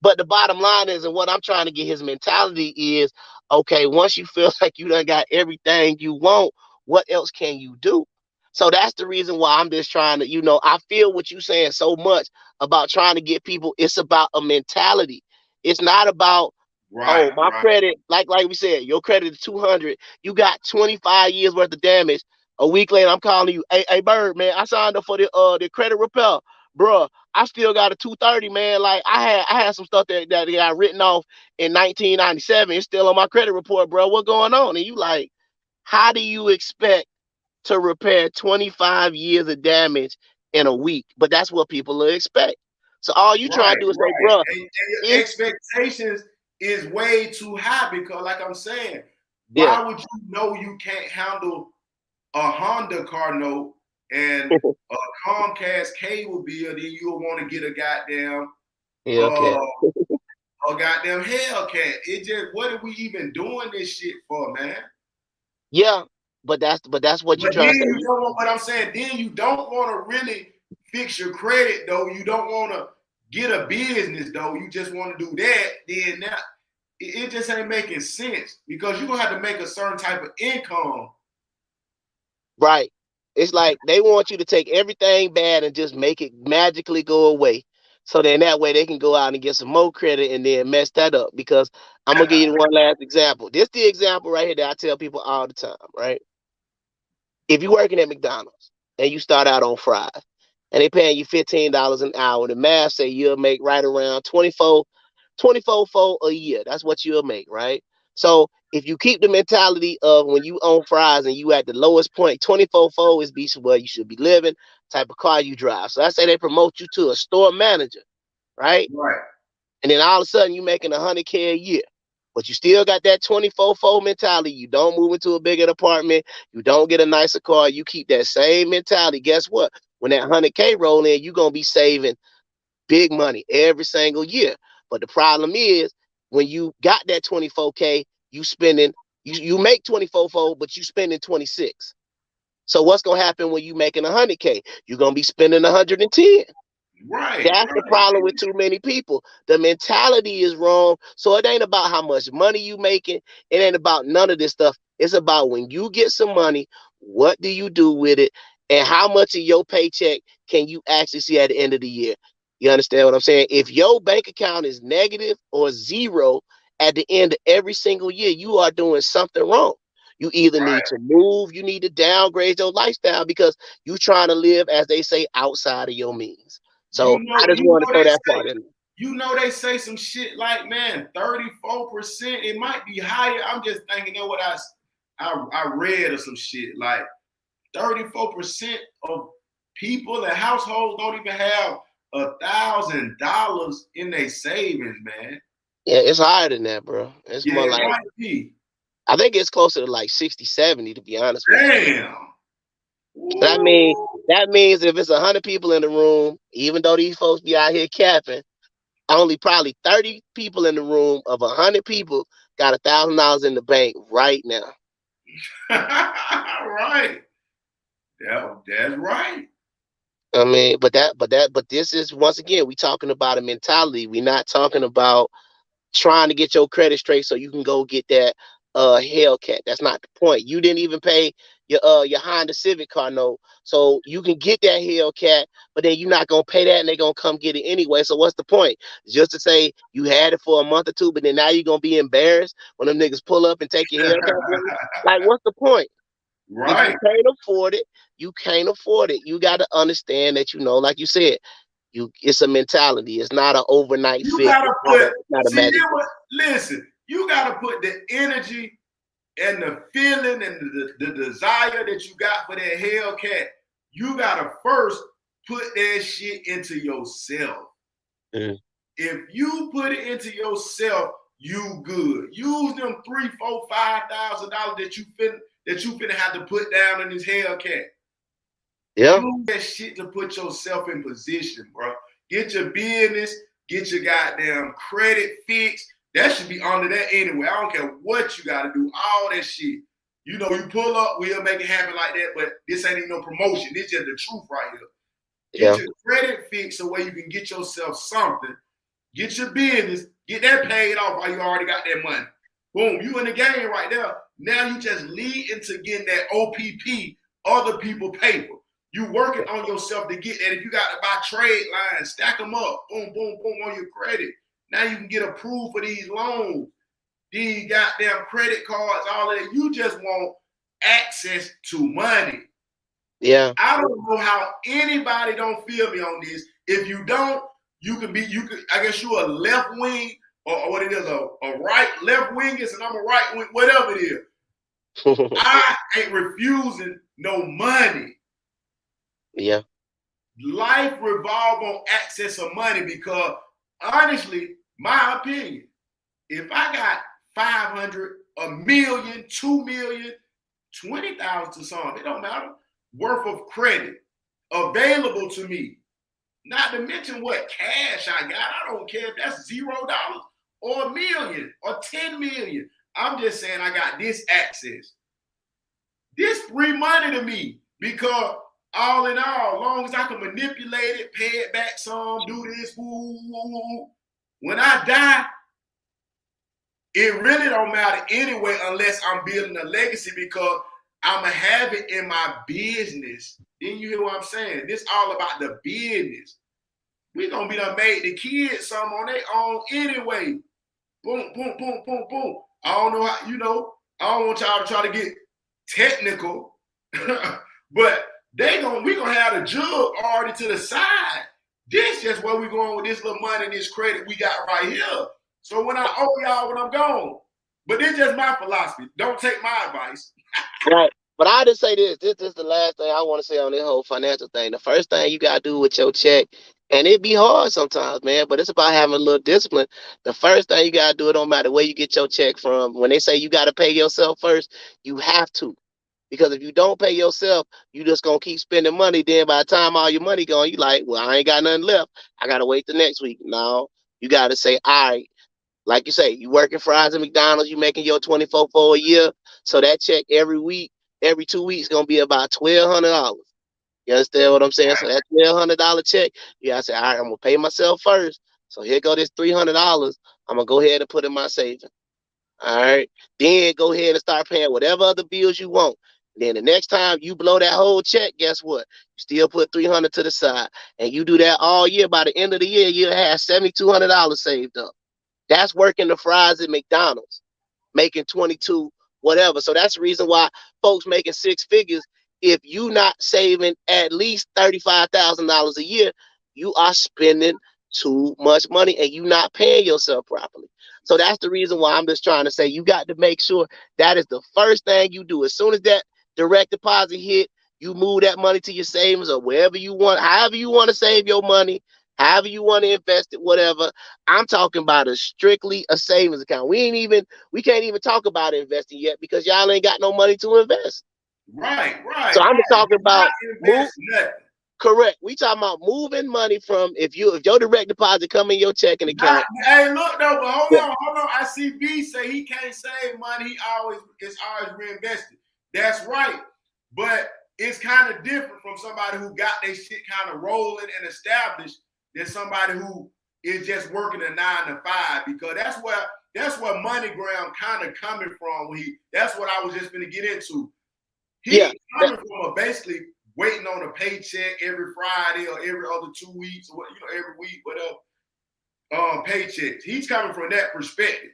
But the bottom line is, and what I'm trying to get his mentality is, okay, once you feel like you done got everything you want, what else can you do? So that's the reason why I'm just trying to, I feel what you're saying so much about trying to get people. It's about a mentality. It's not about, Right, oh, my right. credit, like we said, your credit is 200. You got 25 years worth of damage. A week later, I'm calling you, hey, Bird, man, I signed up for the credit repair, bruh. I still got a 230, man. Like I had some stuff that got written off in 1997. It's still on my credit report, bro. What going on? And you like, how do you expect to repair 25 years of damage in a week? But that's what people will expect. So all you trying to do is say, bro, And your expectations is way too high because, like I'm saying, yeah. why would you know you can't handle a Honda car note and a Comcast cable bill? Then you'll want to get a goddamn okay. a goddamn Hellcat. It just, what are we even doing this shit for, man? Yeah, but that's what you're trying to say. But I'm saying, then you don't want to really fix your credit though. You don't want to get a business though. You just want to do that. Then now it just ain't making sense because you're gonna have to make a certain type of income. Right. It's like they want you to take everything bad and just make it magically go away. So then that way they can go out and get some more credit and then mess that up. Because I'm gonna give you one last example. This is the example right here that I tell people all the time, right? If you're working at McDonald's and you start out on fries and they paying you $15 an hour, the math say you'll make right around 24 for a year. That's what you'll make, right? So if you keep the mentality of when you own fries and you at the lowest point, 24 is where you should be living, type of car you drive. So I say they promote you to a store manager, right? Right. And then all of a sudden you making $100K a year. But you still got that 24 mentality. You don't move into a bigger apartment. You don't get a nicer car. You keep that same mentality. Guess what? When that 100K roll in, you're going to be saving big money every single year. But the problem is when you got that 24K, you spending, you make 24, but you spending 26. So what's going to happen when you making 100K? You're going to be spending 110. Right. That's the problem with too many people. The mentality is wrong. So it ain't about how much money you making. It ain't about none of this stuff. It's about when you get some money, what do you do with it? And how much of your paycheck can you actually see at the end of the year? You understand what I'm saying? If your bank account is negative or zero at the end of every single year, you are doing something wrong. You either need to move, you need to downgrade your lifestyle because you're trying to live, as they say, outside of your means. So I just want to throw that part in. You know, they say some shit like, man, 34%. It might be higher. I'm just thinking of what I read or some shit like 34% of people and households don't even have $1,000 in their savings, man. Yeah, it's higher than that, bro. It's more like, it might be. I think it's closer to like 60, 70, to be honest with you. Damn. That means if it's 100 people in the room, even though these folks be out here capping, only probably 30 people in the room of 100 people got $1,000 in the bank right now. Right. That's right. I mean, but this is, once again, we talking about a mentality. We're not talking about trying to get your credit straight so you can go get that Hellcat. That's not the point. You didn't even pay your Honda Civic car note, so you can get that Hellcat, but then you're not gonna pay that, and they're gonna come get it anyway. So what's the point? Just to say you had it for a month or two, but then now you're gonna be embarrassed when them niggas pull up and take your Hellcat away? Like, what's the point? If Right. you can't afford it, you can't afford it. You got to understand that, like you said, it's a mentality. It's not an overnight You fix. gotta put, Not a see, magic. listen, you gotta put the energy and the feeling and the desire that you got for that Hellcat. You gotta first put that shit into yourself. Mm. If you put it into yourself, you good. Use them $3,000, $4,000, $5,000 that you finna have to put down in this Hellcat. Yeah. Use that shit to put yourself in position, bro. Get your business, get your goddamn credit fixed. That should be under that anyway. I don't care what you got to do, all that shit. You pull up, we'll make it happen like that, but this ain't even no promotion. This just the truth right here. Get your credit fixed so where you can get yourself something. Get your business, get that paid off while you already got that money. Boom, you in the game right there. Now you just lead into getting that OPP, other people paper. You working on yourself to get that. If you got to buy trade lines, stack them up, boom, boom, boom on your credit. Now you can get approved for these loans, these goddamn credit cards, all of that. You just want access to money. Yeah. I don't know how anybody don't feel me on this. If you don't, I guess you're a left wing or what it is, a right, left wingist, and I'm a right wing, whatever it is. I ain't refusing no money. Yeah. Life revolves on access of money because honestly, my opinion, if I got 500, a million, 2 million, 20,000 to something, it don't matter, worth of credit available to me, not to mention what cash I got. I don't care if that's $0 or $1 million or 10 million. I'm just saying I got this access. This free money to me because all in all, long as I can manipulate it, pay it back some, do this, when I die, it really don't matter anyway unless I'm building a legacy because I'm going to have it in my business. Then you hear what I'm saying? This all about the business. We're going to be done made the kids something on their own anyway. Boom, boom, boom, boom, boom. I don't know how, I don't want y'all to try to get technical, but we gonna have the jug already to the side. This just where we going with this little money and this credit we got right here. So when I owe y'all when I'm gone, but this just my philosophy. Don't take my advice. Right. But I just say this is the last thing I want to say on this whole financial thing. The first thing you gotta do with your check, and it be hard sometimes, man, but it's about having a little discipline. The first thing you gotta do, it don't matter where you get your check from. When they say you gotta pay yourself first, you have to. Because if you don't pay yourself, you just gonna keep spending money. Then by the time all your money gone, you like, well, I ain't got nothing left. I gotta wait the next week. No, you gotta say, all right, like you say, you working fries at McDonald's, you making your $24,400 a year. So that check every week, every 2 weeks, gonna be about $1,200. You understand what I'm saying? So that $1,200 check, you gotta say, all right, I'm gonna pay myself first. So here go this $300. I'm gonna go ahead and put in my savings. All right. Then go ahead and start paying whatever other bills you want. Then the next time you blow that whole check, guess what? You still put $300 to the side, and you do that all year. By the end of the year, you'll have $7,200 saved up. That's working the fries at McDonald's, making 22, whatever. So that's the reason why folks making six figures. If you not saving at least $35,000 a year, you are spending too much money and you not paying yourself properly. So that's the reason why I'm just trying to say you got to make sure that is the first thing you do. As soon as that direct deposit hit, you move that money to your savings or wherever you want, however you want to save your money, however you want to invest it, whatever. I'm talking about strictly a savings account. We can't even talk about investing yet because y'all ain't got no money to invest. Right. So I'm talking about nothing. Correct. We talking about moving money from if your direct deposit come in your checking account. Hey, look though, but hold on. I see B say he can't save money. It's always reinvested. That's right. But it's kind of different from somebody who got their shit kind of rolling and established than somebody who is just working a 9 to 5, because that's where MoneyGram kind of coming from. That's what I was just going to get into. He's coming from basically waiting on a paycheck every Friday or every other 2 weeks, or every week, whatever, paychecks. He's coming from that perspective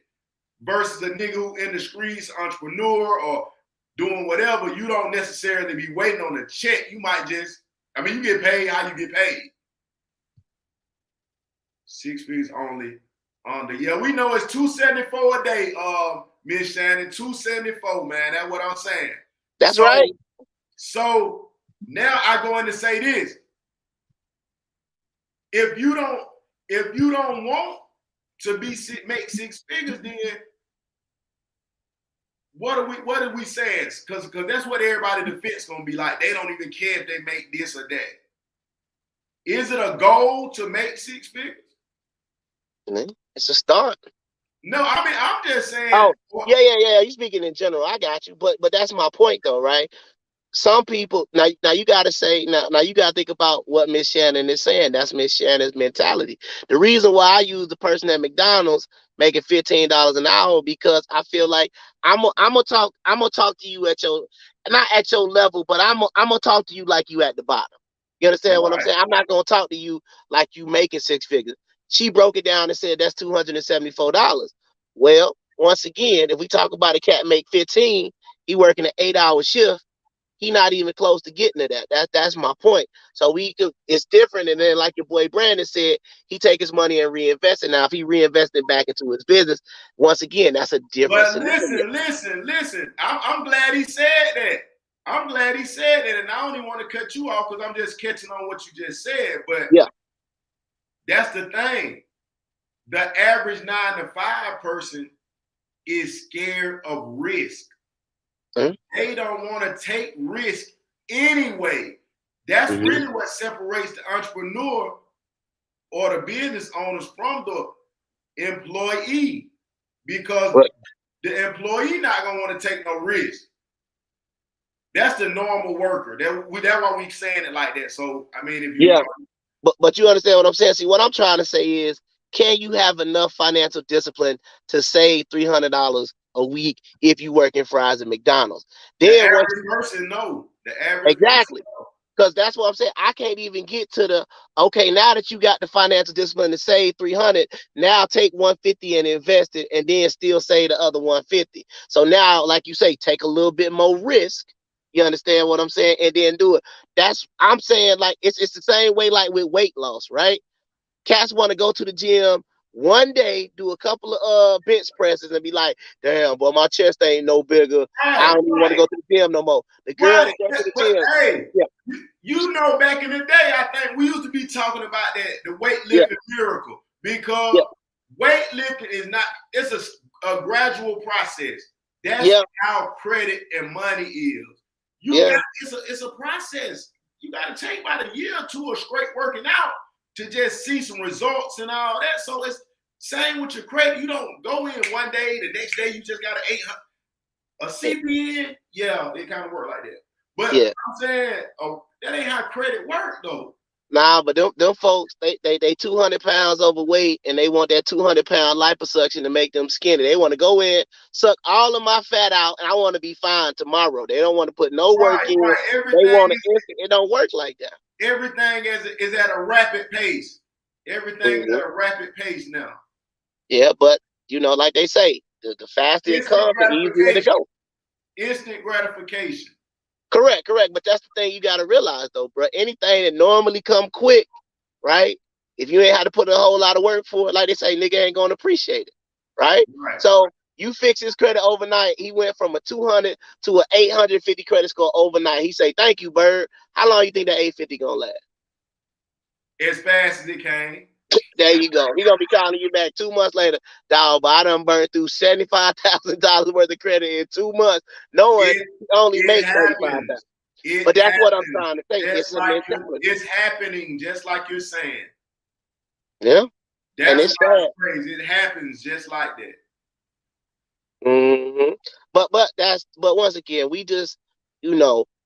versus a nigga who in the streets, entrepreneur or doing whatever. You don't necessarily be waiting on a check. You might just, you get paid how you get paid. 6 figures only on the, yeah, we know it's $274 a day, Miss Shannon, $274, man. That's what I'm saying. That's right. So now I go in to say this. If you don't want to make 6 figures, then what are we saying? Because that's what everybody defense gonna be like. They don't even care if they make this or that. Is it a goal to make 6 figures? It's a start. No, I'm just saying. Oh, yeah. You speaking in general. I got you. But that's my point though, right? Some people now you gotta say now you gotta think about what Miss Shannon is saying. That's Miss Shannon's mentality. The reason why I use the person at McDonald's making $15 an hour, because I feel like I'm gonna talk to you at your, not at your level, but I'm gonna talk to you like you at the bottom. You understand what I'm saying? I'm not gonna talk to you like you making 6 figures. She broke it down and said that's $274. Well, once again, if we talk about a cat make 15, he working an 8-hour shift. He not even close to getting to that. That's my point. So it's different. And then, like your boy Brandon said, he take his money and reinvest it. Now, if he reinvest it back into his business, once again, that's a different scenario. Listen. I'm glad he said that. And I don't even want to cut you off because I'm just catching on what you just said. But yeah, that's the thing. The average 9 to 5 person is scared of risk. They don't want to take risk anyway. That's really what separates the entrepreneur or the business owners from the employee, because the employee not gonna want to take no risk. That's the normal worker. That's why we saying it like that. So if you but you understand what I'm saying. See, what I'm trying to say is, can you have enough financial discipline to save $300 a week if you work in fries at McDonald's? The average person, no. The average exactly. person, no. Because that's what I'm saying. I can't even get to the, okay, now that you got the financial discipline to save 300, now take 150 and invest it, and then still save the other 150. So now, like you say, take a little bit more risk. You understand what I'm saying? And then do it. I'm saying, like, it's the same way like with weight loss, right? Cats want to go to the gym one day, do a couple of bench presses, and be like, damn, boy, my chest ain't no bigger. I don't even want to go to the gym no more. The girl that goes to the gym. Hey, you know, back in the day, I think we used to be talking about that, the weightlifting miracle, because weightlifting is not, it's a gradual process. That's how credit and money is. It's a process. You got to take about a year or two of straight working out to just see some results and all that. So it's same with your credit. You don't go in one day, the next day you just got a CPN. Yeah, they kind of work like that. But I'm saying, that ain't how credit work though. Nah, but them folks, they 200 pounds overweight, and they want that 200-pound liposuction to make them skinny. They want to go in, suck all of my fat out, and I want to be fine tomorrow. They don't want to put no work in. They want to. It don't work like that. Everything is at a rapid pace. Everything is at a rapid pace now. Yeah, but like they say, the faster it comes, the easier to go. Instant gratification. Correct. But that's the thing you got to realize, though, bro. Anything that normally come quick, right? If you ain't had to put a whole lot of work for it, like they say, nigga ain't gonna appreciate it, right? So you fix his credit overnight. He went from a 200 to an 850 credit score overnight. He say, "Thank you, Bird." How long you think that 850 gonna last? As fast as it came. There you go. He gonna be calling you back 2 months later. Dog, but I done burned through $75,000 worth of credit in 2 months, knowing he only makes $35,000. But that's what I'm trying to say. It's happening just like you're saying. Yeah. That's why it's crazy. It happens just like that. But once again, we just,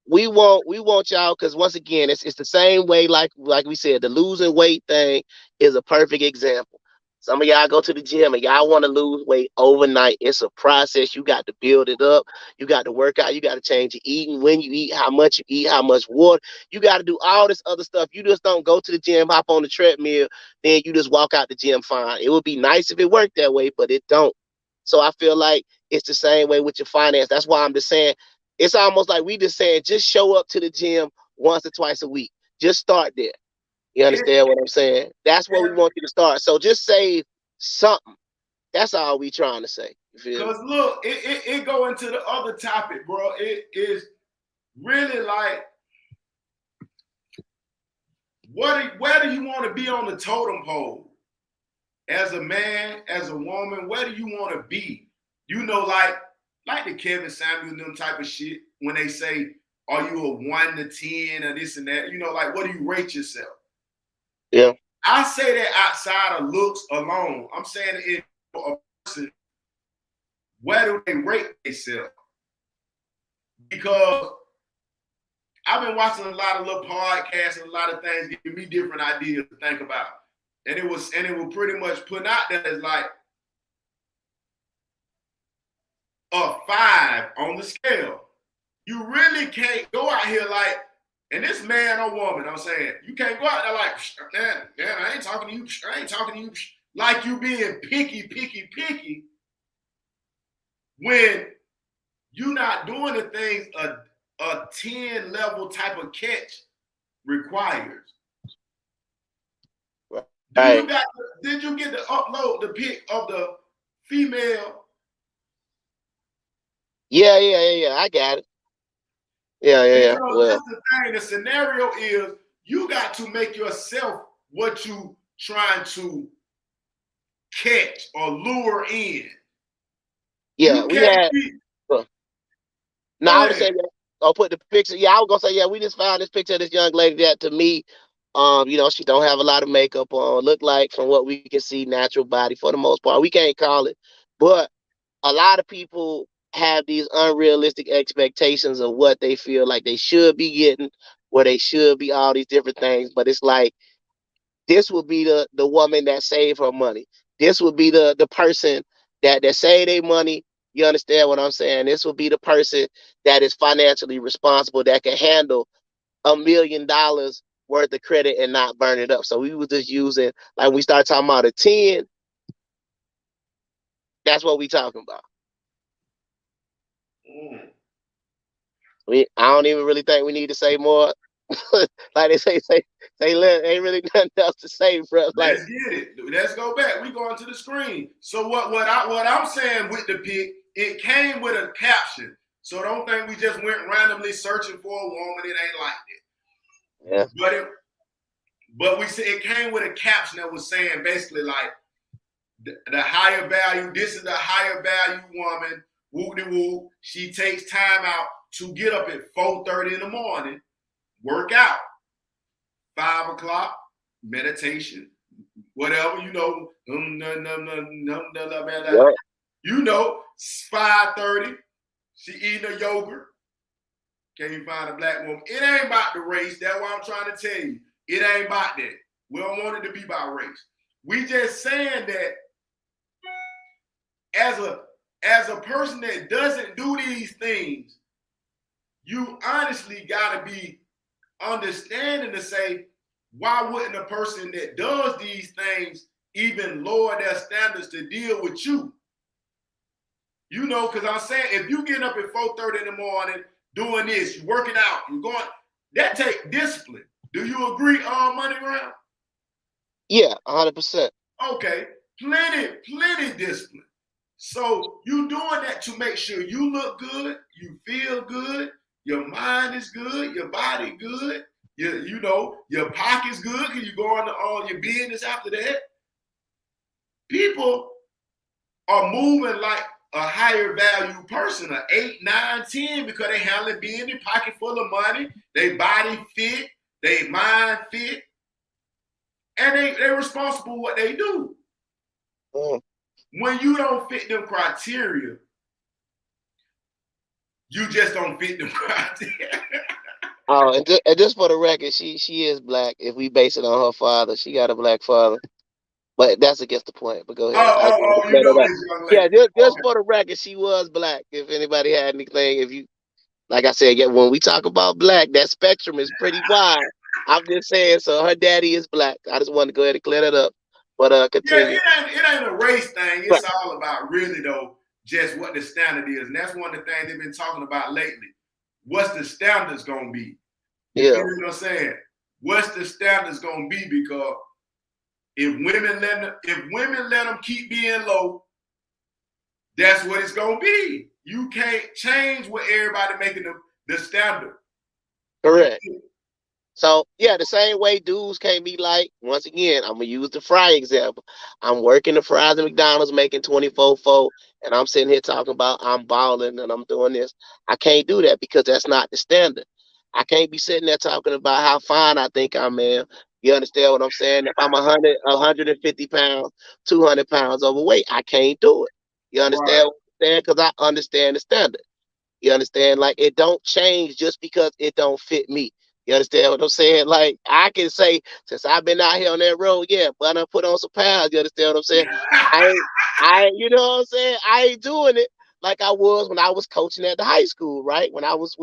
we want y'all, because once again, it's the same way, like we said, the losing weight thing is a perfect example. Some of y'all go to the gym and y'all want to lose weight overnight. It's a process. You got to build it up. You got to work out. You got to change your eating, when you eat, how much you eat, how much water. You got to do all this other stuff. You just don't go to the gym, hop on the treadmill, then you just walk out the gym fine. It would be nice if it worked that way, but it don't. So I feel like it's the same way with your finance. That's why I'm just saying, it's almost like we just saying, just show up to the gym once or twice a week. Just start there. You understand what I'm saying? That's where we want you to start. So just save something. That's all we trying to say. You feel? Because look, it go into the other topic, bro. It is really like, where do you want to be on the totem pole? As a man, as a woman, where do you want to be? You know, like the Kevin Samuel and them type of shit, when they say, are you a 1 to 10 or this and that? You know, like, what do you rate yourself? Yeah. I say that outside of looks alone. I'm saying if a person, where do they rate themselves? Because I've been watching a lot of little podcasts and a lot of things giving me different ideas to think about. And it was pretty much put out there as like a 5 on the scale. You really can't go out here like, and this man or woman, I'm saying, you can't go out there like, man, I ain't talking to you. I ain't talking to you. Like you being picky, when you're not doing the things a 10 level type of catch requires. Right. Did you get to upload the pic of the female? Yeah. I got it. Yeah. Because Well, that's the thing. The scenario is you got to make yourself what you trying to catch or lure in. yeah, You we can't had. be. No, I was saying, I'll put the picture. Yeah, I was gonna say, yeah, we just found this picture of this young lady that, to me, she don't have a lot of makeup on. Look like, from what we can see, natural body for the most part. We can't call it, but a lot of people have these unrealistic expectations of what they feel like they should be getting, where they should be, all these different things. But it's like, this will be the woman that saved her money. This will be the person that saved their money. You understand what I'm saying? This will be the person that is financially responsible, that can handle $1 million worth of credit and not burn it up. So we were just using, like, we start talking about a 10. That's what we talking about. I don't even really think we need to say more. Like they say ain't really nothing else to say, bro. Like, Let's get it. Let's go back. We going to the screen. So what I'm saying with the pic, it came with a caption. So don't think we just went randomly searching for a woman. It ain't like that. Yeah. But we said it came with a caption that was saying basically like the higher value. This is the higher value woman. Whoop-de-whoop. She takes time out to get up at 4:30 in the morning, work out. 5 o'clock, meditation, whatever, you know. You know, 5:30, she eating a yogurt. Can you find a black woman? It ain't about the race. That's what I'm trying to tell you. It ain't about that. We don't want it to be about race. We just saying that as a person that doesn't do these things, you honestly gotta be understanding to say, why wouldn't a person that does these things even lower their standards to deal with you? You know, because I'm saying, if you get up at 4:30 in the morning doing this, you working out, you're going, that take discipline. Do you agree, Money Round? Yeah, 100%. Okay, plenty discipline. So you doing that to make sure you look good, you feel good, your mind is good, your body good, you know, your pocket's good because you go into all your business after that. People are moving like a higher value person, an 8, 9, 10, because they handling being in pocket full of money, they body fit, they mind fit, and they're responsible for what they do. When you don't fit them criteria, You just don't fit the criteria. Oh, and just for the record, she is black. If we base it on her father, she got a black father. But that's against the point. But go ahead. I just wanted to You clear know that up. this young Yeah, lady. just for the record, she was black. If anybody had anything, if you like I said, yeah, when we talk about black, that spectrum is pretty wide. I'm just saying, so her daddy is black. I just wanted to go ahead and clear that up. But Yeah, continue. it ain't a race thing. Right. It's all about really though, just what the standard is. And that's one of the things they've been talking about lately. What's the standards gonna be? You Yeah. feel what I'm saying? What's the standards gonna be? Because if women let them keep being low, that's what it's gonna be. You can't change what everybody making the standard. Correct. So yeah, the same way dudes can't be like, once again, I'm gonna use the fry example. I'm working the fries at McDonald's making 24-4, and I'm sitting here talking about I'm balling and I'm doing this. I can't do that because that's not the standard. I can't be sitting there talking about how fine I think I am. You understand what I'm saying? If I'm 150 pounds, 200 pounds overweight, I can't do it. You understand what I'm saying? Because I understand the standard. You understand? Like, it don't change just because it don't fit me. You understand what I'm saying? Like, I can say, since I've been out here on that road, yeah, but I done put on some pounds. You understand what I'm saying? You know what I'm saying? I ain't doing it like I was when I was coaching at the high school, right? When I was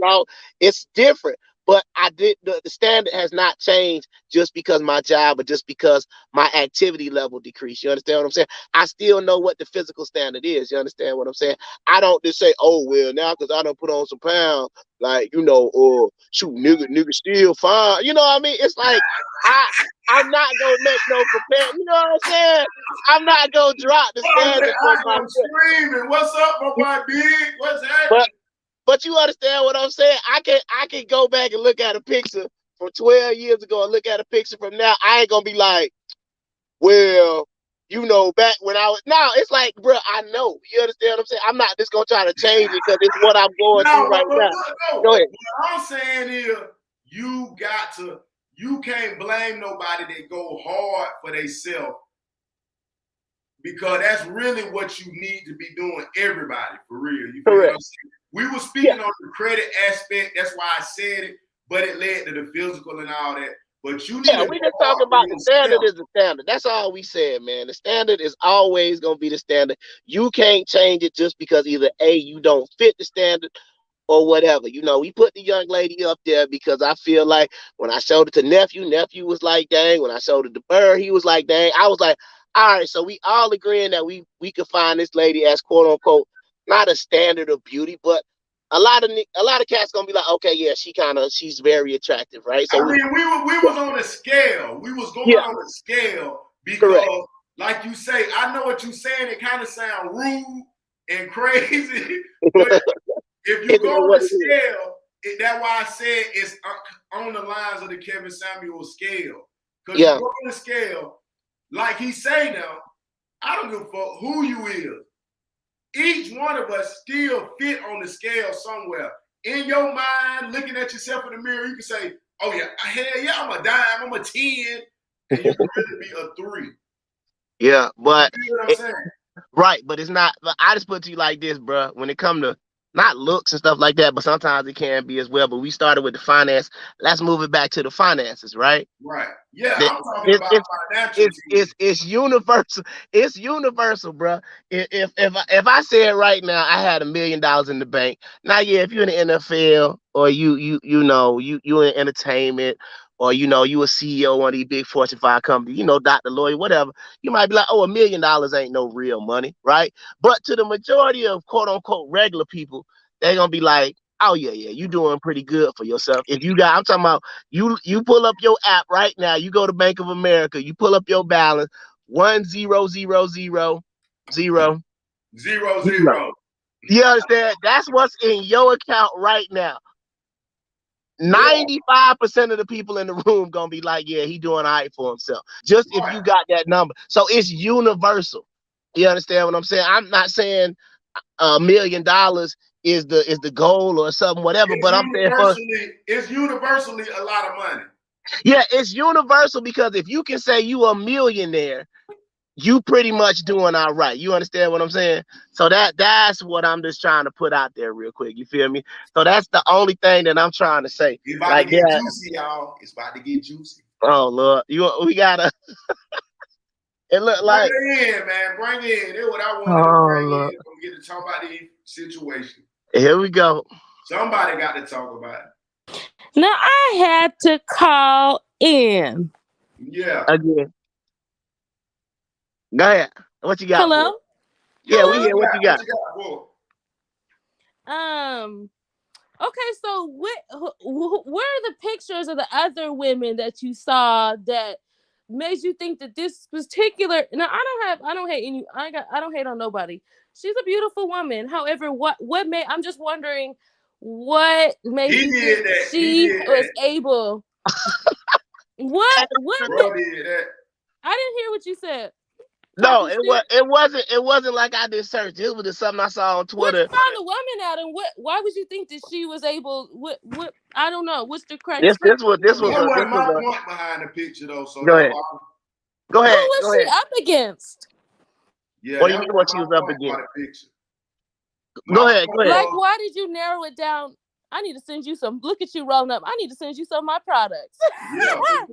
out, it's different. But the standard has not changed just because my job or just because my activity level decreased. You understand what I'm saying? I still know what the physical standard is. You understand what I'm saying? I don't just say, oh, well, now because I done put on some pounds, like, you know, or shoot, nigga still fine. You know what I mean? It's like, I'm not going to make no comparison. You know what I'm saying? I'm not going to drop the standard for myself. Screaming, what's up, my boy Big? What's happening? But you understand what I'm saying? I can go back and look at a picture from 12 years ago and look at a picture from now. I ain't going to be like, well, you know, back when I was, now it's like, bro, I know. You understand what I'm saying? I'm not just gonna try to change it because it's what I'm going through right now. Go ahead. What I'm saying is, you can't blame nobody that go hard for themselves, because that's really what you need to be doing, everybody, for real. You feel what I'm saying? We were speaking on the credit aspect, that's why I said it, but it led to the physical and all that. But you need we just talking about the standard is the standard. That's all we said, man. The standard is always gonna be the standard. You can't change it just because either A, you don't fit the standard, or whatever. You know, we put the young lady up there because I feel like when I showed it to nephew was like, dang. When I showed it to Bird, he was like, dang. I was like, all right, so we all agreeing that we could find this lady as quote unquote not a standard of beauty, but a lot of cats gonna be like, okay, yeah, she's very attractive, right? So we was on a scale. We was going on a scale because, like you say, I know what you're saying. It kind of sounds rude and crazy, but if you go on the scale, that's why I said it's on the lines of the Kevin Samuel scale. Because you go on the scale, like he say now, I don't give a fuck who you is. Each one of us still fit on the scale somewhere. In your mind, looking at yourself in the mirror, you can say, oh yeah, hell yeah, I'm a dime, I'm a 10, and you can really be a 3. Yeah, but you know what I'm saying? Right, but it's not. I just put it to you like this, bro. When it come to not looks and stuff like that, but sometimes it can be as well. But we started with the finance. Let's move it back to the finances, right? Right. Yeah, I'm talking about financial. It's universal. It's universal, bro. If I said right now I had $1 million in the bank. Now, yeah, if you're in the NFL or you in entertainment, or you a CEO of one of these big Fortune 5 companies, Dr. Lawyer, whatever, you might be like, oh, $1 million ain't no real money, right? But to the majority of quote unquote regular people, they're gonna be like, oh yeah, you doing pretty good for yourself. If you got, I'm talking about you pull up your app right now, you go to Bank of America, you pull up your balance, 1,000,000. You understand? That's what's in your account right now. 95% of the people in the room gonna be like, yeah, he doing all right for himself. Just if you got that number. So it's universal. You understand what I'm saying? I'm not saying $1 million is the goal or something, whatever. But I'm saying it's universally a lot of money. Yeah, it's universal because if you can say you a millionaire you pretty much doing all right. You understand what I'm saying? So that's what I'm just trying to put out there real quick. You feel me? So that's the only thing that I'm trying to say. It's about Like, to get yeah. juicy, y'all. It's about to get juicy. Oh Lord, we gotta. It look like. Bring it in, man. Bring it in. That's what I wanted to Oh bring Lord. in. I'm get to talk about the situation. Here we go. Somebody got to talk about it. Now I had to call in. Yeah. Again. Go ahead. What you got? Hello? For? Yeah, we hear what you got. Okay, so where are the pictures of the other women that you saw that made you think that this particular? Now I don't hate on nobody. She's a beautiful woman. However, what made? I'm just wondering what made you think she was able. What? Bro did that. I didn't hear what you said. No, it wasn't like I did search. It was just something I saw on Twitter. Where you found the woman at, and why would you think that she was able? What I don't know. What's the criteria? This was my point behind the picture though. So go ahead. Go ahead. Who was she up against? Yeah, what do you mean what she was up against? Go ahead. Like, why did you narrow it down? I need to send you some. Look at you rolling up. I need to send you some of my products. Yeah. Where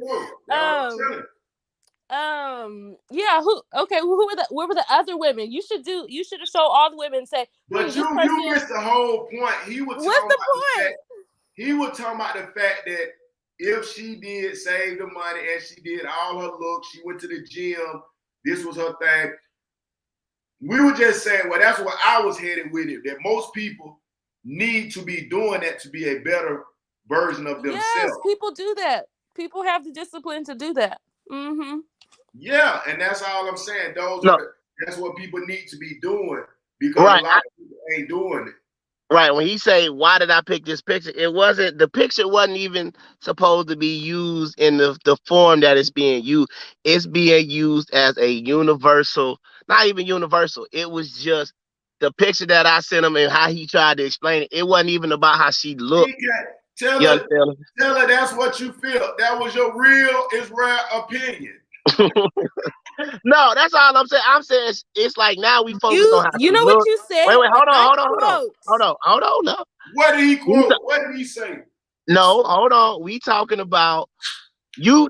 were the other women? You should have showed all the women and say. But you missed the whole point. What's the point? He was talking about the fact that if she did save the money and she did all her looks, she went to the gym. This was her thing. We were just saying, well, that's where I was headed with it. That most people need to be doing that to be a better version of themselves. Yes, people do that. People have the discipline to do that. Mm-hmm. Yeah, and that's all I'm saying. That's what people need to be doing because a lot of people ain't doing it. Right. When he say, why did I pick this picture? The picture wasn't even supposed to be used in the form that it's being used. It's being used as a universal, not even universal. It was just the picture that I sent him and how he tried to explain it. It wasn't even about how she looked. Tell her that's what you feel. That was your real Israel opinion. No, that's all I'm saying. I'm saying it's like now we focus on how you know look. what you said. Wait, hold on. No. What did he quote? What did he say? No, hold on. You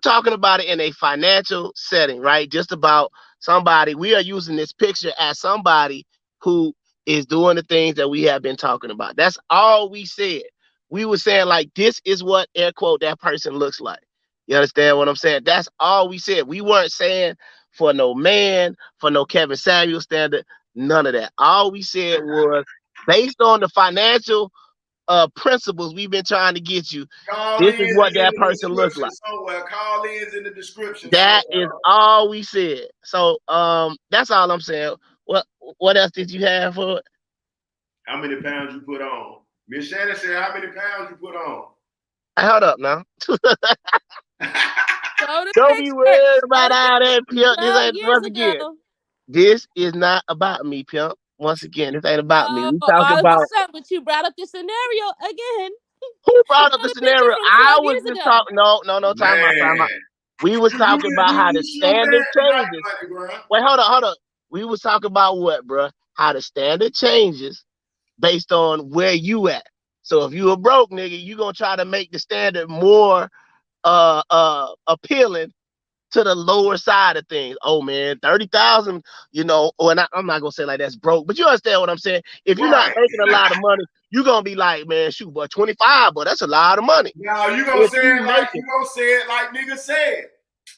talking about it in a financial setting, right? Just about somebody. We are using this picture as somebody who is doing the things that we have been talking about. That's all we said. We were saying like this is what air quote that person looks like. You understand what I'm saying? That's all we said. We weren't saying for no man, for no Kevin Samuel standard, none of that. All we said was based on the financial principles we've been trying to get you. This is what that person looks like. Call in the description. That is all we said. So that's all I'm saying. What else did you have for it? How many pounds you put on? Miss Shannon said, how many pounds you put on? Hold up now. Don't be worried about all that, pimp. Once again, this is not about me, pimp. Once again, this ain't about me. We talking about. But you brought up the scenario again. Who brought up the scenario? I was just talking. No. Time out. We was talking about how the standard changes. Wait, hold on. We was talking about what, bro? How the standard changes based on where you at. So if you a broke nigga, you gonna try to make the standard more appealing to the lower side of things. Oh man, 30,000, I'm not gonna say like that's broke, but you understand what I'm saying. If you're not making a lot of money, you're gonna be like, man, shoot, boy, 25, but that's a lot of money. No, you gonna say it like nigga said.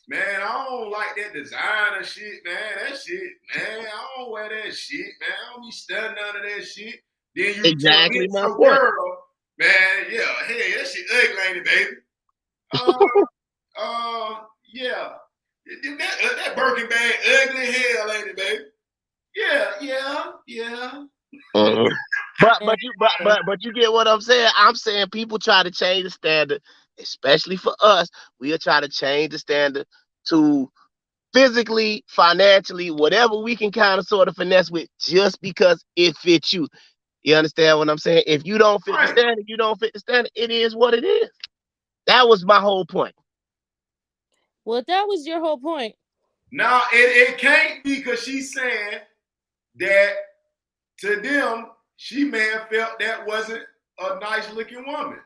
Man, I don't like that designer shit, man. That shit, man. I don't wear that shit, man. I don't be studying none of that shit. Then you exactly my point. Girl, man, yeah, hey, that shit ugly, ain't it, baby? Yeah. That Birkin bag ugly hell, ain't it, baby? Yeah. Mm-hmm. But you get what I'm saying. I'm saying people try to change the standard, especially for us. We'll try to change the standard to physically, financially, whatever we can kind of sort of finesse with, just because it fits you. You understand what I'm saying? If you don't fit the standard, you don't fit the standard. It is what it is. That was my whole point. Well, that was your whole point. Now it can't be because she's saying that to them, she may have felt that wasn't a nice looking woman.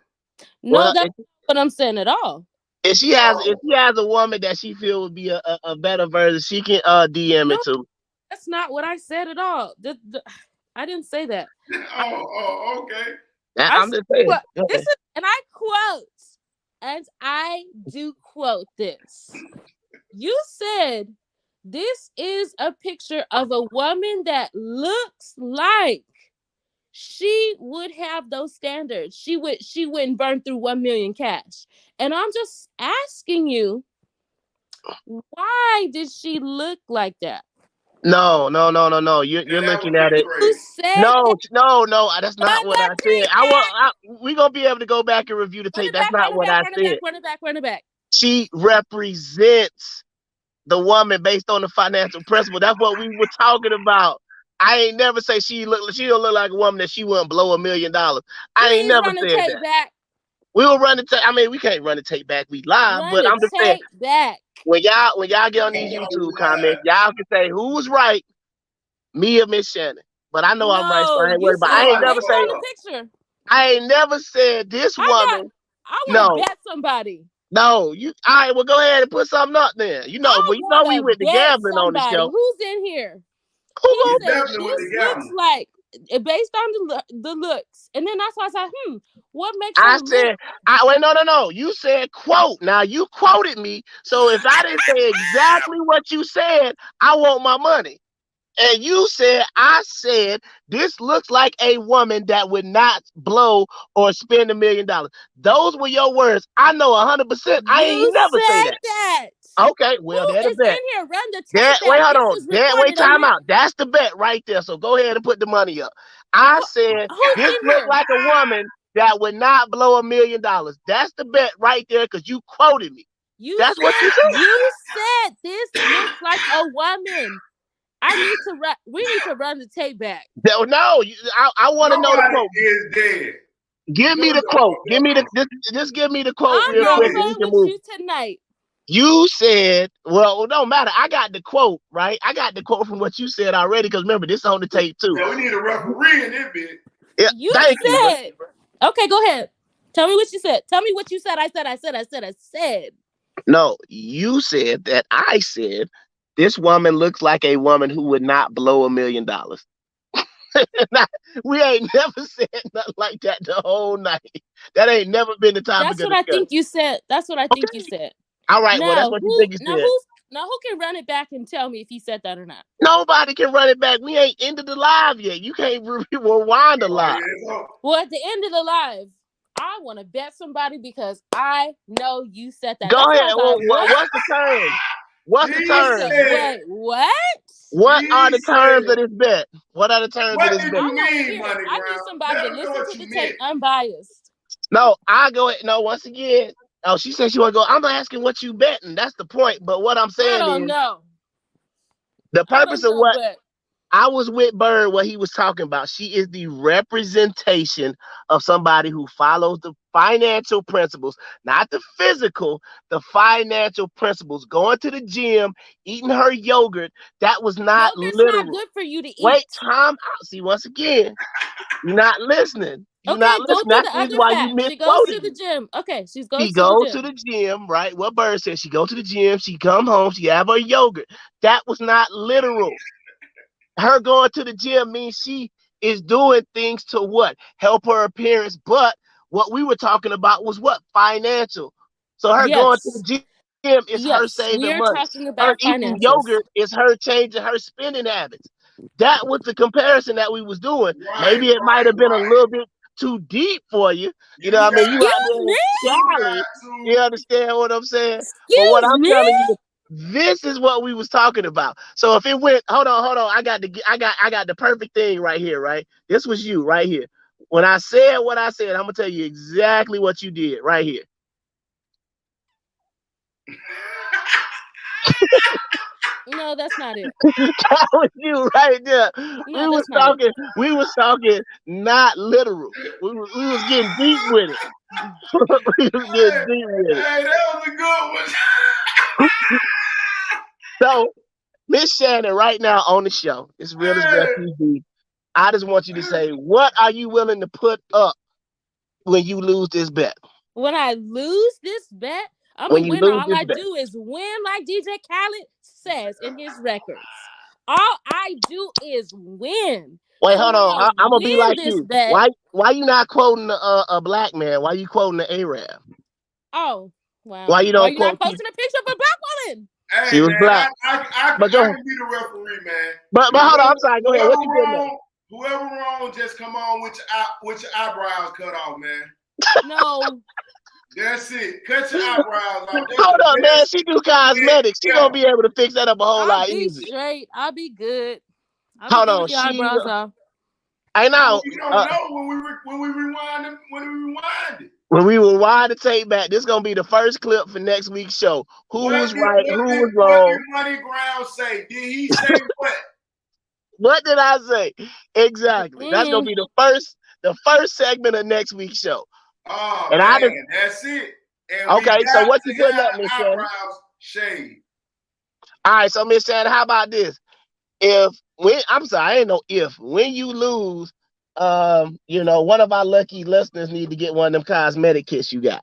No, Well, that's not what I'm saying at all. if she has a woman that she feel would be a better version, she can DM it to. That's not what I said at all. I didn't say that. Okay. I'm just saying. This is, and I quote, and I do quote this. You said this is a picture of a woman that looks like she would have those standards. She wouldn't burn through 1 million cash. And I'm just asking you, why did she look like that? No. You're looking at it. You said No. That's not what I said. We're gonna be able to go back and review the tape. That's not what I said. Run it back. She represents the woman based on the financial principle. That's what we were talking about. I ain't never say she don't look like a woman that she wouldn't blow $1 million. I ain't never said that. Back. We will run the tape. I mean, we can't run the tape back. We live, but I'm just saying. Back. When y'all get on these YouTube comments, y'all can say who was right, me or Miss Shannon. But I know I'm right, so I ain't worried about. I ain't never said this woman. I want to bet somebody. No, you. All right, well, go ahead and put something up there. You know, we with the gambling on the show. Who's in here? Who this looks like, based on the looks, and then that's why I said, what makes I said, wait, no. You said quote. Now you quoted me, so if I didn't say exactly what you said, I want my money. And you said, I said, this looks like a woman that would not blow or spend $1 million. Those were your words. I know 100%. I ain't never say that. Okay, well, there's a bet. In here? Run the tape. Wait, hold on. Wait, time out. That's the bet right there. So go ahead and put the money up. I said, this looks like a woman that would not blow $1 million. That's the bet right there because you quoted me. That's what you said. You said this looks like a woman. We need to run the tape back. No, I want to know the quote. Is dead. Give me the quote. Just give me the quote I'm real quick. I'm not with you tonight. You said, well, it don't matter. I got the quote, right? I got the quote from what you said already, because remember, this is on the tape too. Yeah, we need a referee in this bit. Yeah, you said. Okay, go ahead. Tell me what you said. Tell me what you said. I said. No, you said that I said this woman looks like a woman who would not blow $1 million. We ain't never said nothing like that the whole night. That ain't never been the topic. That's what I think you said. You said. All right, well, that's what you think you said. Now, who can run it back and tell me if he said that or not? Nobody can run it back. We ain't ended the live yet. You can't rewind the live. Well, at the end of the live, I want to bet somebody because I know you said that. Go ahead. What's the term? What's the term? Wait, what? What are the terms of this bet? What are the terms of this bet? I need somebody to listen to the tape unbiased. No, I go. No, once again. Oh, she said she want to go. I'm asking what you betting. That's the point. But what I'm saying is, the purpose of what I was with Bird, what he was talking about. She is the representation of somebody who follows the financial principles, not the physical, the financial principles. Going to the gym, eating her yogurt. That was not literal. Not good for you to eat. Wait, time out. See, once again, you're not listening. You're not listening. That's why you misquoted. She goes to the gym. Okay, she goes to the gym, right? What Bird said. She go to the gym. She come home. She have her yogurt. That was not literal. Her going to the gym means she is doing things to what? Help her appearance. But what we were talking about was what? Financial. So her going to the gym is her saving money. Her eating yogurt is her changing her spending habits. That was the comparison that we was doing. Maybe it might have been a little bit too deep for you. You know what I mean? You understand what I'm saying? But what I'm telling you, this is what we was talking about. So if it went, hold on. I got the perfect thing right here, right? This was you right here. When I said what I said, I'm gonna tell you exactly what you did right here. No, that's not it. That was you right there. No, we was talking not literal. We was getting deep with it. Hey, that was a good one. So, Miss Shannon, right now on the show, it's Real as Best Hey, TV. I just want you to say, what are you willing to put up when you lose this bet? When I lose this bet, I'm a When you winner. lose All this I bet. do is win, like DJ Khaled says in his records. All I do is win. Wait, So hold when on. I I'm gonna be win like this you. bet, Why you not quoting a black man? Why you quoting the Arab? oh wow, Why you why don't you not quote you? posting a picture of a black woman? She hey, was man, black. I But go ahead. can be the referee, man. But hold on. I'm sorry. Go ahead. What you getting at? Whoever wrong, just come on with your eyebrows cut off, man. No. That's it. Cut your eyebrows off. That's Hold the up, man. best. She do cosmetics. She Yeah. gonna be able to fix that up a whole I'll lot be easier. straight. I'll be good. I'll be Hold good on. with your eyebrows off. I know. You don't know when we rewind it. When we will wind the tape back, this is gonna be the first clip for next week's show. Who was right? Who was What wrong? did Money Ground say? Did he say what? What did I say? Exactly. That's gonna be the first segment of next week's show. Oh And man, that's it. And okay, we so got what to you putting have up, Miss Shannon? eyebrows shaved. All right, so Miss Shannon, how about this? When you lose, one of our lucky listeners need to get one of them cosmetic kits you got.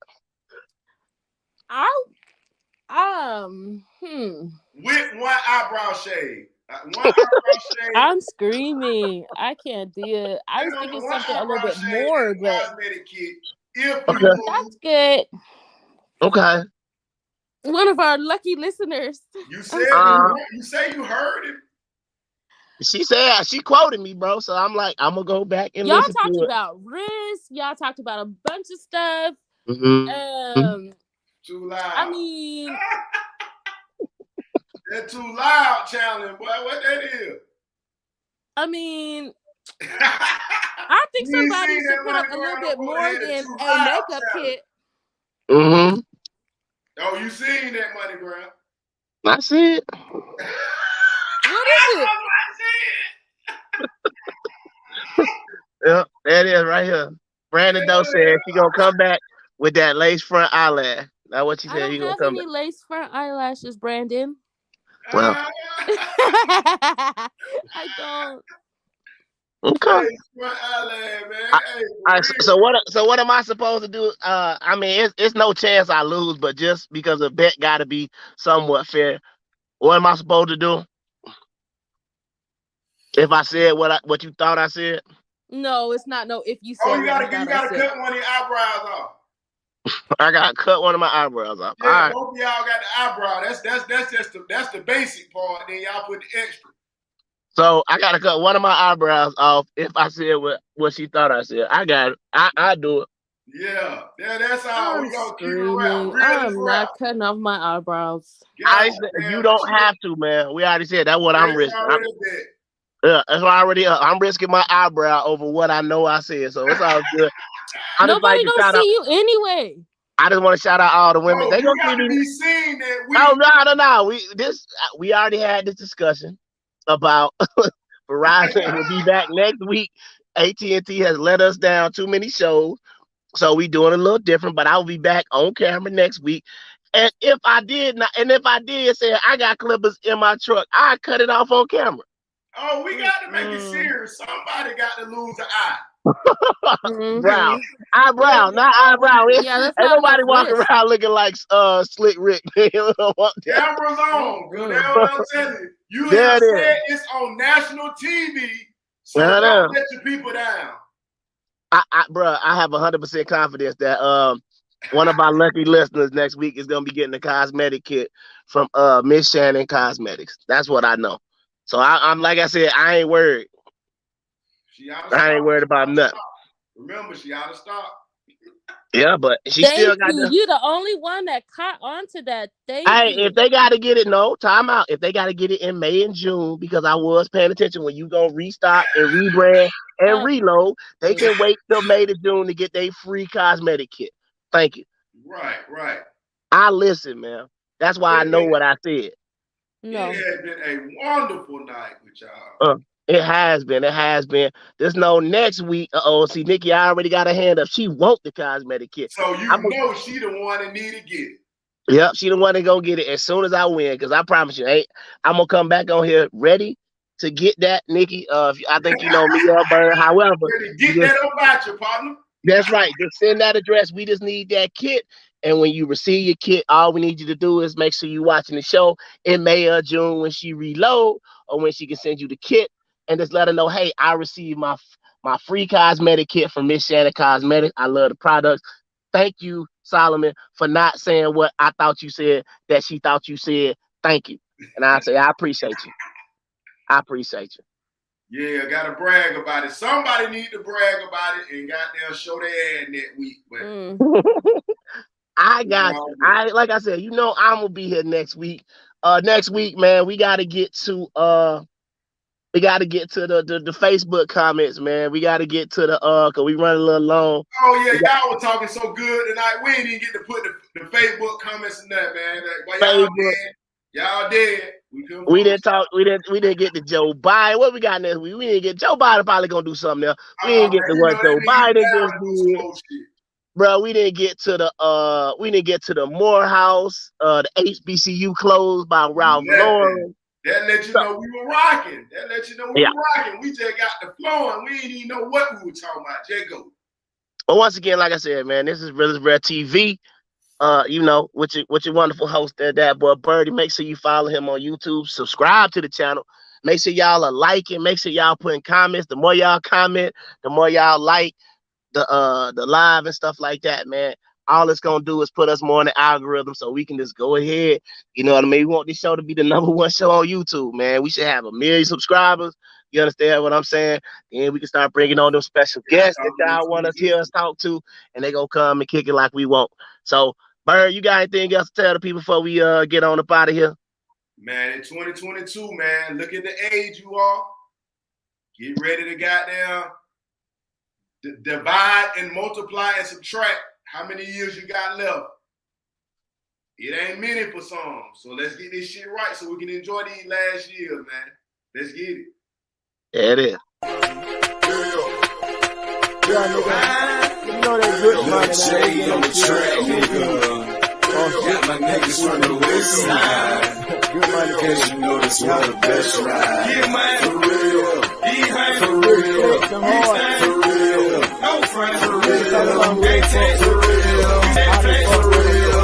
With one eyebrow shave. One eyebrow shave. I'm screaming. I can't do it. I was thinking something a little bit more, but cosmetic kit. If you lose, that's good. Okay. One of our lucky listeners. You said you heard it. She said she quoted me, bro. So I'm like, I'm gonna go back and Y'all listen talked to it. about risk. Y'all talked about a bunch of stuff. Too loud. I mean, that too loud challenge, boy. What that is? I mean, I think somebody should put up a little bit more than a makeup kit. Mm-hmm. Oh, you seen that Money Ground? I see it. What is it? Yeah, there it is right here. Brandon Doe said she gonna come back with that lace front eyelash. That's what she said. I don't have any lace front eyelashes, Brandon. Well, I don't. Okay. So what am I supposed to do? I mean, it's no chance I lose, but just because the bet got to be somewhat fair. What am I supposed to do? If I said what you thought I said? No, it's not. No, if you said you gotta cut one of your eyebrows off. I gotta cut one of my eyebrows off. Yeah, all right. Both of y'all got the eyebrow. That's the basic part. Then y'all put the extra. So I gotta cut one of my eyebrows off if I said what she thought I said. I got it. I do it. Yeah, that's how we gonna keep it screaming. I'm not cutting off my eyebrows. You don't have to, man. We already said that's what I'm risking. That's why I'm risking my eyebrow over what I know I said. So it's all good. Nobody gonna see you anyway. I just want to shout out all the women. They gonna got to be seen that week. Oh no. We already had this discussion about Verizon will be back next week. AT&T has let us down too many shows, so we doing a little different. But I'll be back on camera next week. And if I did say I got clippers in my truck, I cut it off on camera. Oh, we got to make it serious. Somebody got to lose an eye. Brown, eyebrow, not eyebrow. Yeah, that's ain't not nobody walking around looking like Slick Rick. Cameras on. That's what I'm telling you. You have said it's on national TV, so don't let your people down. I have 100% confidence that one of our lucky listeners next week is gonna be getting a cosmetic kit from Miss Shannon Cosmetics. That's what I know. So I'm like I said, I ain't worried. I ain't worried about nothing. Remember, she out of stock. Yeah, but she still got you. You're the only one that caught on to that. Thank you. If they got to get it, time out. If they got to get it in May and June, because I was paying attention when you go restock and rebrand and reload, they can wait till May to June to get their free cosmetic kit. Thank you. Right. I listen, man. That's why I know what I said. No. It has been a wonderful night with y'all. It has been. There's no next week. See, Nikki, I already got a hand up. She want the cosmetic kit. So know she the one that need to get it. Yep, she the one that go get it as soon as I win. Cause I promise you, I'm gonna come back on here ready to get that, Nikki. I think you know me, Bird. However, get that up out your partner. That's right. Just send that address. We just need that kit. And when you receive your kit, all we need you to do is make sure you're watching the show in May or June when she reload or when she can send you the kit, and just let her know, hey, I received my free cosmetic kit from Miss Shannon Cosmetics. I love the products. Thank you, Solomon, for not saying what I thought you said that she thought you said. Thank you. And I say, I appreciate you. I appreciate you. Yeah, gotta brag about it. Somebody need to brag about it and goddamn show their ad that week. But I got you. Like I said, you know I'm gonna be here next week. Next week, man, we gotta get to the Facebook comments, man. We gotta get to the cause we run a little long. Oh yeah, y'all were talking so good tonight. We didn't even get to put the Facebook comments in there, man. Like, y'all dead. We didn't talk. We didn't get to Joe Biden. What we got next week? We didn't get Joe Biden. Probably gonna do something else. We didn't get to what Joe Biden just did, bro. We didn't get to the Morehouse. The HBCU closed by Ralph Lauren. That let you know we were rocking. We were rocking. We just got the flow and we didn't even know what we were talking about. Jago. But once again, like I said, man, this is Realist Rare TV. You know, with your wonderful host there, that boy Birdie. Make sure you follow him on YouTube. Subscribe to the channel. Make sure y'all are liking. Make sure y'all putting comments. The more y'all comment, the more y'all like the live and stuff like that, man. All it's gonna do is put us more in the algorithm, so we can just go ahead. You know what I mean? We want this show to be the #1 show on YouTube, man. We should have 1 million subscribers. You understand what I'm saying? And we can start bringing on them special guests that y'all want to hear us talk to, and they gonna come and kick it like we want. So, Bird, you got anything else to tell the people before we get on up out of here? Man, in 2022, man, look at the age you are. Get ready to goddamn divide and multiply and subtract how many years you got left. It ain't many for some. So let's get this shit right so we can enjoy these last years, man. Let's get it. There it is. You know that good money. Shade on the track, nigga. Got my niggas from the west side. Cause you know this one the best ride. Yeah, man. For real. For real. For real. No friends. For real. They take for real. For real. For real.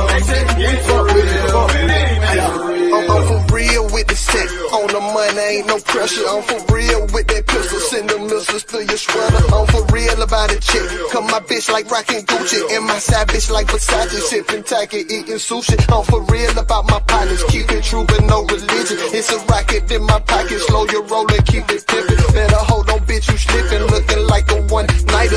I'm for real with the set. On the money, ain't no pressure. I'm for real with that pistol. Send the missiles to your sweater. I'm for real about a chick. Come my bitch like rockin' Gucci. And my side bitch like Versace. Sippin' tacky, eating sushi. I'm for real about my partners. Keep it true but no religion. It's a rocket in my pocket. Slow your roll and keep it pimpin'. Better hold on, bitch, you slippin'. Looking like a one-nighter.